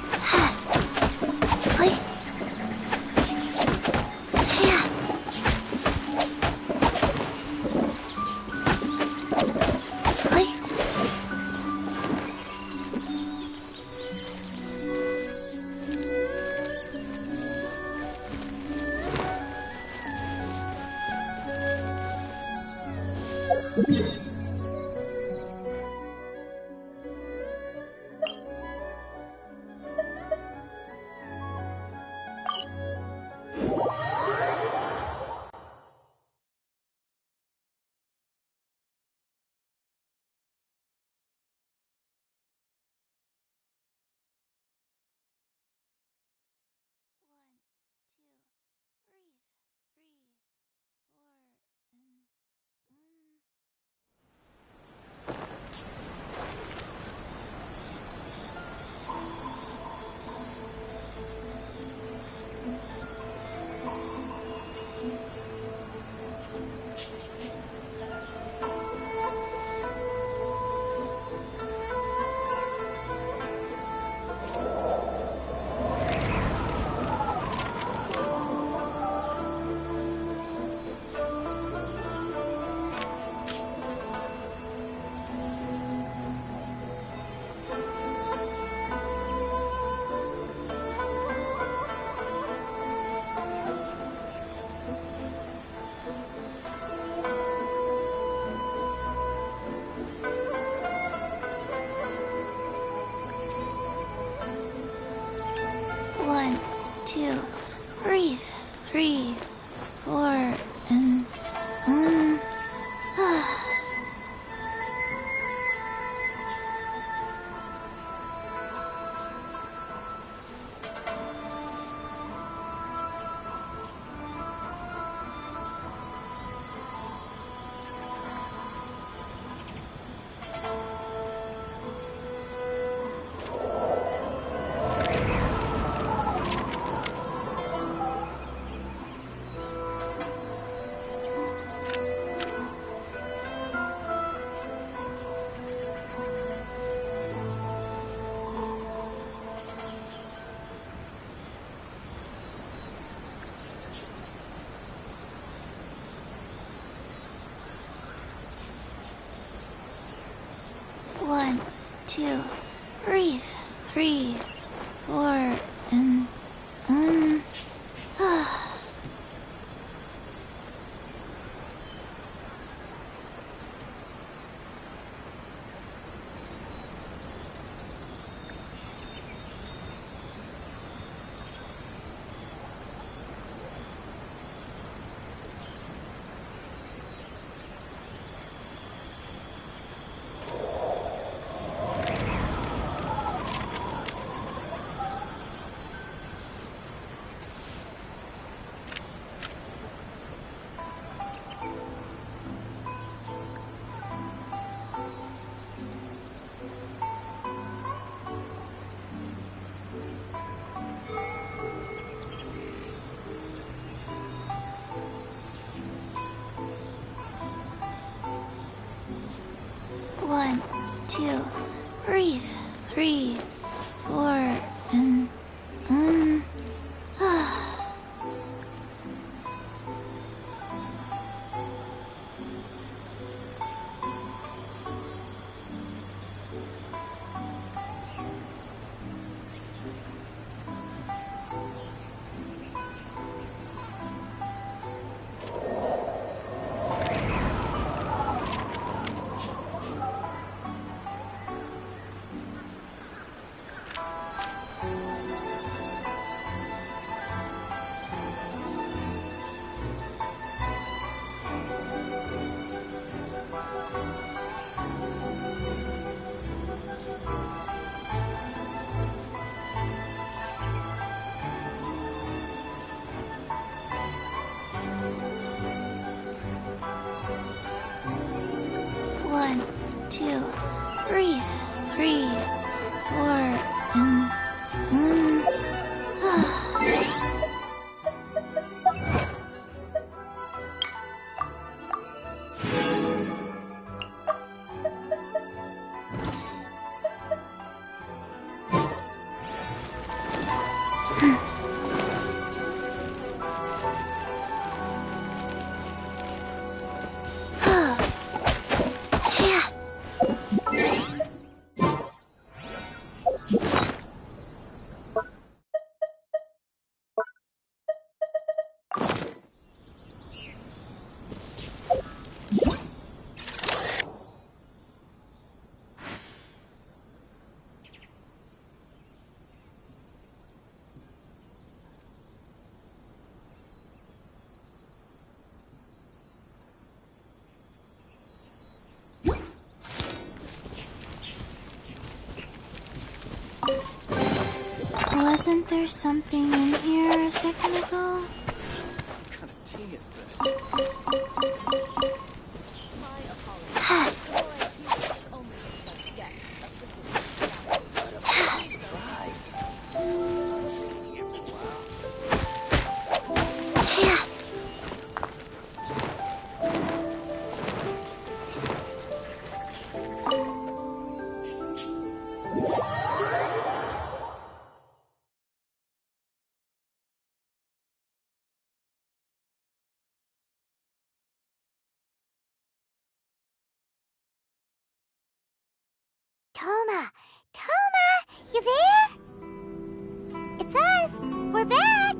1, 2, breathe. 3, 4, and One, two, breathe. 3, 4, and One, two, breathe. 3, 4, and wasn't there something in here a second ago? What kind of tea is this? Toma, you there? It's us. We're back.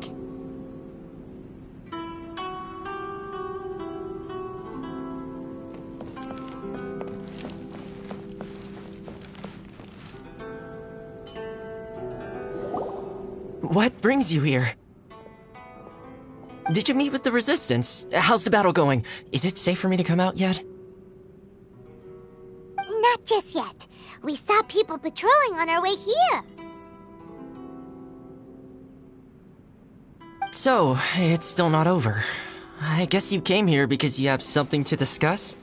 What brings you here? Did you meet with the Resistance? How's the battle going? Is it safe for me to come out yet? Not just yet. We saw people patrolling on our way here. So, it's still not over. I guess you came here because you have something to discuss?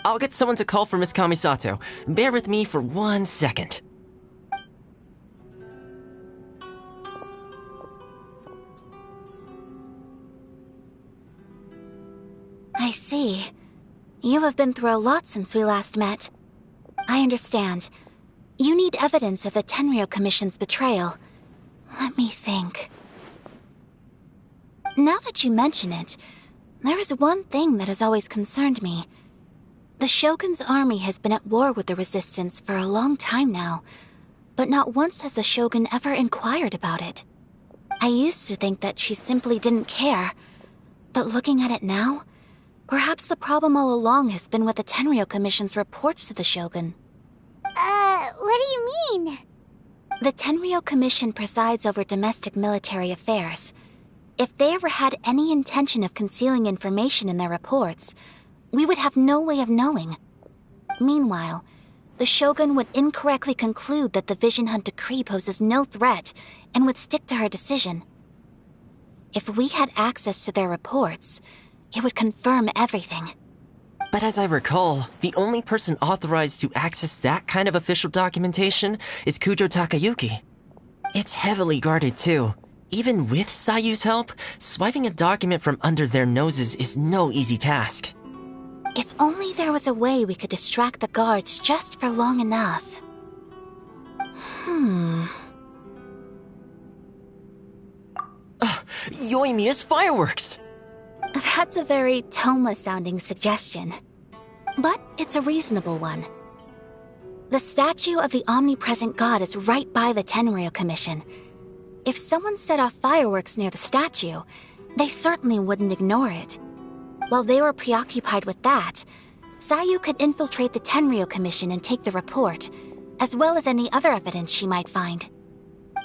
I'll get someone to call for Miss Kamisato. Bear with me for 1 second. I see. You have been through a lot since we last met. I understand. You need evidence of the Tenryou Commission's betrayal. Let me think. Now that you mention it, there is one thing that has always concerned me. The Shogun's army has been at war with the Resistance for a long time now, but not once has the Shogun ever inquired about it. I used to think that she simply didn't care, but looking at it now, perhaps the problem all along has been with the Tenryou Commission's reports to the Shogun. What do you mean? The Tenryou Commission presides over domestic military affairs. If they ever had any intention of concealing information in their reports, we would have no way of knowing. Meanwhile, the Shogun would incorrectly conclude that the Vision Hunt decree poses no threat and would stick to her decision. If we had access to their reports, it would confirm everything. But as I recall, the only person authorized to access that kind of official documentation is Kujo Takayuki. It's heavily guarded too. Even with Sayu's help, swiping a document from under their noses is no easy task. If only there was a way we could distract the guards just for long enough. Yoimiya's fireworks! That's a very Toma-sounding suggestion. But it's a reasonable one. The statue of the omnipresent god is right by the Tenryou Commission. If someone set off fireworks near the statue, they certainly wouldn't ignore it. While they were preoccupied with that, Sayu could infiltrate the Tenryou Commission and take the report, as well as any other evidence she might find.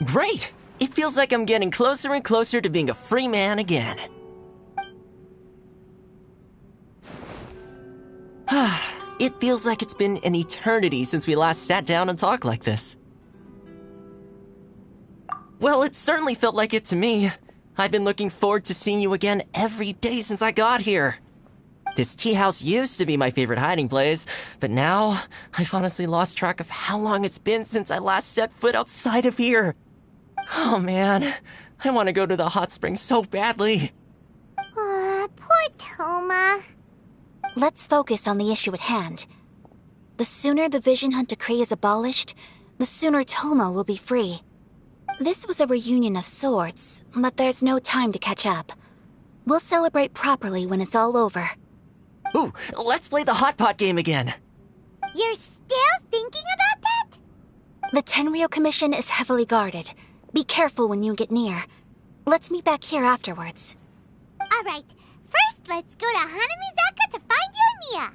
Great! It feels like I'm getting closer and closer to being a free man again. It feels like it's been an eternity since we last sat down and talked like this. Well, it certainly felt like it to me. I've been looking forward to seeing you again every day since I got here. This tea house used to be my favorite hiding place, but now I've honestly lost track of how long it's been since I last set foot outside of here. Oh man, I want to go to the hot springs so badly. Poor Toma. Let's focus on the issue at hand. The sooner the Vision Hunt decree is abolished, the sooner Toma will be free. This was a reunion of sorts, but there's no time to catch up. We'll celebrate properly when it's all over. Ooh, let's play the hot pot game again. You're still thinking about that? The Tenryou Commission is heavily guarded. Be careful when you get near. Let's meet back here afterwards. Alright, first let's go to Hanamizaka to find Yoimiya.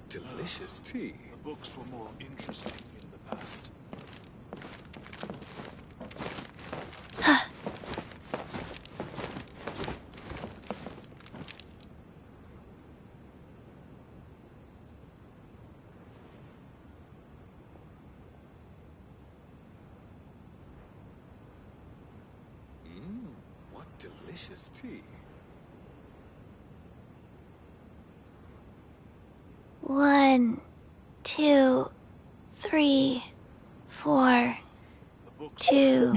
Delicious tea. The books were more interesting in the past. What delicious tea. 1, 2, 3, 4, 2.